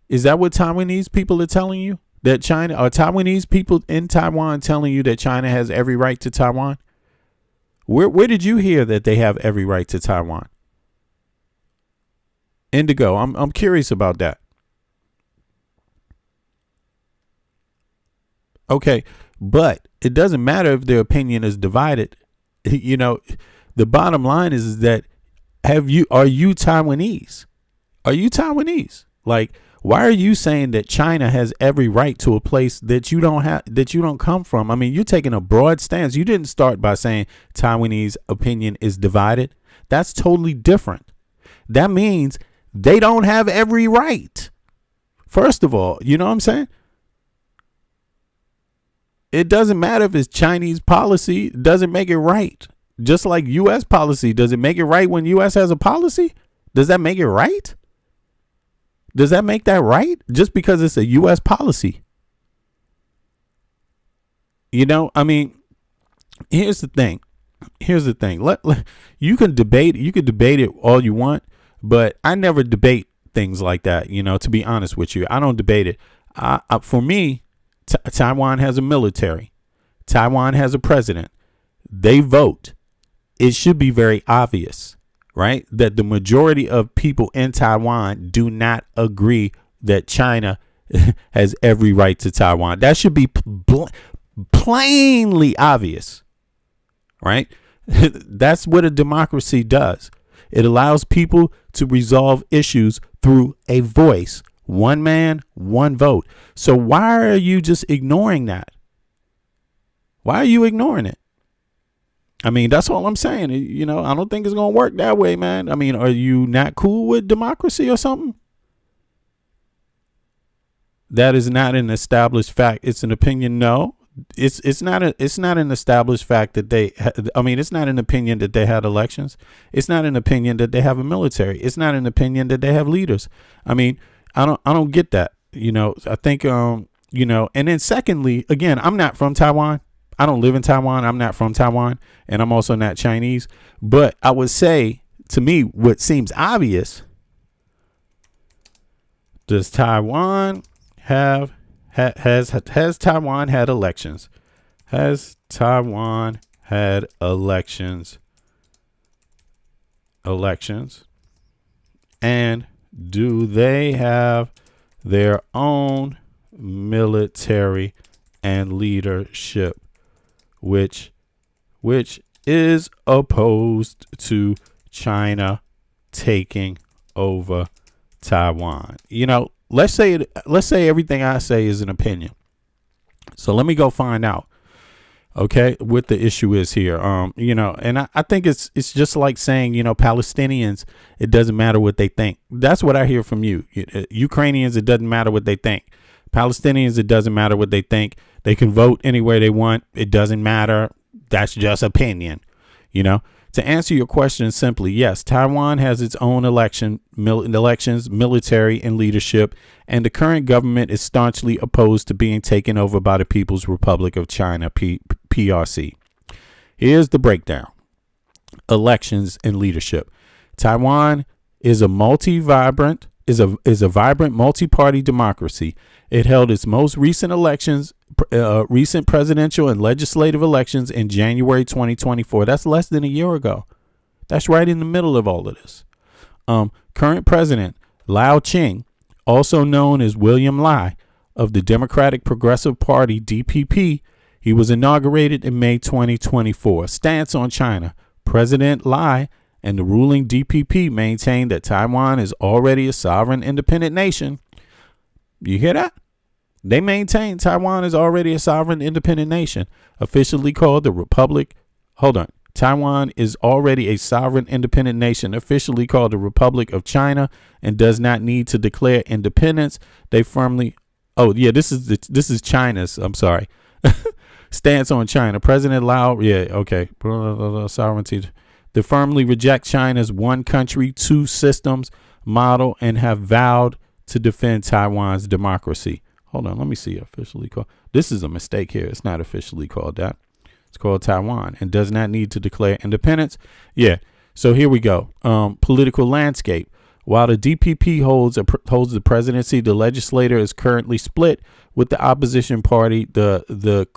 Is that what Taiwanese people are telling you? That China, are Taiwanese people in Taiwan telling you that China has every right to Taiwan? Where did you hear that they have every right to Taiwan? Indigo, I'm curious about that. Okay, but it doesn't matter if their opinion is divided. You know, the bottom line is that are you Taiwanese? Are you Taiwanese? Like, why are you saying that China has every right to a place that you don't come from? I mean, you're taking a broad stance. You didn't start by saying Taiwanese opinion is divided. That's totally different. That means they don't have every right. First of all, you know what I'm saying? It doesn't matter if it's Chinese policy. It doesn't make it right. Just like U.S. policy. Does it make it right when U.S. has a policy? Does that make it right? Does that make that right? Just because it's a U.S. policy. You know, I mean, here's the thing. You can debate it all you want, but I never debate things like that. You know, to be honest with you, I don't debate it. For me, Taiwan has a military. Taiwan has a president. They vote. It should be very obvious, right, that the majority of people in Taiwan do not agree that China has every right to Taiwan. That should be plainly obvious, right? That's what a democracy does. It allows people to resolve issues through a voice. One man, one vote. So why are you just ignoring that? Why are you ignoring it? I mean, that's all I'm saying. You know, I don't think it's going to work that way, man. I mean, are you not cool with democracy or something? That is not an established fact. It's an opinion. No, it's not an established fact that it's not an opinion that they had elections. It's not an opinion that they have a military. It's not an opinion that they have leaders. I mean, I don't get that. You know, I think, you know, and then secondly, again, I'm not from Taiwan. I don't live in Taiwan. I'm not from Taiwan, and I'm also not Chinese. But I would say, to me, what seems obvious, does Taiwan has Taiwan had elections? Has Taiwan had elections? And do they have their own military and leadership, which is opposed to China taking over Taiwan? You know, let's say everything I say is an opinion. So let me go find out, okay, what the issue is here. You know, and I think it's just like saying, you know, Palestinians, it doesn't matter what they think. That's what I hear from you. Ukrainians, it doesn't matter what they think. Palestinians, it doesn't matter what they think. They can vote anywhere they want. It doesn't matter. That's just opinion. You know, to answer your question simply, yes, Taiwan has its own elections, military, and leadership, and the current government is staunchly opposed to being taken over by the People's Republic of China, PRC. Here's the breakdown. Elections and leadership. Taiwan is a vibrant multi-party democracy. It held its most recent elections, recent presidential and legislative elections in January 2024. That's less than a year ago. That's right in the middle of all of this. Current president Lao Ching, also known as William Lai of the Democratic Progressive Party, DPP, he was inaugurated in May 2024. Stance on China. President Lai and the ruling DPP maintain that Taiwan is already a sovereign independent nation. You hear that? They maintain Taiwan is already a sovereign independent nation, officially called the Republic. Hold on. Taiwan is already a sovereign independent nation, officially called the Republic of China, and does not need to declare independence. They firmly. Oh, yeah, this is China's. I'm sorry. Stance on China. President Lao. Yeah, okay. Sovereignty. They firmly reject China's one country, two systems model and have vowed to defend Taiwan's democracy. Hold on, let me see. Officially called. This is a mistake here. It's not officially called that. It's called Taiwan and does not need to declare independence. Yeah. So here we go. Political landscape. While the DPP holds the presidency, the legislature is currently split, with the opposition party, the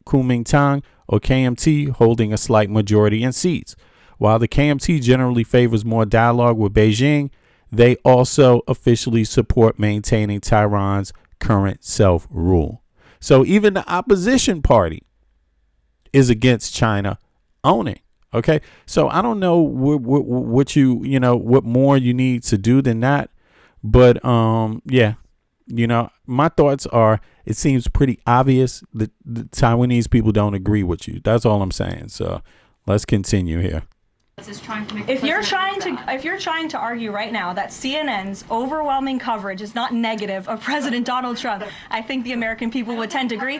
Kuomintang or KMT, holding a slight majority in seats. While the KMT generally favors more dialogue with Beijing, they also officially support maintaining Taiwan's current self-rule. So even the opposition party is against China owning. Okay, so I don't know what what more you need to do than that, but yeah, my thoughts are it seems pretty obvious that the Taiwanese people don't agree with you. That's all I'm saying. So let's continue here. If you're trying to argue right now that CNN's overwhelming coverage is not negative of President Donald Trump, I think the American people would tend to agree.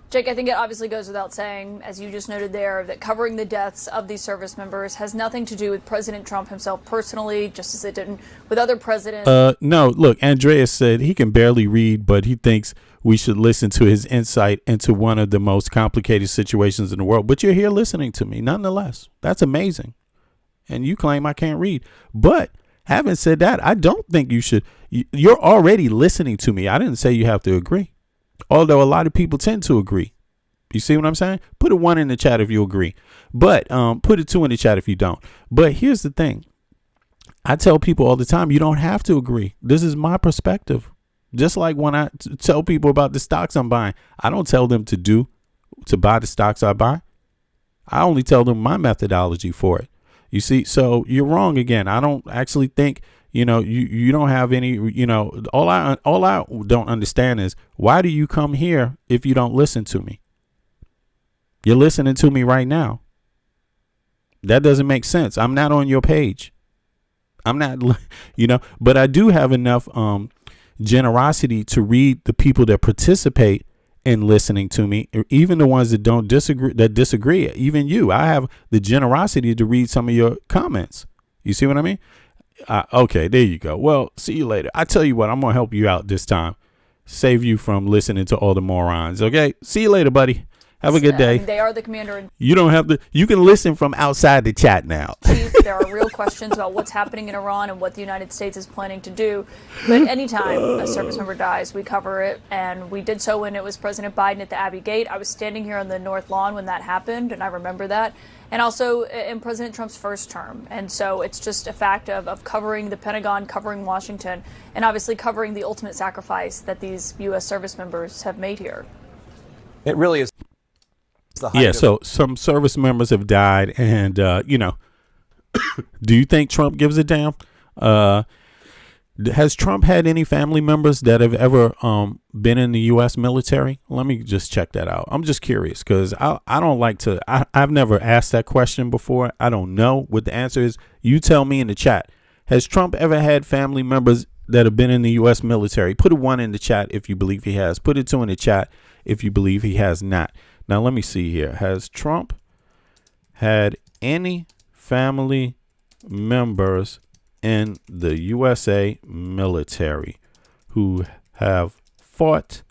Jake, I think it obviously goes without saying, as you just noted there, that covering the deaths of these service members has nothing to do with President Trump himself personally, just as it didn't with other presidents. No, look, Andreas said he can barely read, but he thinks we should listen to his insight into one of the most complicated situations in the world. But you're here listening to me, nonetheless. That's amazing. And you claim I can't read. But having said that, I don't think you should. You're already listening to me. I didn't say you have to agree. Although a lot of people tend to agree. You see what I'm saying? Put a 1 in the chat if you agree. But put a 2 in the chat if you don't. But here's the thing. I tell people all the time, you don't have to agree. This is my perspective. Just like when I tell people about the stocks I'm buying, I don't tell them to buy the stocks I buy. I only tell them my methodology for it. You see, so you're wrong again. I don't actually think, you don't have any, all I don't understand is, why do you come here if you don't listen to me? You're listening to me right now. That doesn't make sense. I'm not on your page. I'm not, but I do have enough generosity to read the people that participate in listening to me, or even the ones that disagree, even you. I have the generosity to read some of your comments. You see what I mean? Okay, there you go. Well, see you later. I tell you what, I'm going to help you out this time. Save you from listening to all the morons. Okay, see you later, buddy. Have a good day. They are the commander. You don't have to. You can listen from outside the chat now. There are real questions about what's happening in Iran and what the United States is planning to do. But anytime a service member dies, we cover it. And we did so when it was President Biden at the Abbey Gate. I was standing here on the North Lawn when that happened, and I remember that. And also in President Trump's first term. And so it's just a fact of covering the Pentagon, covering Washington, and obviously covering the ultimate sacrifice that these U.S. service members have made here. It really is. Yeah, so some service members have died, and do you think Trump gives a damn? Has Trump had any family members that have ever been in the U.S. military? Let me just check that out. I'm just curious, because I don't like to. I've never asked that question before. I don't know what the answer is. You tell me in the chat. Has Trump ever had family members that have been in the U.S. military? Put a 1 in the chat if you believe he has. Put a 2 in the chat if you believe he has not. Now, let me see here. Has Trump had any family members in the USA military who have fought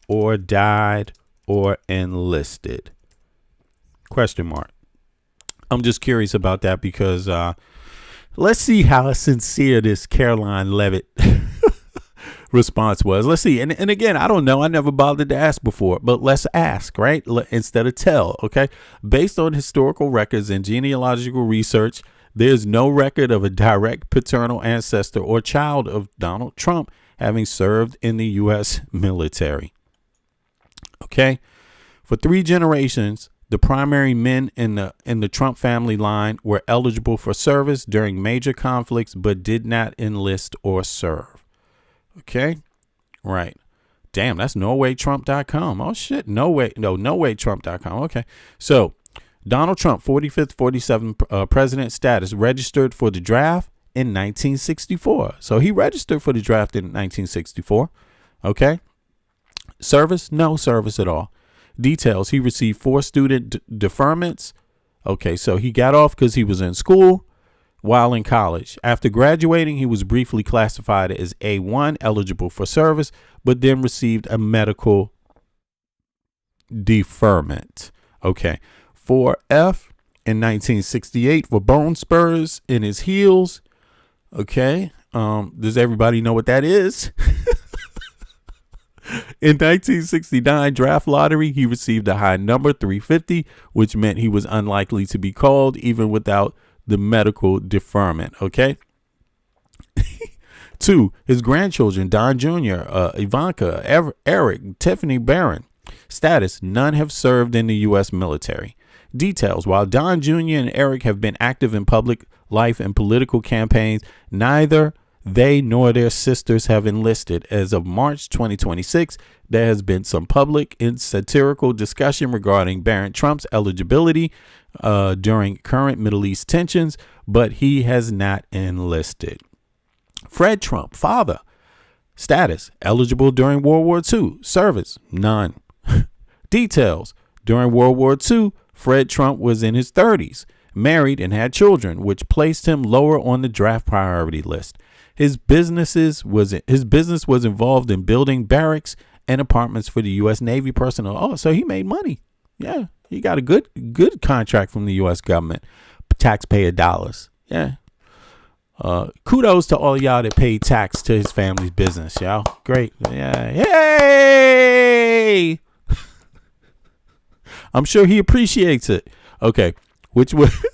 or died or enlisted? Question mark. I'm just curious about that because let's see how sincere this Caroline Levitt response was. Let's see. And again, I don't know. I never bothered to ask before, but let's ask, right? Instead of tell. OK, based on historical records and genealogical research, there's no record of a direct paternal ancestor or child of Donald Trump having served in the U.S. military. OK, for 3 generations, the primary men in the Trump family line were eligible for service during major conflicts, but did not enlist or serve. Okay. Right. Damn, that's NorwayTrump.com. Oh, shit. NorwayTrump.com. Okay. So Donald Trump, 45th, 47th president status, registered for the draft in 1964. So he registered for the draft in 1964. Okay. Service? No service at all. Details. He received 4 student deferments. Okay. So he got off because he was in school while in college. After graduating, he was briefly classified as A1, eligible for service, but then received a medical deferment. Okay. 4F in 1968 for bone spurs in his heels. Okay. Does everybody know what that is? In 1969 draft lottery, he received a high number, 350, which meant he was unlikely to be called even without the medical deferment. Okay. 2, his grandchildren, Don Jr., Ivanka, Eric, Tiffany Barron. Status: none have served in the U.S. military. Details: while Don Jr. and Eric have been active in public life and political campaigns, neither they nor their sisters have enlisted. As of March 2026, there has been some public and satirical discussion regarding Barron Trump's eligibility during current Middle East tensions, but he has not enlisted. Fred Trump, father. Status: eligible during World War II. Service: none. Details. During World War II, Fred Trump was in his 30s, married and had children, which placed him lower on the draft priority list. His business was involved in building barracks and apartments for the U.S. Navy personnel. Oh, so he made money. Yeah, he got a good contract from the U.S. government, taxpayer dollars. Yeah. Kudos to all y'all that paid tax to his family's business, y'all. Great. Yeah. Yay! I'm sure he appreciates it. Okay. Which was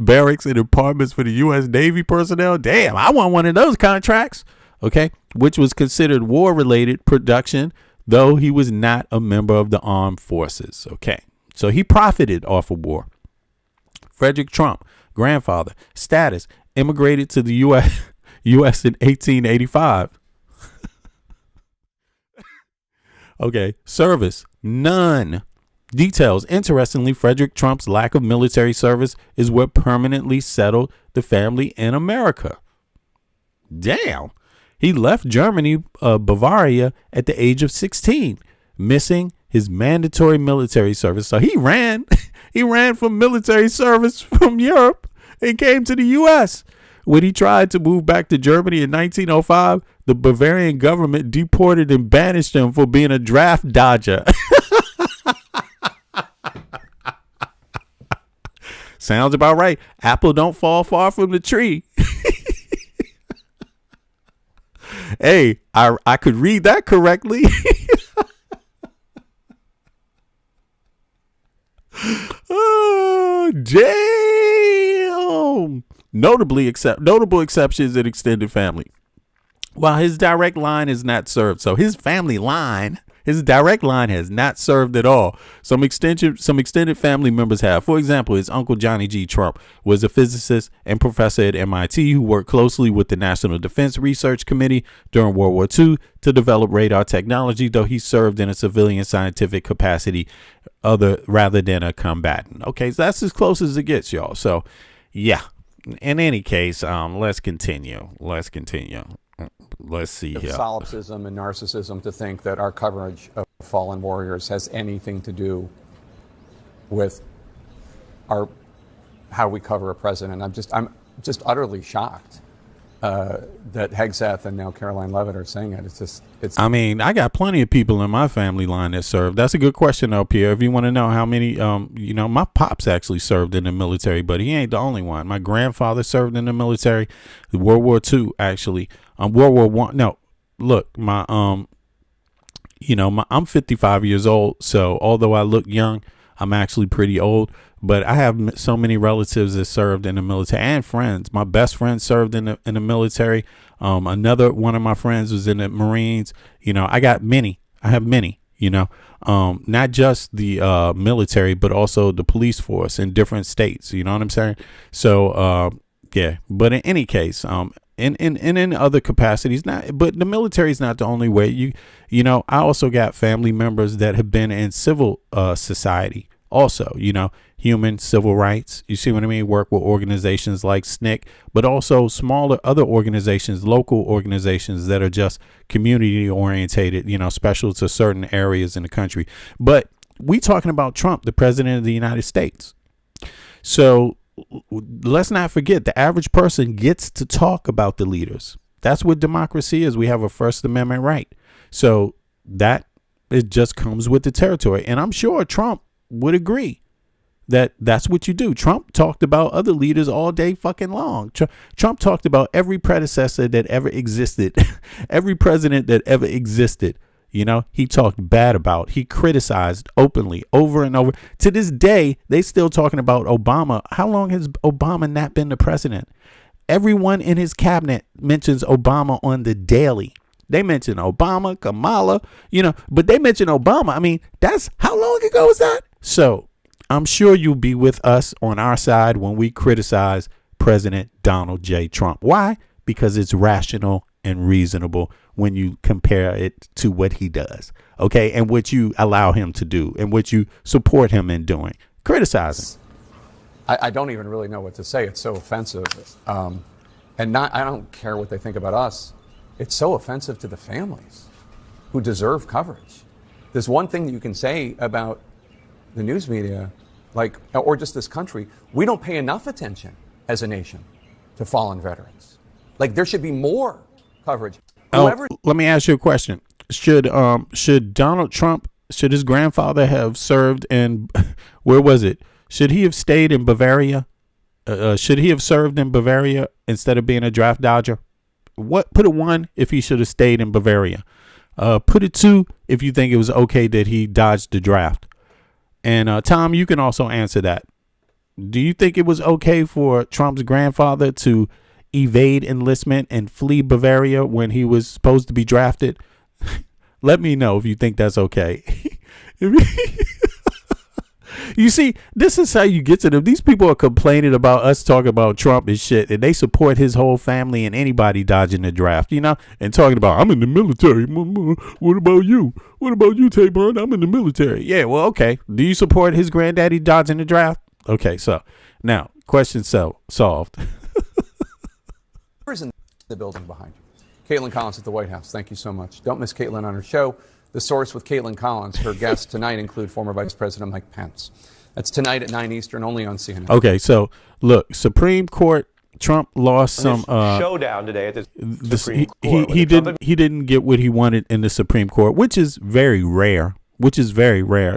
barracks and apartments for the U.S. Navy personnel. Damn, I want one of those contracts. Okay. Which was considered war-related production, though he was not a member of the armed forces. Okay. So he profited off of war. Frederick Trump, grandfather, status, immigrated to the U.S. in 1885. Okay. Service, none. Details. Interestingly, Frederick Trump's lack of military service is what permanently settled the family in America. Damn. He left Germany, Bavaria, at the age of 16, missing his mandatory military service. So he ran. He ran from military service from Europe and came to the U.S. When he tried to move back to Germany in 1905, the Bavarian government deported and banished him for being a draft dodger. Sounds about right. Apple don't fall far from the tree. Hey, I could read that correctly. Oh, damn. Notable exceptions in extended family. While his direct line is not served, so his family line, his direct line has not served at all. Some extended family members have. For example, his uncle Johnny G. Trump was a physicist and professor at MIT who worked closely with the National Defense Research Committee during World War II to develop radar technology, though he served in a civilian scientific capacity rather than a combatant. Okay, so that's as close as it gets, y'all. So, yeah. In any case, let's continue. Let's see here. Solipsism and narcissism to think that our coverage of fallen warriors has anything to do with how we cover a president. I'm just utterly shocked that Hegseth and now Caroline Levitt are saying it. I mean, I got plenty of people in my family line that served. That's a good question, though, Pierre. If you want to know how many, my pops actually served in the military, but he ain't the only one. My grandfather served in the military, World War II, actually. World War I. No, look, I'm 55 years old. So although I look young, I'm actually pretty old. But I have so many relatives that served in the military and friends. My best friend served in the military. Another one of my friends was in the Marines. I have many, not just the military, but also the police force in different states. You know what I'm saying? So, yeah. But in any case, in other capacities, but the military is not the only way. I also got family members that have been in civil society also, human civil rights. You see what I mean? Work with organizations like SNCC, but also smaller other organizations, local organizations that are just community orientated, special to certain areas in the country. But we talking about Trump, the president of the United States. So let's not forget, the average person gets to talk about the leaders. That's what democracy is. We have a First Amendment right. So it just comes with the territory. And I'm sure Trump would agree that that's what you do. Trump talked about other leaders all day fucking long. Trump talked about every predecessor that ever existed, every president that ever existed. He talked bad about, he criticized openly over and over. To this day, they still talking about Obama. How long has Obama not been the president? Everyone in his cabinet mentions Obama on the daily. They mention Obama, Kamala, but they mention Obama. I mean, that's how long ago was that? So I'm sure you'll be with us on our side when we criticize President Donald J. Trump. Why? Because it's rational and reasonable when you compare it to what he does. Okay. And what you allow him to do and what you support him in doing. Criticizing. I don't even really know what to say. It's so offensive. I don't care what they think about us. It's so offensive to the families who deserve coverage. There's one thing that you can say about the news media, like, or just this country. We don't pay enough attention as a nation to fallen veterans. Like, there should be more coverage. Let me ask you a question. Should Donald Trump, should his grandfather have served in, where was it? Should he have stayed in Bavaria? Should he have served in Bavaria instead of being a draft dodger? Put a 1 if he should have stayed in Bavaria. Put a 2 if you think it was okay that he dodged the draft. And Tom, you can also answer that. Do you think it was okay for Trump's grandfather to evade enlistment and flee Bavaria when he was supposed to be drafted? Let me know if you think that's okay. You see, this is how you get to them. These people are complaining about us talking about Trump and shit, and they support his whole family and anybody dodging the draft, you know, and talking about, I'm in the military. What about you? What about you, Tavon? I'm in the military. Yeah, well, okay. Do you support his granddaddy dodging the draft? Okay, so now, question solved. Who's in the building behind you? Caitlin Collins at the White House. Thank you so much. Don't miss Caitlin on her show. The Source with Caitlin Collins. Her guests tonight include former Vice President Mike Pence. That's tonight at 9 Eastern, only on CNN. Okay, so look, Supreme Court, Trump lost some showdown today at the Supreme Court. He didn't get what he wanted in the Supreme Court, which is very rare.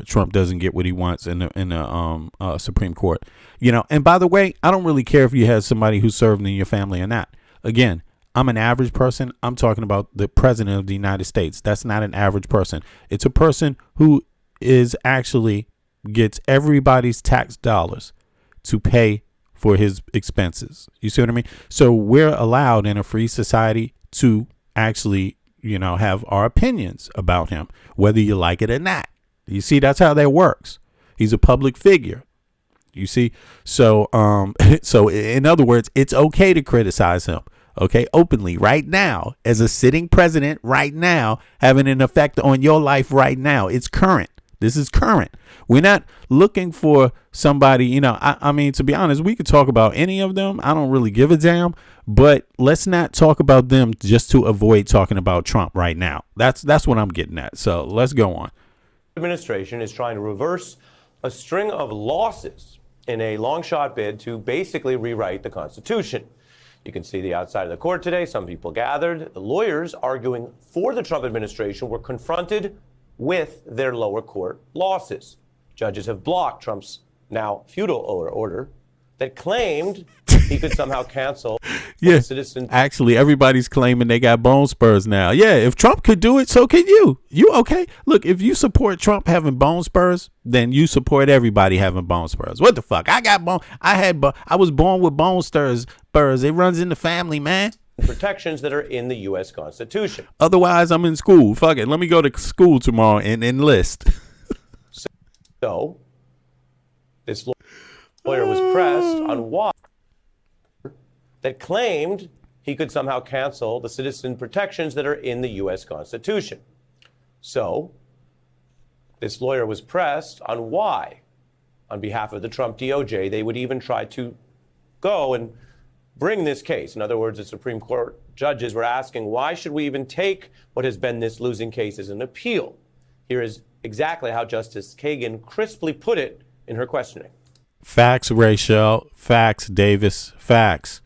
Trump doesn't get what he wants in the Supreme Court. You know, and by the way, I don't really care if you have somebody who served in your family or not. Again, I'm an average person. I'm talking about the president of the United States. That's not an average person. It's a person who is actually gets everybody's tax dollars to pay for his expenses. You see what I mean? So we're allowed in a free society to actually, you know, have our opinions about him, whether you like it or not. You see, that's how that works. He's a public figure. You see? So, so in other words, it's okay to criticize him. Okay, openly right now, as a sitting president right now, having an effect on your life right now. It's current. This is current. We're not looking for somebody, you know, I mean, to be honest, we could talk about any of them. I don't really give a damn, but let's not talk about them just to avoid talking about Trump right now. That's what I'm getting at. So let's go on. The administration is trying to reverse a string of losses in a long shot bid to basically rewrite the Constitution. You can see the outside of the court today. Some people gathered. The lawyers arguing for the Trump administration were confronted with their lower court losses. Judges have blocked Trump's now futile order that claimed he could somehow cancel citizen. Actually, everybody's claiming they got bone spurs now. Yeah, if Trump could do it, so can you. You okay? Look, if you support Trump having bone spurs, then you support everybody having bone spurs. What the fuck? I got bone. I was born with bone spurs. It runs in the family, man. Protections that are in the U.S. Constitution. Otherwise, I'm in school. Fuck it. Let me go to school tomorrow and enlist. So, this lawyer was pressed on why that claimed he could somehow cancel the citizen protections that are in the U.S. Constitution. So, this lawyer was pressed on why, on behalf of the Trump DOJ, they would even try to go and bring this case. In other words, the Supreme Court judges were asking, why should we even take what has been this losing case as an appeal? Here is exactly how Justice Kagan crisply put it in her questioning. Facts, Rachel. Facts, Davis. Facts.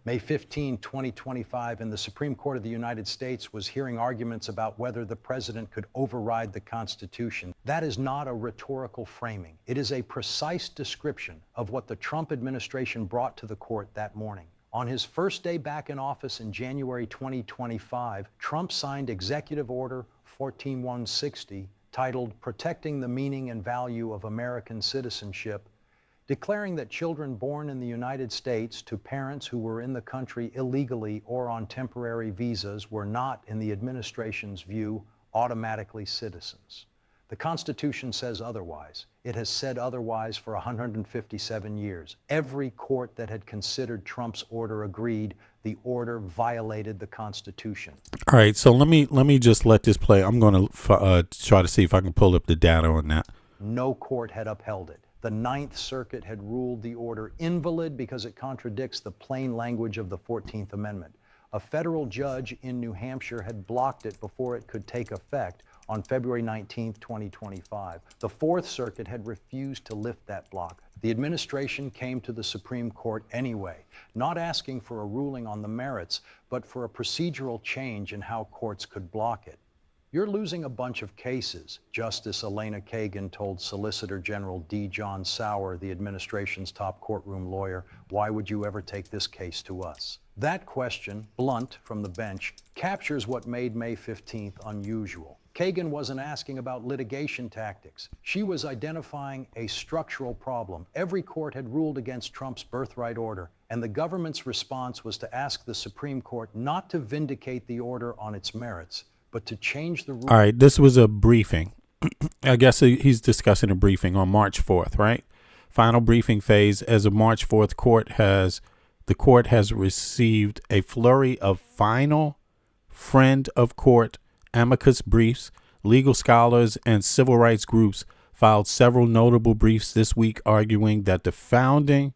May 15, 2025, and the Supreme Court of the United States was hearing arguments about whether the president could override the Constitution. That is not a rhetorical framing. It is a precise description of what the Trump administration brought to the court that morning. On his first day back in office in January 2025, Trump signed Executive Order 14160, titled Protecting the Meaning and Value of American Citizenship, declaring that children born in the United States to parents who were in the country illegally or on temporary visas were not, in the administration's view, automatically citizens. The Constitution says otherwise. It has said otherwise for 157 years. Every court that had considered Trump's order agreed the order violated the Constitution. All right, so let me just let this play. I'm going to try to see if I can pull up the data on that. No court had upheld it. The Ninth Circuit had ruled the order invalid because it contradicts the plain language of the 14th Amendment. A federal judge in New Hampshire had blocked it before it could take effect, on February 19, 2025. The Fourth Circuit had refused to lift that block. The administration came to the Supreme Court anyway, not asking for a ruling on the merits, but for a procedural change in how courts could block it. You're losing a bunch of cases, Justice Elena Kagan told Solicitor General D. John Sauer, the administration's top courtroom lawyer. Why would you ever take this case to us? That question, blunt from the bench, captures what made May 15th unusual. Kagan wasn't asking about litigation tactics. She was identifying a structural problem. Every court had ruled against Trump's birthright order, and the government's response was to ask the Supreme Court not to vindicate the order on its merits, but to change the rules. All right, this was a briefing. I guess he's discussing a briefing on March 4th, right? Final briefing phase. As of March 4th, the court has received a flurry of final friend of court amicus briefs. Legal scholars and civil rights groups filed several notable briefs this week arguing that the founding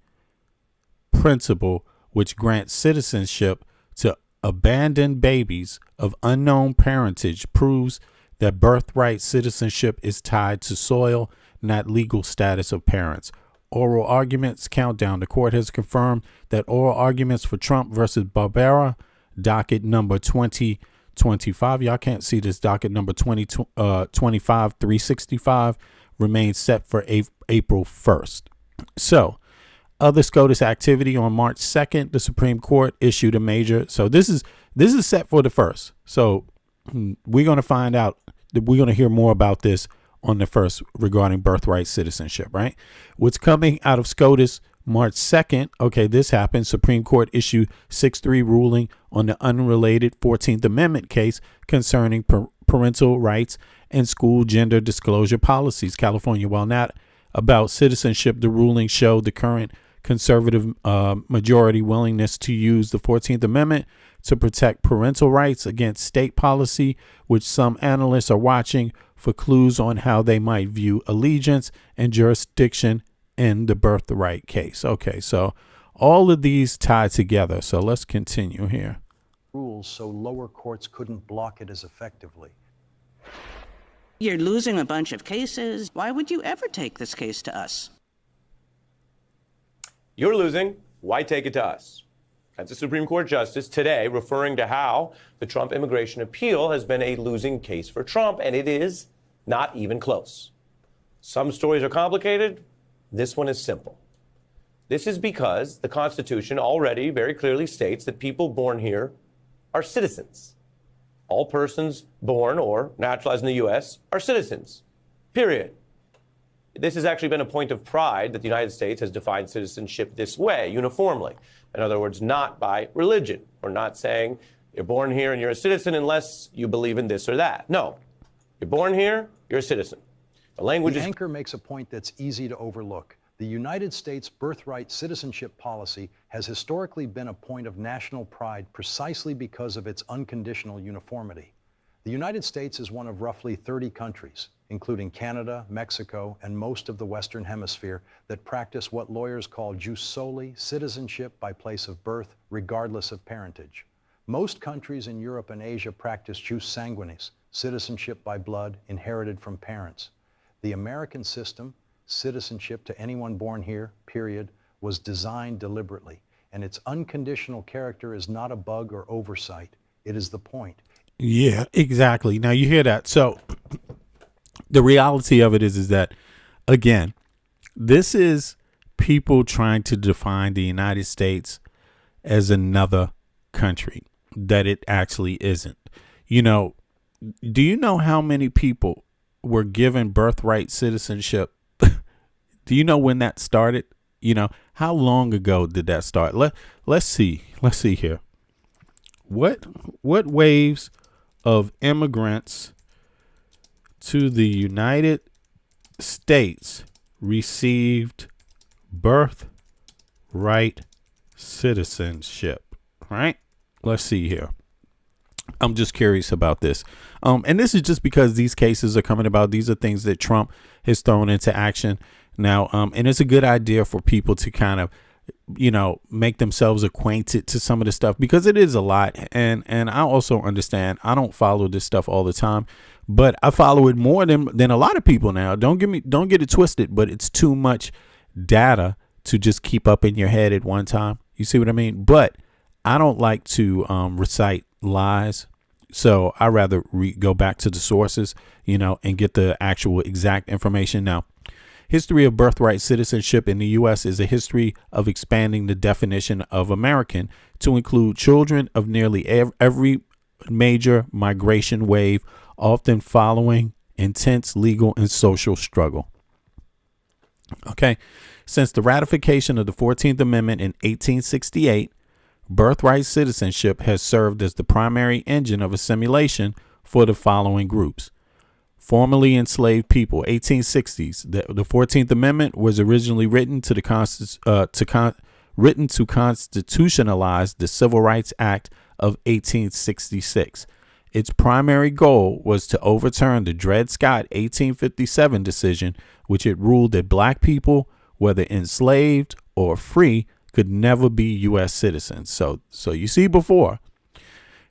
principle which grants citizenship to abandoned babies of unknown parentage proves that birthright citizenship is tied to soil, not legal status of parents. Oral arguments countdown. The court has confirmed that oral arguments for Trump versus Barbera, docket number 2025. Y'all can't see this, docket number 2025 365 remains set for April 1st. So, other SCOTUS activity on March 2nd, the Supreme Court issued a major. So this is set for the 1st. So we're going to find out. We're going to hear more about this on the 1st regarding birthright citizenship, right? What's coming out of SCOTUS March 2nd. Okay, this happened. Supreme Court issued 6-3 ruling on the unrelated 14th Amendment case concerning parental rights and school gender disclosure policies. California, while not about citizenship, the ruling showed the current conservative majority willingness to use the 14th Amendment to protect parental rights against state policy, which some analysts are watching for clues on how they might view allegiance and jurisdiction in the birthright case. Okay, so all of these tie together. So let's continue here. Rules so lower courts couldn't block it as effectively. You're losing a bunch of cases. Why would you ever take this case to us? You're losing. Why take it to us? That's a Supreme Court justice today referring to how the Trump immigration appeal has been a losing case for Trump, and it is not even close. Some stories are complicated. This one is simple. This is because the Constitution already very clearly states that people born here are citizens. All persons born or naturalized in the U.S. are citizens, period. This has actually been a point of pride that the United States has defined citizenship this way, uniformly. In other words, not by religion. We're not saying you're born here and you're a citizen unless you believe in this or that. No, you're born here, you're a citizen. The anchor makes a point that's easy to overlook. The United States birthright citizenship policy has historically been a point of national pride precisely because of its unconditional uniformity. The United States is one of roughly 30 countries, including Canada, Mexico, and most of the Western Hemisphere, that practice what lawyers call jus soli, citizenship by place of birth, regardless of parentage. Most countries in Europe and Asia practice jus sanguinis, citizenship by blood inherited from parents. The American system, citizenship to anyone born here, period, was designed deliberately, and its unconditional character is not a bug or oversight. It is the point. Yeah, exactly. Now you hear that. So the reality of it is that, again, this is people trying to define the United States as another country that it actually isn't. You know, do you know how many people were given birthright citizenship? Do you know when that started? You know, how long ago did that start? Let's see here. What waves of immigrants to the United States received birthright citizenship, right? Let's see here. I'm just curious about this. And this is just because these cases are coming about. These are things that Trump has thrown into action now. And it's a good idea for people to kind of make themselves acquainted to some of the stuff, because it is a lot. And I also understand I don't follow this stuff all the time, but I follow it more than a lot of people now. Don't get it twisted, but it's too much data to just keep up in your head at one time. You see what I mean? But I don't like to recite lies. So I rather go back to the sources, and get the actual exact information. Now, history of birthright citizenship in the U.S. is a history of expanding the definition of American to include children of nearly every major migration wave, often following intense legal and social struggle. Okay. Since the ratification of the 14th Amendment in 1868, birthright citizenship has served as the primary engine of assimilation for the following groups. Formerly enslaved people, 1860s. The 14th Amendment was originally written to constitutionalize the Civil Rights Act of 1866. Its primary goal was to overturn the Dred Scott 1857 decision, which it ruled that black people, whether enslaved or free, could never be U.S. citizens. So you see before.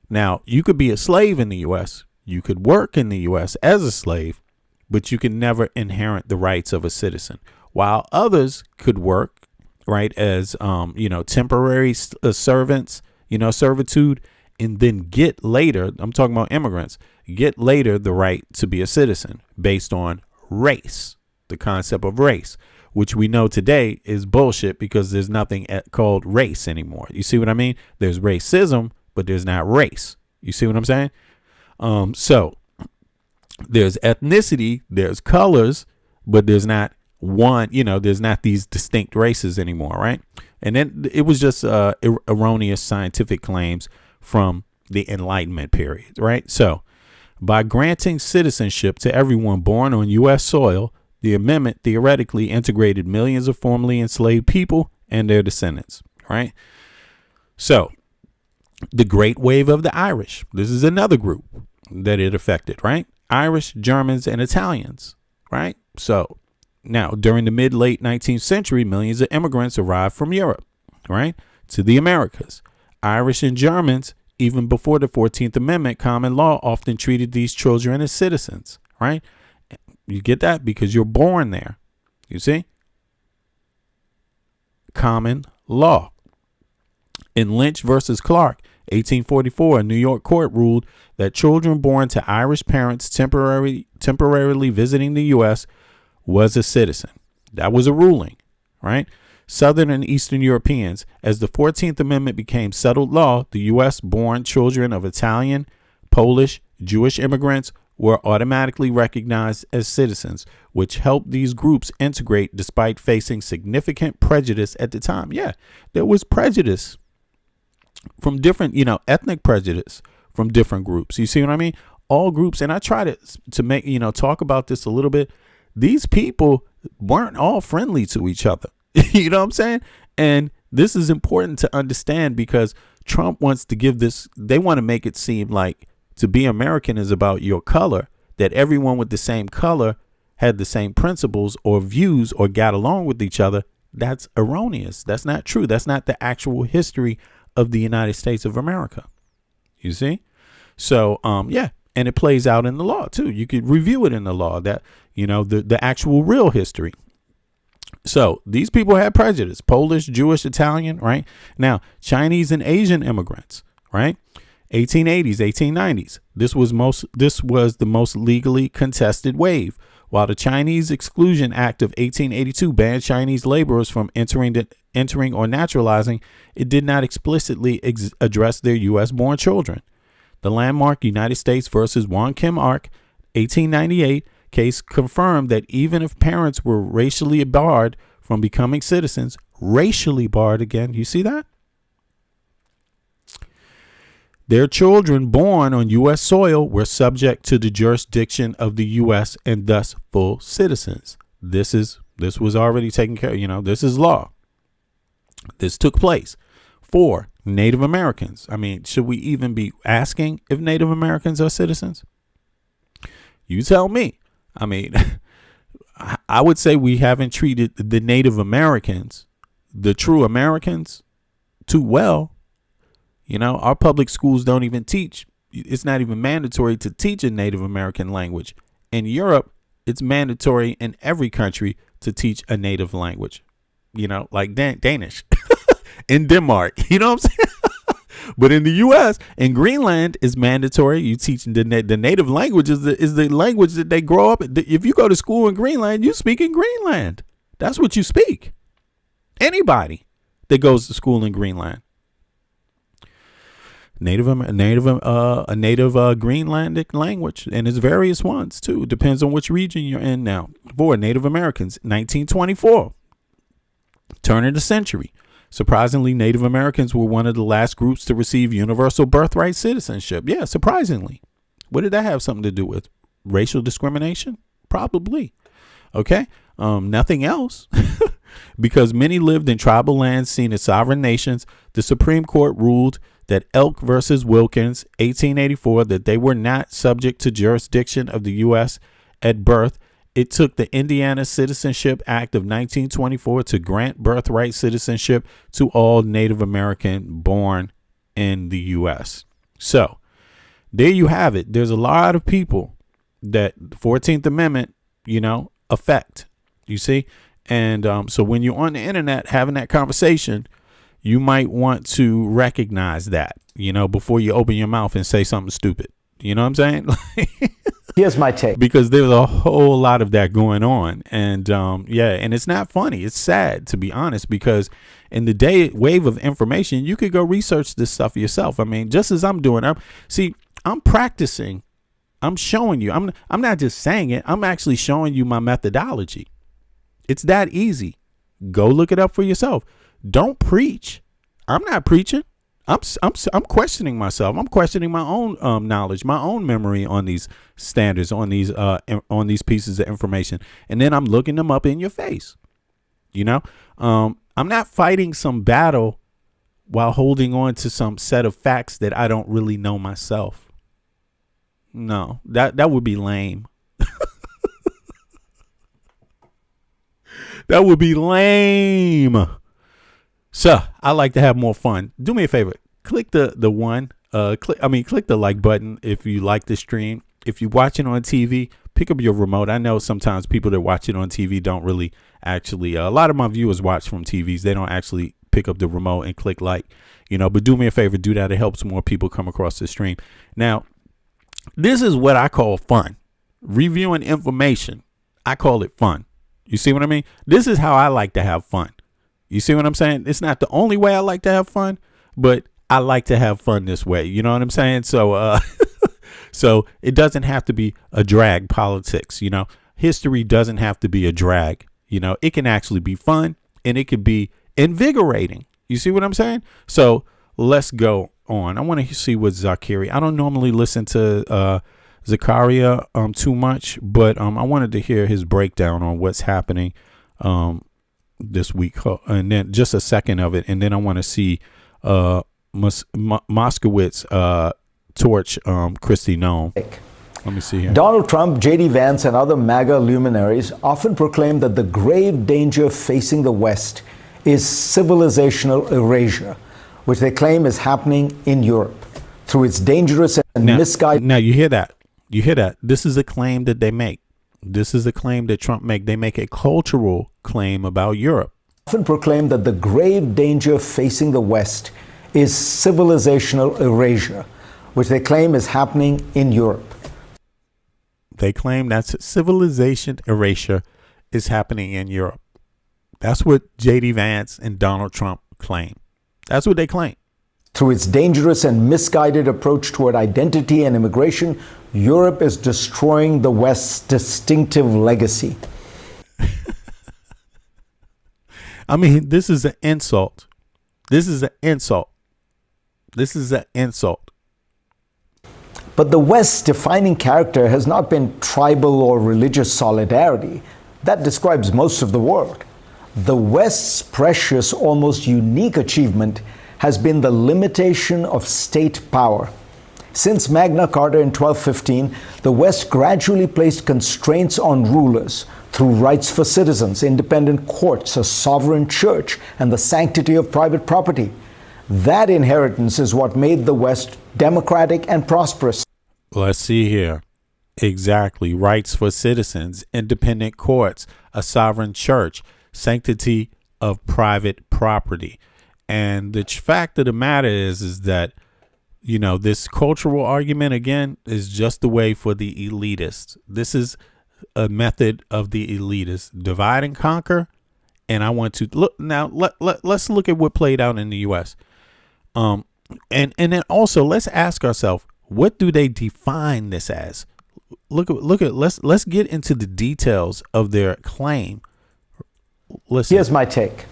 Now, you could be a slave in the U.S., you could work in the U.S. as a slave, but you can never inherit the rights of a citizen. While others could work, right, as, temporary servants, servitude, and then get later, I'm talking about immigrants, get later the right to be a citizen based on race, the concept of race, which we know today is bullshit because there's nothing called race anymore. You see what I mean? There's racism, but there's not race. You see what I'm saying? So there's ethnicity, there's colors, but there's not one, there's not these distinct races anymore, right? And then it was just erroneous scientific claims from the Enlightenment period, right? So by granting citizenship to everyone born on U.S. soil, the amendment theoretically integrated millions of formerly enslaved people and their descendants, right? So the Great Wave of the Irish, this is another group that it affected, right? Irish, Germans, and Italians, right? So now during the mid-late 19th century, millions of immigrants arrived from Europe, right, to the Americas. Irish and Germans, even before the 14th Amendment, common law often treated these children as citizens, right? You get that? Because you're born there. You see? Common law. In Lynch versus Clark, 1844, a New York court ruled that children born to Irish parents temporarily visiting the U.S. was a citizen. That was a ruling, right? Southern and Eastern Europeans, as the 14th Amendment became settled law, the U.S. born children of Italian, Polish, Jewish immigrants were automatically recognized as citizens, which helped these groups integrate despite facing significant prejudice at the time. Yeah, there was prejudice from different, ethnic prejudice from different groups. You see what I mean? All groups. And I try to make, talk about this a little bit. These people weren't all friendly to each other. You know what I'm saying? And this is important to understand because Trump wants to they want to make it seem like to be American is about your color, that everyone with the same color had the same principles or views or got along with each other. That's erroneous. That's not true. That's not the actual history of the United States of America. You see? So, yeah. And it plays out in the law too. You could review it in the law that, the actual real history. So these people had prejudice, Polish, Jewish, Italian, right? Now, Chinese and Asian immigrants, right? 1880s, 1890s. This was the most legally contested wave. While the Chinese Exclusion Act of 1882 banned Chinese laborers from entering or naturalizing, it did not explicitly address their U.S.-born children. The landmark United States versus Wong Kim Ark, 1898 case confirmed that even if parents were racially barred from becoming citizens, racially barred again, you see that? Their children born on U.S. soil were subject to the jurisdiction of the U.S. and thus full citizens. This was already taken care of. This is law. This took place. 4, Native Americans. I mean, should we even be asking if Native Americans are citizens? You tell me. I mean, I would say we haven't treated the Native Americans the true Americans too well. You know, our public schools don't even teach. It's not even mandatory to teach a Native American language. In Europe, it's mandatory in every country to teach a native language. You know, like Danish in Denmark. You know what I'm saying? But in the U.S., in Greenland, it's mandatory. You teach the native language is the language that they grow up. If you go to school in Greenland, you speak in Greenland. That's what you speak. Anybody that goes to school in Greenland. A native Greenlandic language, and it's various ones too. Depends on which region you're in now. For Native Americans, 1924, turn of the century. Surprisingly, Native Americans were one of the last groups to receive universal birthright citizenship. Yeah, surprisingly. What did that have something to do with? Racial discrimination? Probably. Okay. Nothing else. Because many lived in tribal lands seen as sovereign nations, the Supreme Court ruled that Elk versus Wilkins, 1884, that they were not subject to jurisdiction of the U.S. at birth. It took the Indiana Citizenship Act of 1924 to grant birthright citizenship to all Native American born in the U.S. So there you have it. There's a lot of people that the 14th Amendment, you know, affect, you see. And so when you're on the internet having that conversation, you might want to recognize that, you know, before you open your mouth and say something stupid. You know what I'm saying? Here's my take. Because there's a whole lot of that going on. And yeah, and it's not funny. It's sad, to be honest, because in the wave of information, you could go research this stuff yourself. I mean, just as I'm doing, I'm practicing. I'm showing you. I'm not just saying it. I'm actually showing you my methodology. It's that easy. Go look it up for yourself. Don't preach. I'm not preaching. I'm questioning myself. I'm questioning my own knowledge, my own memory on these standards, on these pieces of information, and then I'm looking them up in your face. You know, I'm not fighting some battle while holding on to some set of facts that I don't really know myself. No, that would be lame. That would be lame. So I like to have more fun. Do me a favor. Click the click the like button if you like the stream. If you're watching on TV, pick up your remote. I know sometimes people that watch it on TV don't really actually, a lot of my viewers watch from TVs. They don't actually pick up the remote and click like, you know, but do me a favor, do that. It helps more people come across the stream. Now, this is what I call fun. Reviewing information. I call it fun. You see what I mean? This is how I like to have fun. You see what I'm saying? It's not the only way I like to have fun, but I like to have fun this way. You know what I'm saying? So, so it doesn't have to be a drag politics. You know, history doesn't have to be a drag. You know, it can actually be fun and it could be invigorating. You see what I'm saying? So let's go on. I want to see what Zakiri. I don't normally listen to Zakaria too much, but I wanted to hear his breakdown on what's happening this week, and then just a second of it, and then I want to see Moskowitz torch Kristi Noem. Let me see here. Donald Trump, J.D. Vance, and other MAGA luminaries often proclaim that the grave danger facing the West is civilizational erasure, which they claim is happening in Europe through its dangerous and misguided. Now you hear that? You hear that? This is a claim that they make. This is a claim that Trump make. They make a cultural claim about Europe. Often proclaim that the grave danger facing the West is civilizational erasure, which they claim is happening in Europe. They claim that civilization erasure is happening in Europe. That's what J.D. Vance and Donald Trump claim. That's what they claim. Through its dangerous and misguided approach toward identity and immigration, Europe is destroying the West's distinctive legacy. I mean, this is an insult. This is an insult. This is an insult. But the West's defining character has not been tribal or religious solidarity. That describes most of the world. The West's precious, almost unique achievement has been the limitation of state power. Since Magna Carta in 1215, the West gradually placed constraints on rulers through rights for citizens, independent courts, a sovereign church, and the sanctity of private property. That inheritance is what made the West democratic and prosperous. Let's see here. Exactly. Rights for citizens, independent courts, a sovereign church, sanctity of private property. And the fact of the matter is that, you know, this cultural argument, again, is just the way for the elitists. This is a method of the elitists. Divide and conquer. And I want to look now. Let's look at what played out in the U.S. And then also let's ask ourselves, what do they define this as? Let's get into the details of their claim. Listen. Here's my take.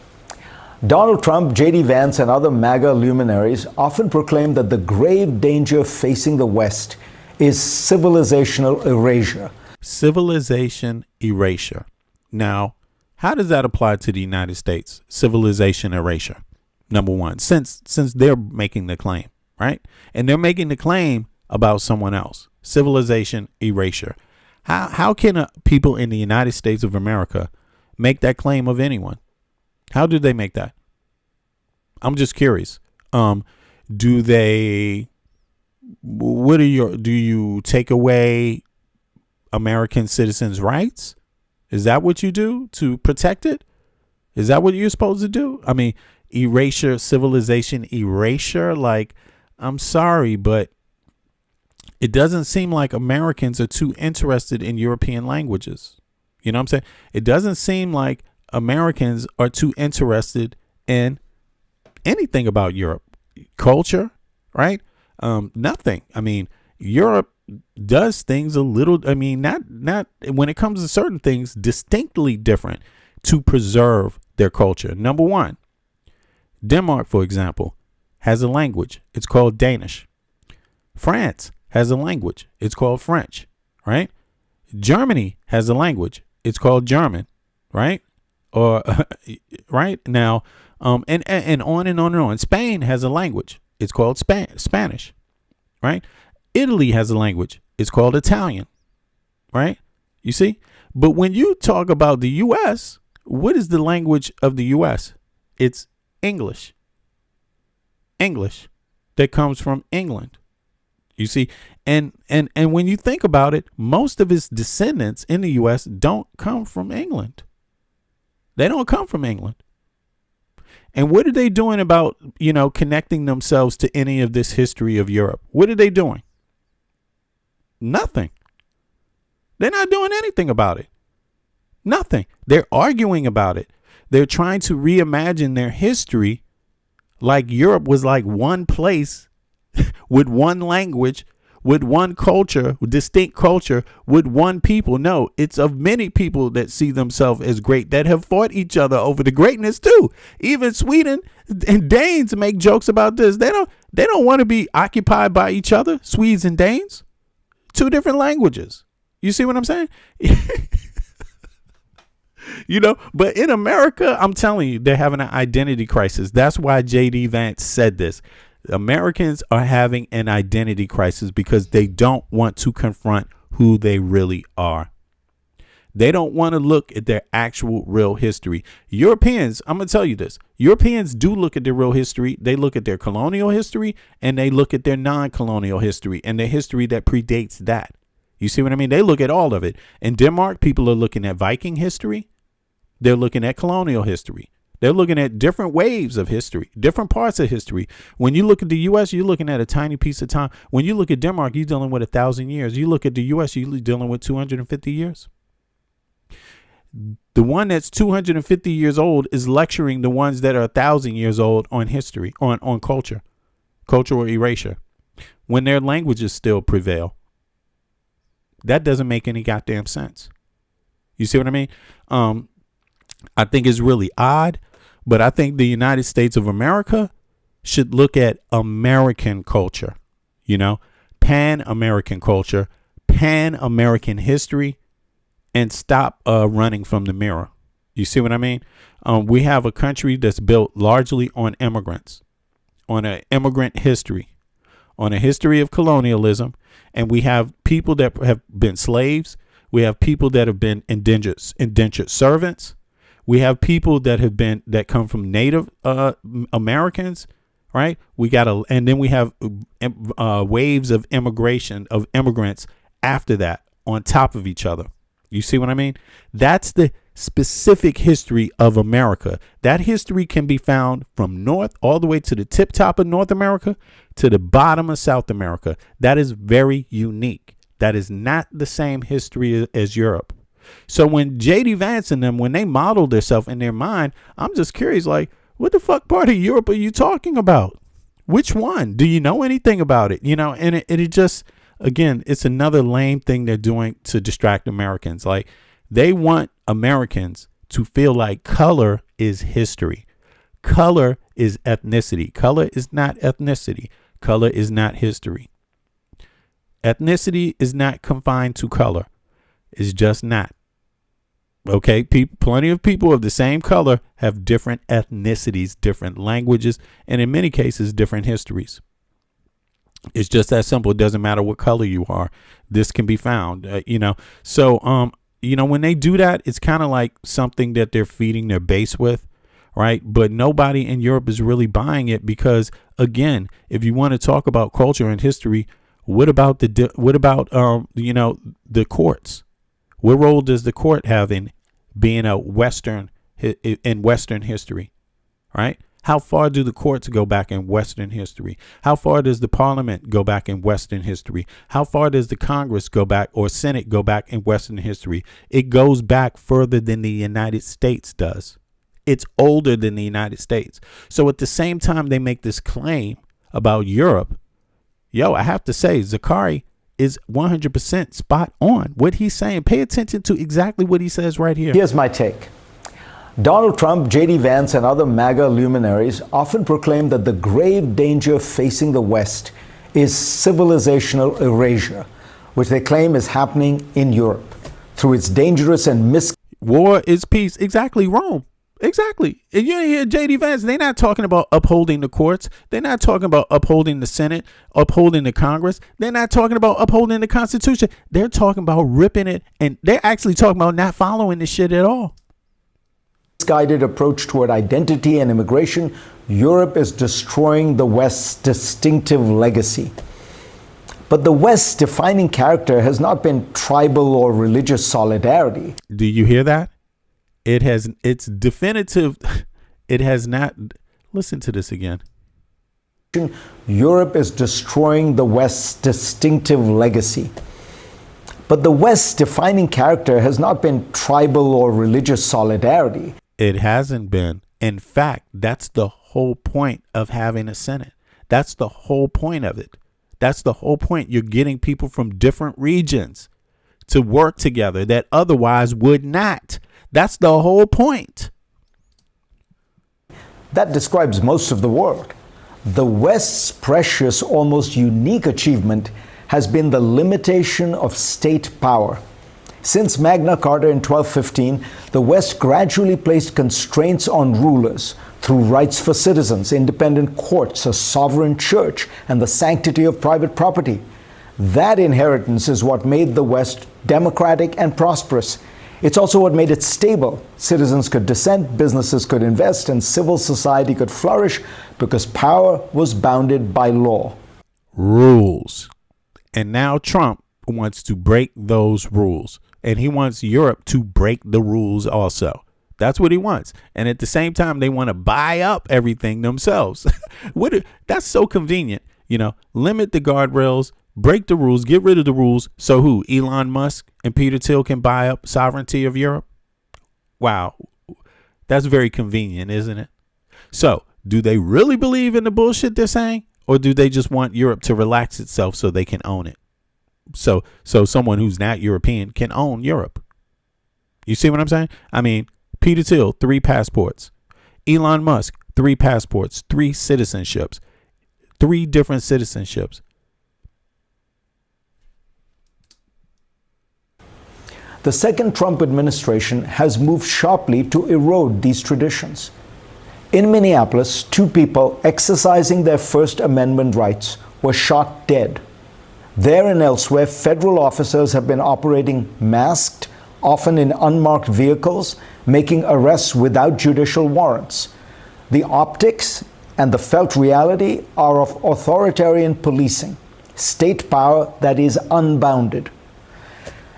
Donald Trump, J.D. Vance, and other MAGA luminaries often proclaim that the grave danger facing the West is civilizational erasure. Civilization erasure. Now, how does that apply to the United States? Civilization erasure. Number one, since they're making the claim, right? And they're making the claim about someone else. Civilization erasure. How can people in the United States of America make that claim of anyone? How do they make that? I'm just curious. Do you take away American citizens' rights? Is that what you do to protect it? Is that what you're supposed to do? I mean, erasure, civilization erasure. Like, I'm sorry, but it doesn't seem like Americans are too interested in European languages. You know what I'm saying? It doesn't seem like Americans are too interested in anything about Europe culture, right? Nothing. I mean, Europe does things a little, I mean, not when it comes to certain things, distinctly different to preserve their culture. Number one, Denmark, for example, has a language. It's called Danish. France has a language. It's called French, right? Germany has a language. It's called German, right? Or right now, and on and on and on. Spain has a language. It's called Spanish, right? Italy has a language. It's called Italian, right? You see? But when you talk about the U.S., what is the language of the U.S.? It's English. English that comes from England. You see? And when you think about it, most of its descendants in the U.S. don't come from England. They don't come from England. And what are they doing about, you know, connecting themselves to any of this history of Europe? What are they doing? Nothing. They're not doing anything about it. Nothing. They're arguing about it. They're trying to reimagine their history like Europe was like one place with one language, with one culture, distinct culture, with one people. No, it's of many people that see themselves as great, that have fought each other over the greatness too. Even Sweden and Danes make jokes about this. They don't want to be occupied by each other, Swedes and Danes. Two different languages. You see what I'm saying? You know, but in America, I'm telling you, they're having an identity crisis. That's why J.D. Vance said this. Americans are having an identity crisis because they don't want to confront who they really are. They don't want to look at their actual real history. Europeans, I'm going to tell you this. Europeans do look at their real history. They look at their colonial history and they look at their non-colonial history and the history that predates that. You see what I mean? They look at all of it. In Denmark, people are looking at Viking history. They're looking at colonial history. They're looking at different waves of history, different parts of history. When you look at the U.S., you're looking at a tiny piece of time. When you look at Denmark, you're dealing with 1,000 years. You look at the U.S., you're dealing with 250 years. The one that's 250 years old is lecturing the ones that are 1,000 years old on history, on culture, cultural erasure, when their languages still prevail. That doesn't make any goddamn sense. You see what I mean? I think it's really odd, but I think the United States of America should look at American culture, you know, Pan-American culture, Pan-American history, and stop running from the mirror. You see what I mean? We have a country that's built largely on immigrants, on an immigrant history, on a history of colonialism. And we have people that have been slaves. We have people that have been indentured servants. We have people that come from Native Americans, right? And then we have waves of immigrants after that on top of each other. You see what I mean? That's the specific history of America. That history can be found from north all the way to the tip top of North America to the bottom of South America. That is very unique. That is not the same history as Europe. So when J.D. Vance and them, when they modeled themselves in their mind, I'm just curious, like, what the fuck part of Europe are you talking about? Which one? Do you know anything about it? You know, and it just, again, it's another lame thing they're doing to distract Americans. Like, they want Americans to feel like color is history. Color is ethnicity. Color is not ethnicity. Color is not history. Ethnicity is not confined to color. It's just not. Okay, plenty of people of the same color have different ethnicities, different languages, and in many cases, different histories. It's just that simple. It doesn't matter what color you are. This can be found, So, when they do that, it's kind of like something that they're feeding their base with, right? But nobody in Europe is really buying it because, again, if you want to talk about culture and history, what about the courts? What role does the court have in being in Western history, right? How far do the courts go back in Western history? How far does the parliament go back in Western history? How far does the Congress go back or Senate go back in Western history? It goes back further than the United States does. It's older than the United States. So at the same time they make this claim about Europe, I have to say, Zakari is 100% spot on. What he's saying, pay attention to exactly what he says right here. Here's my take. Donald Trump, J.D. Vance, and other MAGA luminaries often proclaim that the grave danger facing the West is civilizational erasure, which they claim is happening in Europe through its dangerous and War is peace. Exactly, Rome. Exactly. And you hear J.D. Vance, they're not talking about upholding the courts. They're not talking about upholding the Senate, upholding the Congress. They're not talking about upholding the Constitution. They're talking about ripping it. And they're actually talking about not following this shit at all. Misguided approach toward identity and immigration, Europe is destroying the West's distinctive legacy. But the West's defining character has not been tribal or religious solidarity. Do you hear that? It's definitive. It has not. Listen to this again. Europe is destroying the West's distinctive legacy. But the West's defining character has not been tribal or religious solidarity. It hasn't been. In fact, that's the whole point of having a Senate. That's the whole point of it. That's the whole point. You're getting people from different regions to work together that otherwise would not. That's the whole point. That describes most of the world. The West's precious, almost unique achievement has been the limitation of state power. Since Magna Carta in 1215, the West gradually placed constraints on rulers through rights for citizens, independent courts, a sovereign church, and the sanctity of private property. That inheritance is what made the West democratic and prosperous. It's also what made it stable. Citizens could dissent, businesses could invest, and civil society could flourish because power was bounded by law. Rules. And now Trump wants to break those rules. And he wants Europe to break the rules also. That's what he wants. And at the same time, they want to buy up everything themselves. That's so convenient. Limit the guardrails, break the rules, get rid of the rules. So who? Elon Musk and Peter Thiel can buy up sovereignty of Europe? Wow. That's very convenient, isn't it? So do they really believe in the bullshit they're saying? Or do they just want Europe to relax itself so they can own it? So someone who's not European can own Europe. You see what I'm saying? I mean, Peter Thiel, 3 passports. Elon Musk, 3 passports, 3 citizenships, 3 different citizenships. The second Trump administration has moved sharply to erode these traditions. In Minneapolis, 2 people exercising their First Amendment rights were shot dead. There and elsewhere, federal officers have been operating masked, often in unmarked vehicles, making arrests without judicial warrants. The optics and the felt reality are of authoritarian policing, state power that is unbounded.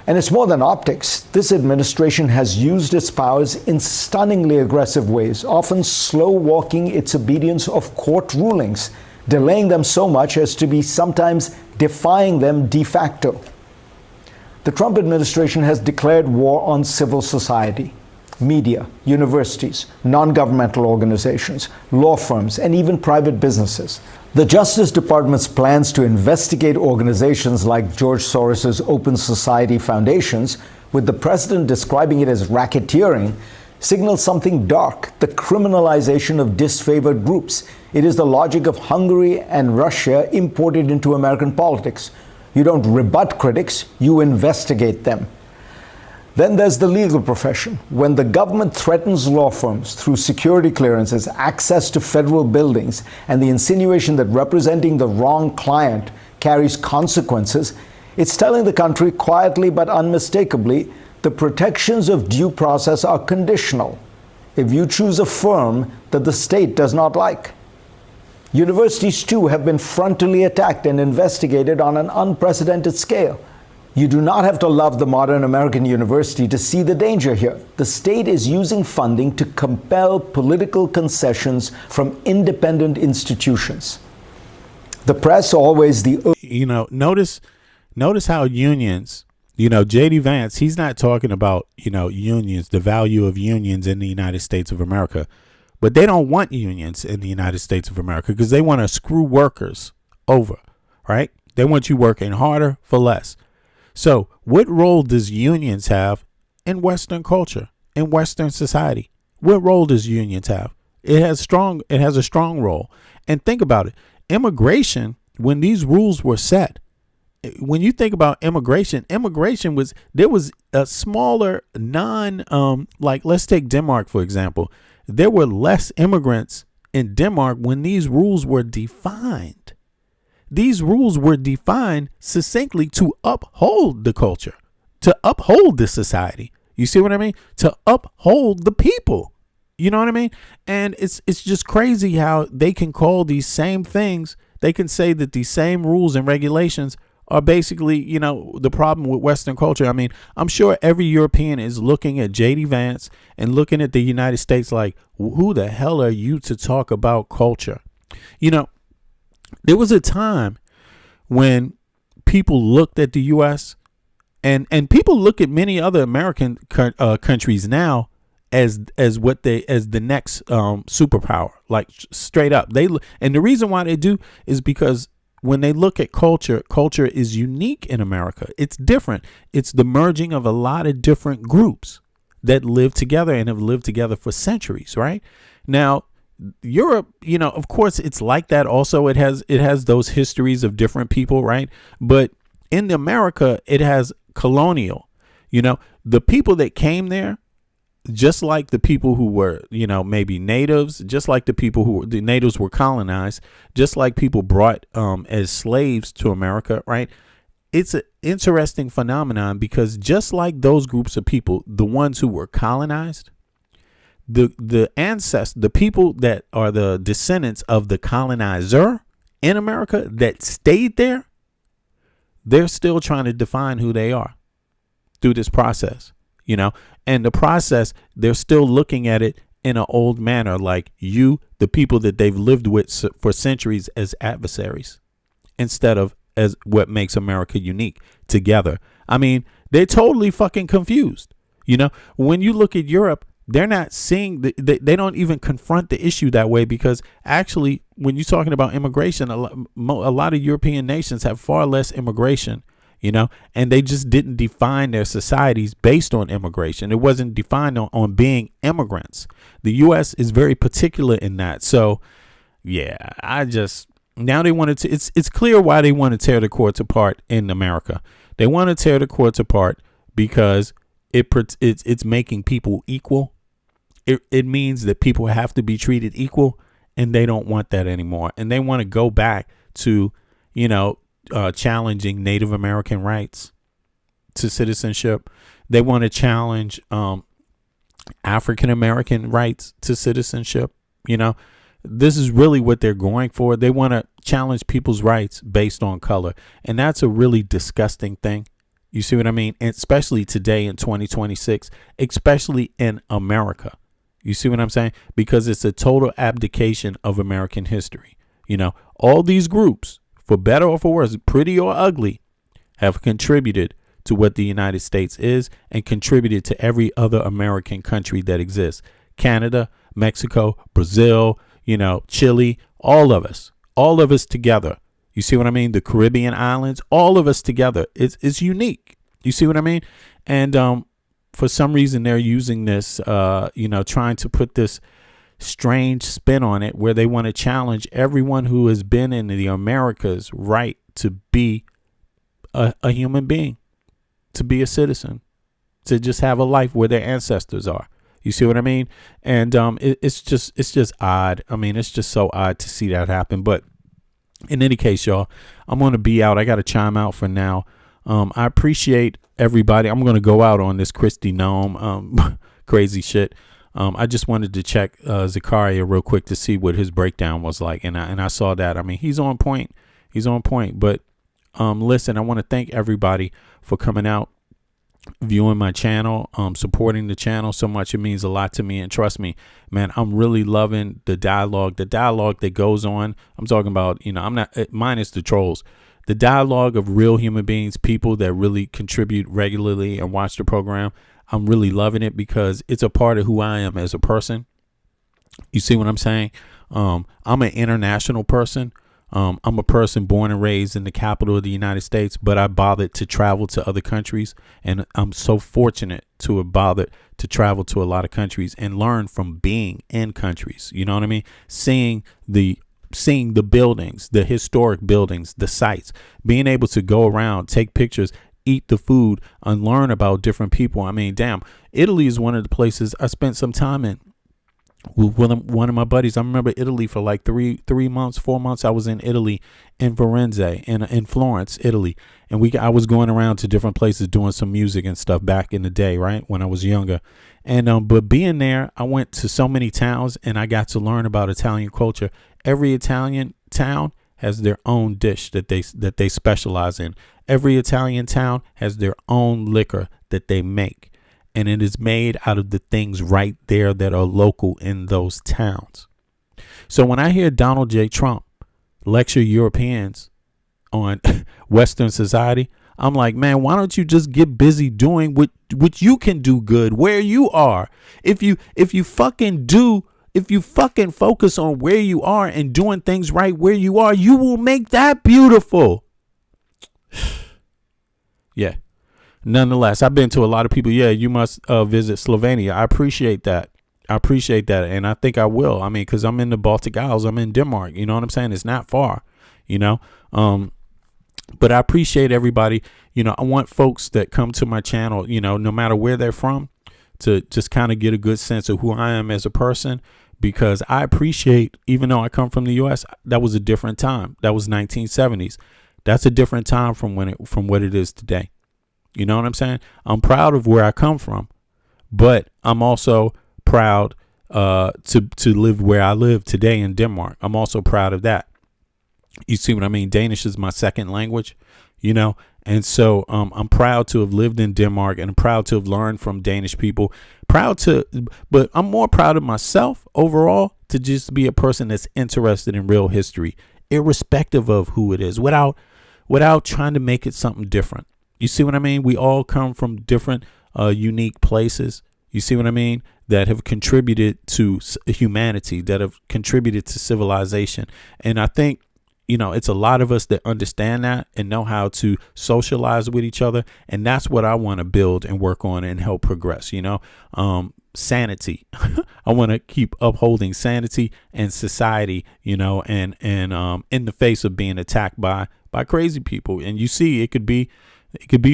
And it's more than optics. This administration has used its powers in stunningly aggressive ways, often slow-walking its obedience of court rulings, delaying them so much as to be sometimes defying them de facto. The Trump administration has declared war on civil society, media, universities, non-governmental organizations, law firms, and even private businesses. The Justice Department's plans to investigate organizations like George Soros's Open Society Foundations, with the president describing it as racketeering, signals something dark, the criminalization of disfavored groups. It is the logic of Hungary and Russia imported into American politics. You don't rebut critics, you investigate them. Then there's the legal profession. When the government threatens law firms through security clearances, access to federal buildings, and the insinuation that representing the wrong client carries consequences, it's telling the country quietly but unmistakably the protections of due process are conditional if you choose a firm that the state does not like. Universities, too, have been frontally attacked and investigated on an unprecedented scale. You do not have to love the modern American university to see the danger here. The state is using funding to compel political concessions from independent institutions. The press always notice how unions, J.D. Vance, he's not talking about, unions, the value of unions in the United States of America. But they don't want unions in the United States of America because they want to screw workers over, right? They want you working harder for less. So what role does unions have in Western culture, in Western society? What role does unions have? It has a strong role. And think about it. Immigration, when these rules were set, when you think about immigration there was a smaller like let's take Denmark, for example. There were less immigrants in Denmark when these rules were defined. These rules were defined succinctly to uphold the culture, to uphold the society. You see what I mean? To uphold the people. You know what I mean? And it's just crazy how they can call these same things. They can say that these same rules and regulations are basically, the problem with Western culture. I mean, I'm sure every European is looking at J.D. Vance and looking at the United States like, who the hell are you to talk about culture? There was a time when people looked at the U.S. and people look at many other American countries now as the next superpower, like straight up. And the reason why they do is because when they look at culture is unique in America. It's different. It's the merging of a lot of different groups that live together and have lived together for centuries, right? Now, Europe, of course, it's like that. Also, it has those histories of different people, right? But in America, it has colonial. The people that came there, just like the people who were, maybe natives, just like the natives were colonized, just like people brought as slaves to America, right? It's an interesting phenomenon because just like those groups of people, the ones who were colonized, the ancestors, the people that are the descendants of the colonizer in America that stayed there, they're still trying to define who they are through this process, and the process, they're still looking at it in an old manner, like the people that they've lived with for centuries as adversaries instead of as what makes America unique together. I mean, they're totally fucking confused. When you look at Europe, they're not seeing they don't even confront the issue that way, because actually when you're talking about immigration, a lot of European nations have far less immigration, and they just didn't define their societies based on immigration. It wasn't defined on being immigrants. The U.S. is very particular in that. So, yeah, now they wanted to. It's clear why they want to tear the courts apart in America. They want to tear the courts apart because it's making people equal. It means that people have to be treated equal, and they don't want that anymore. And they want to go back to, challenging Native American rights to citizenship. They want to challenge African American rights to citizenship. You know, this is really what they're going for. They want to challenge people's rights based on color. And that's a really disgusting thing. You see what I mean? And especially today in 2026, especially in America. You see what I'm saying? Because it's a total abdication of American history. You know, all these groups, for better or for worse, pretty or ugly, have contributed to what the United States is and contributed to every other American country that exists. Canada, Mexico, Brazil, you know, Chile, all of us together. You see what I mean? The Caribbean islands, all of us together. It's unique. You see what I mean? And for some reason, they're using this, trying to put this strange spin on it where they want to challenge everyone who has been in the Americas right to be a human being, to be a citizen, to just have a life where their ancestors are. You see what I mean? And it's just odd. I mean, it's just so odd to see that happen. But in any case, y'all, I'm going to be out. I got to chime out for now. I appreciate everybody. I'm going to go out on this Kristi Noem crazy shit. I just wanted to check Zakaria real quick to see what his breakdown was like. And I saw that. I mean, he's on point. But listen, I want to thank everybody for coming out, viewing my channel, supporting the channel so much. It means a lot to me. And trust me, man, I'm really loving the dialogue that goes on. I'm talking about, I'm not minus the trolls, the dialogue of real human beings, people that really contribute regularly and watch the program. I'm really loving it because it's a part of who I am as a person. You see what I'm saying? I'm an international person. I'm a person born and raised in the capital of the United States, but I bothered to travel to other countries. And I'm so fortunate to have bothered to travel to a lot of countries and learn from being in countries. You know what I mean? Seeing the buildings, the historic buildings, the sites, being able to go around, take pictures, eat the food, and learn about different people. I mean, damn, Italy is one of the places I spent some time in. With one of my buddies. I remember Italy for like 4 months. I was in Italy, in Firenze, in Florence, Italy. And I was going around to different places doing some music and stuff back in the day, right? When I was younger. And, but being there, I went to so many towns and I got to learn about Italian culture. Every Italian town has their own dish that they specialize in. Every Italian town has their own liquor that they make. And it is made out of the things right there that are local in those towns. So when I hear Donald J. Trump lecture Europeans on Western society, I'm like, man, why don't you just get busy doing what you can do good where you are? If you fucking focus on where you are and doing things right where you are, you will make that beautiful. Yeah. Nonetheless, I've been to a lot of people. Yeah, you must visit Slovenia. I appreciate that. And I think I will. I mean, because I'm in the Baltic Isles. I'm in Denmark. You know what I'm saying? It's not far, but I appreciate everybody. I want folks that come to my channel, no matter where they're from, to just kind of get a good sense of who I am as a person, because I appreciate, even though I come from the U.S., that was a different time. That was 1970s. That's a different time from what it is today. You know what I'm saying? I'm proud of where I come from, but I'm also proud to live where I live today in Denmark. I'm also proud of that. You see what I mean? Danish is my second language, and so I'm proud to have lived in Denmark, and I'm proud to have learned from Danish people. But I'm more proud of myself overall to just be a person that's interested in real history, irrespective of who it is, without trying to make it something different. You see what I mean? We all come from different unique places. You see what I mean? That have contributed to humanity, that have contributed to civilization. And I think, it's a lot of us that understand that and know how to socialize with each other. And that's what I want to build and work on and help progress, sanity. I want to keep upholding sanity and society, and in the face of being attacked by crazy people. And you see, it could be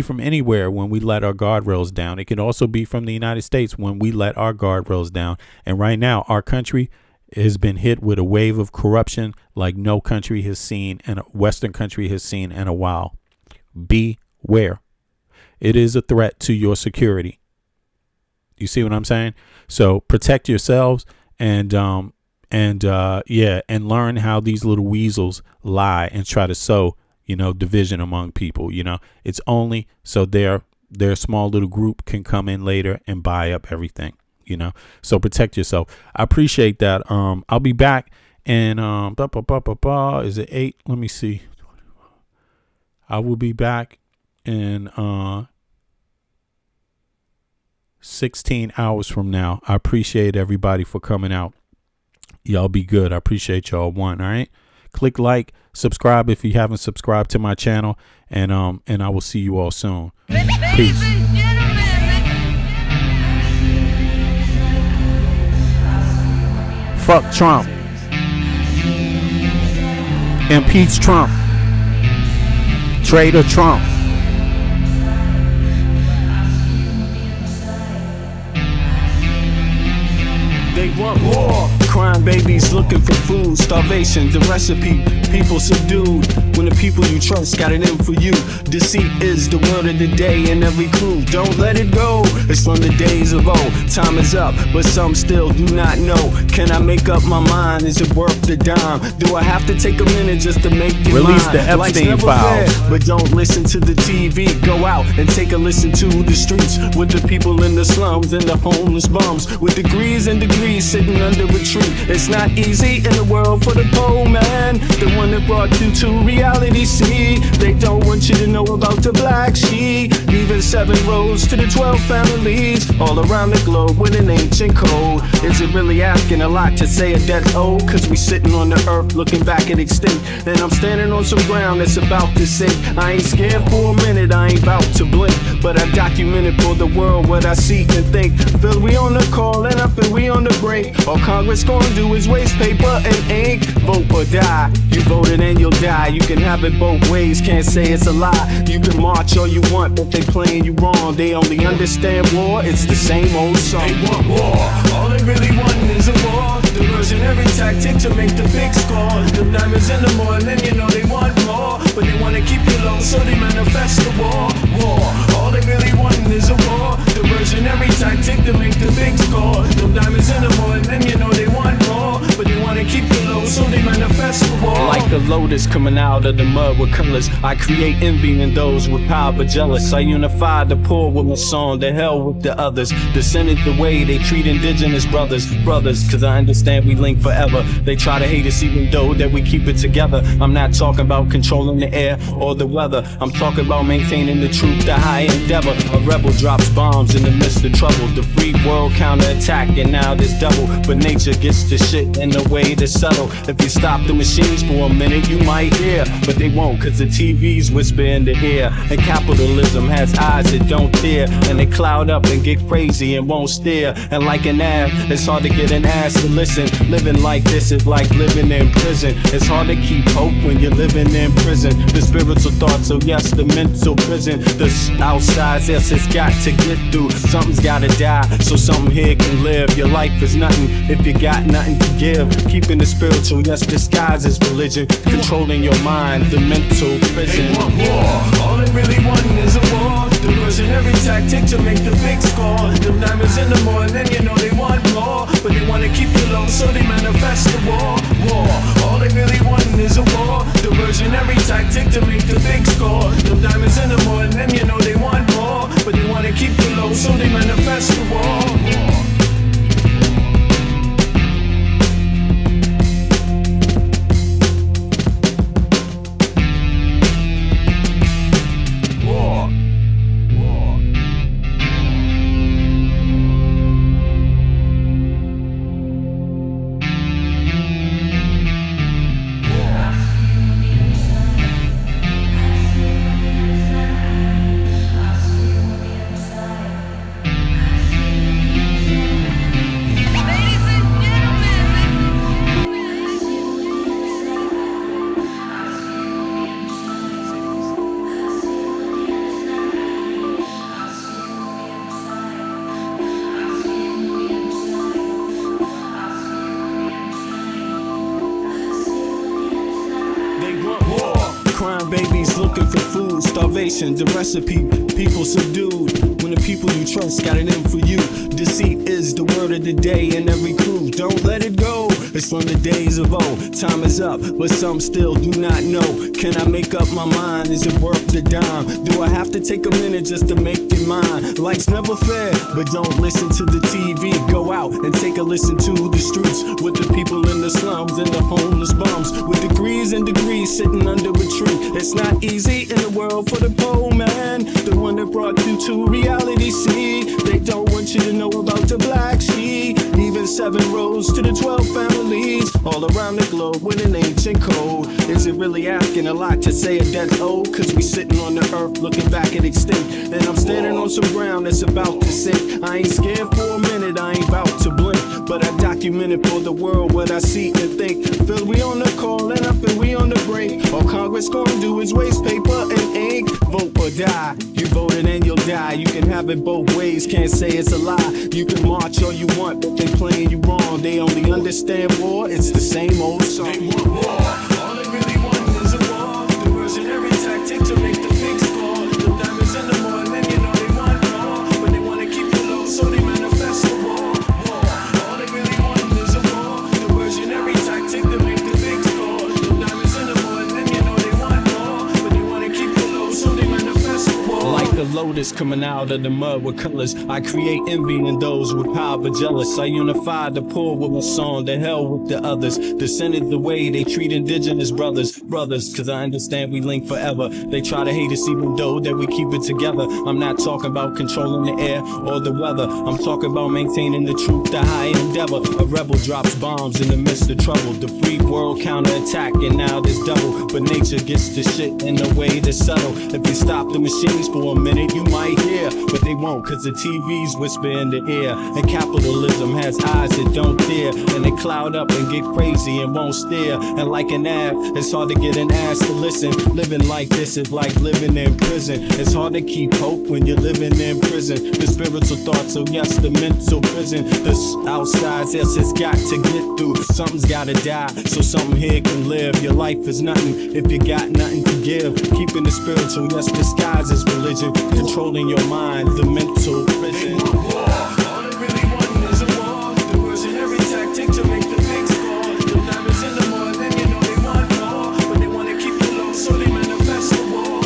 from anywhere when we let our guardrails down. It can also be from the United States when we let our guardrails down. And right now, our country has been hit with a wave of corruption like no country has seen and a Western country has seen in a while. Beware. It is a threat to your security. You see what I'm saying? So protect yourselves and learn how these little weasels lie and try to sow, division among people. It's only so their small little group can come in later and buy up everything. So protect yourself. I appreciate that. I'll be back in is it 8? Let me see. I will be back in 16 hours from now. I appreciate everybody for coming out. Y'all be good. I appreciate y'all. All right. Click like, subscribe if you haven't subscribed to my channel, and I will see you all soon. Peace. Fuck Trump. Impeach Trump. Traitor Trump. They want war. Crime babies looking for food. Starvation, the recipe. People subdued. When the people you trust got it in for you. Deceit is the word of the day in every crew. Don't let it go. It's from the days of old. Time is up, but some still do not know. Can I make up my mind? Is it worth the dime? Do I have to take a minute just to make it Release mine? the Epstein files. Fair, but don't listen to the TV. Go out and take a listen to the streets with the people in the slums and the homeless bums with degrees and degrees sitting under a tree. It's not easy in the world for the poor man, the one that brought you to reality. See, they don't want you to know about the black sheep, leaving 7 roads to the 12 families all around the globe with an ancient code. Is it really asking a lot to say a death ode? Cause we sitting on the earth looking back at extinct, and I'm standing on some ground that's about to sink. I ain't scared for a minute, I ain't about to blink, but I documented for the world what I see and think. Feel we on the call and up and we on the break. All Congress gonna do is waste paper and ink. Vote or die. You voted and you'll die. You can have it both ways, can't say it's a lie. You can march all you want, but they playing you wrong. They only understand war, it's the same old song. They want war, all they really want is a war. Diversionary tactic to make the big score. The diamonds in the morning, you know they want more, but they wanna keep you low, so they manifest the war. War, all they really want is a war. Diversionary tactic to make the big score. The diamonds in the morning, you know they want more, but they wanna keep you low, so they manifest the war. Like a lotus coming out of the mud with colors, I create envy in those with power but jealous. I unify the poor with my song, the hell with the others. Descended the way they treat indigenous brothers, cause I understand we link forever. They try to hate us even though that we keep it together. I'm not talking about controlling the air or the weather. I'm talking about maintaining the truth, the high endeavor. A rebel drops bombs in the midst of trouble. The free world counterattack, and now there's double. But nature gets the shit in a way to settle. If you stop the machines for a minute, you might hear, but they won't, cause the TVs whisper in the ear. And capitalism has eyes that don't tear, and they cloud up and get crazy and won't steer. And like an ab, it's hard to get an ass to listen. Living like this is like living in prison. It's hard to keep hope when you're living in prison. The spiritual thoughts, so yes, the mental prison. The outside, yes, it's got to get through. Something's gotta die, so something here can live. Your life is nothing if you got nothing to give. Keeping the spiritual, yes, disguised as religion. Controlling your mind, the mental prison. They want war, all they really want is a war. Diversionary tactic to make the big score. The diamonds in the morning, you know they want more, but they wanna keep you low, so they manifest the war. War, all they really want is a war. Diversionary tactic to make the big score. The diamonds in the morning, you know they want more, but they wanna keep you low, so they manifest the war. crying babies looking for food. Starvation, the recipe, people subdued. When the people you trust got it in for you. Deceit is the word of the day in every crew. Don't let it go. It's from the days of old. Time is up, but some still do not know. Can I make up my mind? Is it worth the dime? Do I have to take a minute just to make it mine? Life's never fair, but don't listen to the TV. Go out and take a listen to the streets with the people in the slums and the homeless bums with degrees and degrees sitting under a tree. It's not easy in the world for the poor man, the one that brought you to reality. See, they don't want you to know about the black sheep. Even 7 rows to the 12 families all around the globe with an ancient code. Is it really asking a lot to say a death old? Cause we sitting on the earth looking back at extinct, and I'm standing on some ground that's about to sink. I ain't scared for a minute, I ain't about to blink, but I documented for the world what I see and think. Feel we on the call and I feel we on the break. All Congress gonna do is waste paper and ink. Vote or die, you voted and you'll die. You can have it both ways, can't say it's a lie. You can march all you want, but they playing you wrong. They only understand war, it's the same old song. They want war, all they really want is a war. Diversionary tactic to make the pigs score. The diamonds in the morning, you know they want more, but they wanna keep it low, so they manifest a war. All they really want is a war. Diversionary tactic to make the pigs score. The diamonds in the morning, you know they want more, but they wanna keep it low, so they manifest a war. Like a lotus coming out of the mud with colors, I create envy in those with power but jealous. I unify the poor with my song, the hell with the others. Descended the way they treat indigenous brothers, cause I understand we link forever. They try to hate us even though that we keep it together. I'm not talking about controlling the air or the weather. I'm talking about maintaining the truth, the high endeavor. A rebel drops bombs in the midst of trouble. The free world counterattack and now there's double. But nature gets the shit in a way that's subtle. If you stop the machines for a minute, you might hear, but they won't, cause the TVs whisper in the ear. And capitalism has eyes that don't dare, and they cloud up and get crazy and won't stare. And like an app, it's hard to get an ass to listen. Living like this is like living in prison. It's hard to keep hope when you're living in prison. The spiritual thoughts, so yes, the mental prison. This outside, yes, it's got to get through. Something's gotta die, so something here can live. Your life is nothing if you got nothing to give. Keeping the spiritual, yes, disguised as religion. Controlling your mind, the mental prison. All they really want is a war. Diversionary tactic to make the pigs score. The diamonds in the morning, you know they want more, but they wanna keep it low, so they manifest a war.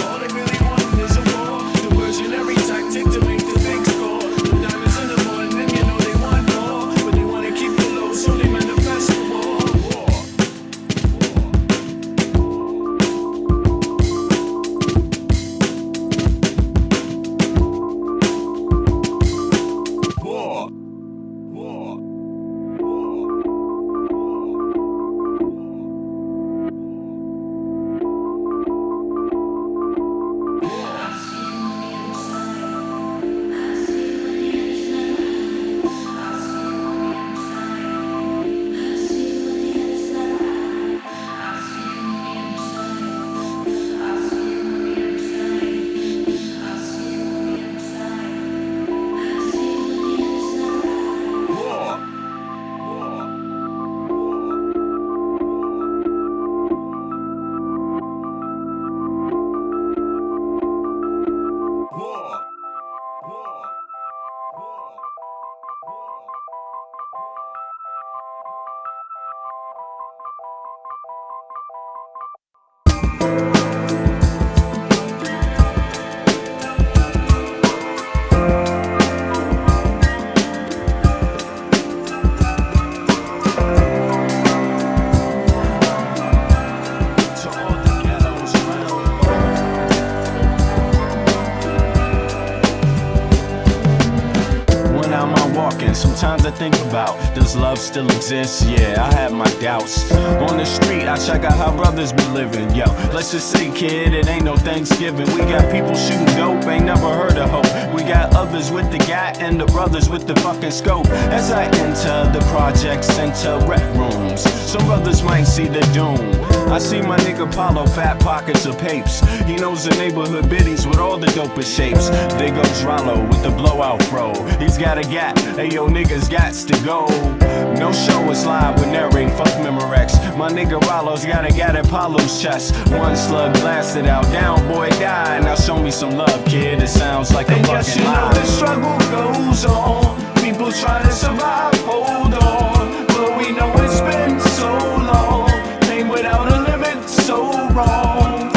All they really want is a war. Diversionary tactic to make the pigs score. The diamonds in the morning, you know they want more, but they wanna keep it low, so they manifest a war. Sometimes I think about, does love still exist? Yeah, I have my doubts. On the street, I check out how brothers be living. Yo, let's just say, kid, it ain't no Thanksgiving. We got people shooting dope, ain't never heard of hope. We got others with the gat and the brothers with the fucking scope. As I enter the project center rec rooms, some brothers might see the doom. I see my nigga Paulo, fat pockets of papes. He knows the neighborhood biddies with all the dopest shapes. There goes Rollo with the blowout fro. He's got a gap, ayo niggas gots to go. No show is live with narrating, fuck Memorex. My nigga Rollo's got a gat at Paulo's chest. One slug blasted out, down boy died. Now show me some love, kid, it sounds like a fucking lie. The struggle goes on, people try to survive, hold on. But we know it's been so long, pain without a limit, so wrong.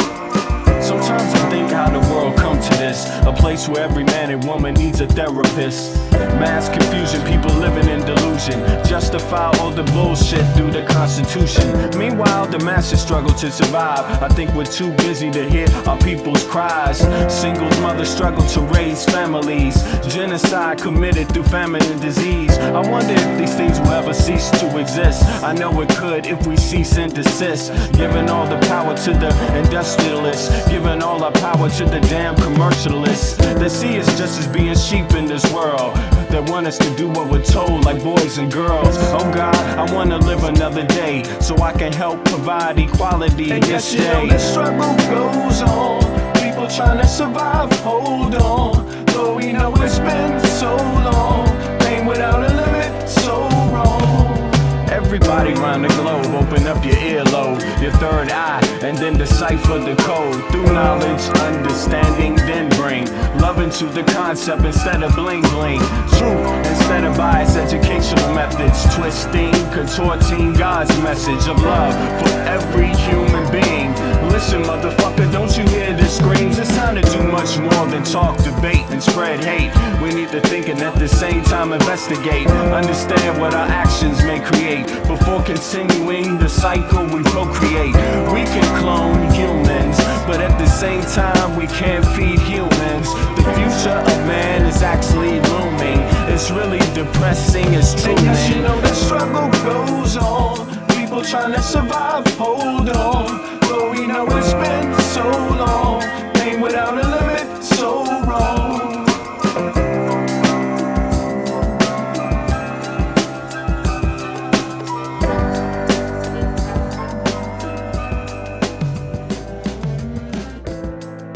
Sometimes I think how the world come to this, a place where every man and woman needs a therapist. Mass confusion, people living in delusion, justify all the bullshit through the Constitution. Meanwhile, the masses struggle to survive. I think we're too busy to hear our people's cries. Singles mothers struggle to raise families, genocide committed through famine and disease. I wonder if these things will ever cease to exist. I know it could if we cease and desist, giving all the power to the industrialists, giving all our power to the damn commercialists that see us just as being sheep in this world, that want us to do what we're told like boys and girls. Oh God, I wanna live another day so I can help provide equality and this day. day. The struggle goes on, people trying to survive, hold on. Though we know it's been so long, pain without a limit, so wrong. Everybody round the globe, open up your earlobe, your third eye, and then decipher the code. Through knowledge, understanding, then bring love into the concept instead of bling bling. Truth instead of biased educational methods, twisting, contorting God's message of love for every human being. Listen, motherfucker, don't you hear the screams? It's time to do much more than talk, debate, and spread hate. We need to think and at the same time investigate, understand what our actions may create. Before continuing the cycle we procreate, we can clone humans, but at the same time we can't feed humans. The future of man is actually looming. It's really depressing, it's true. And yes, you know the struggle goes on, people trying to survive, hold on. But we know it's been so long, pain without a limit.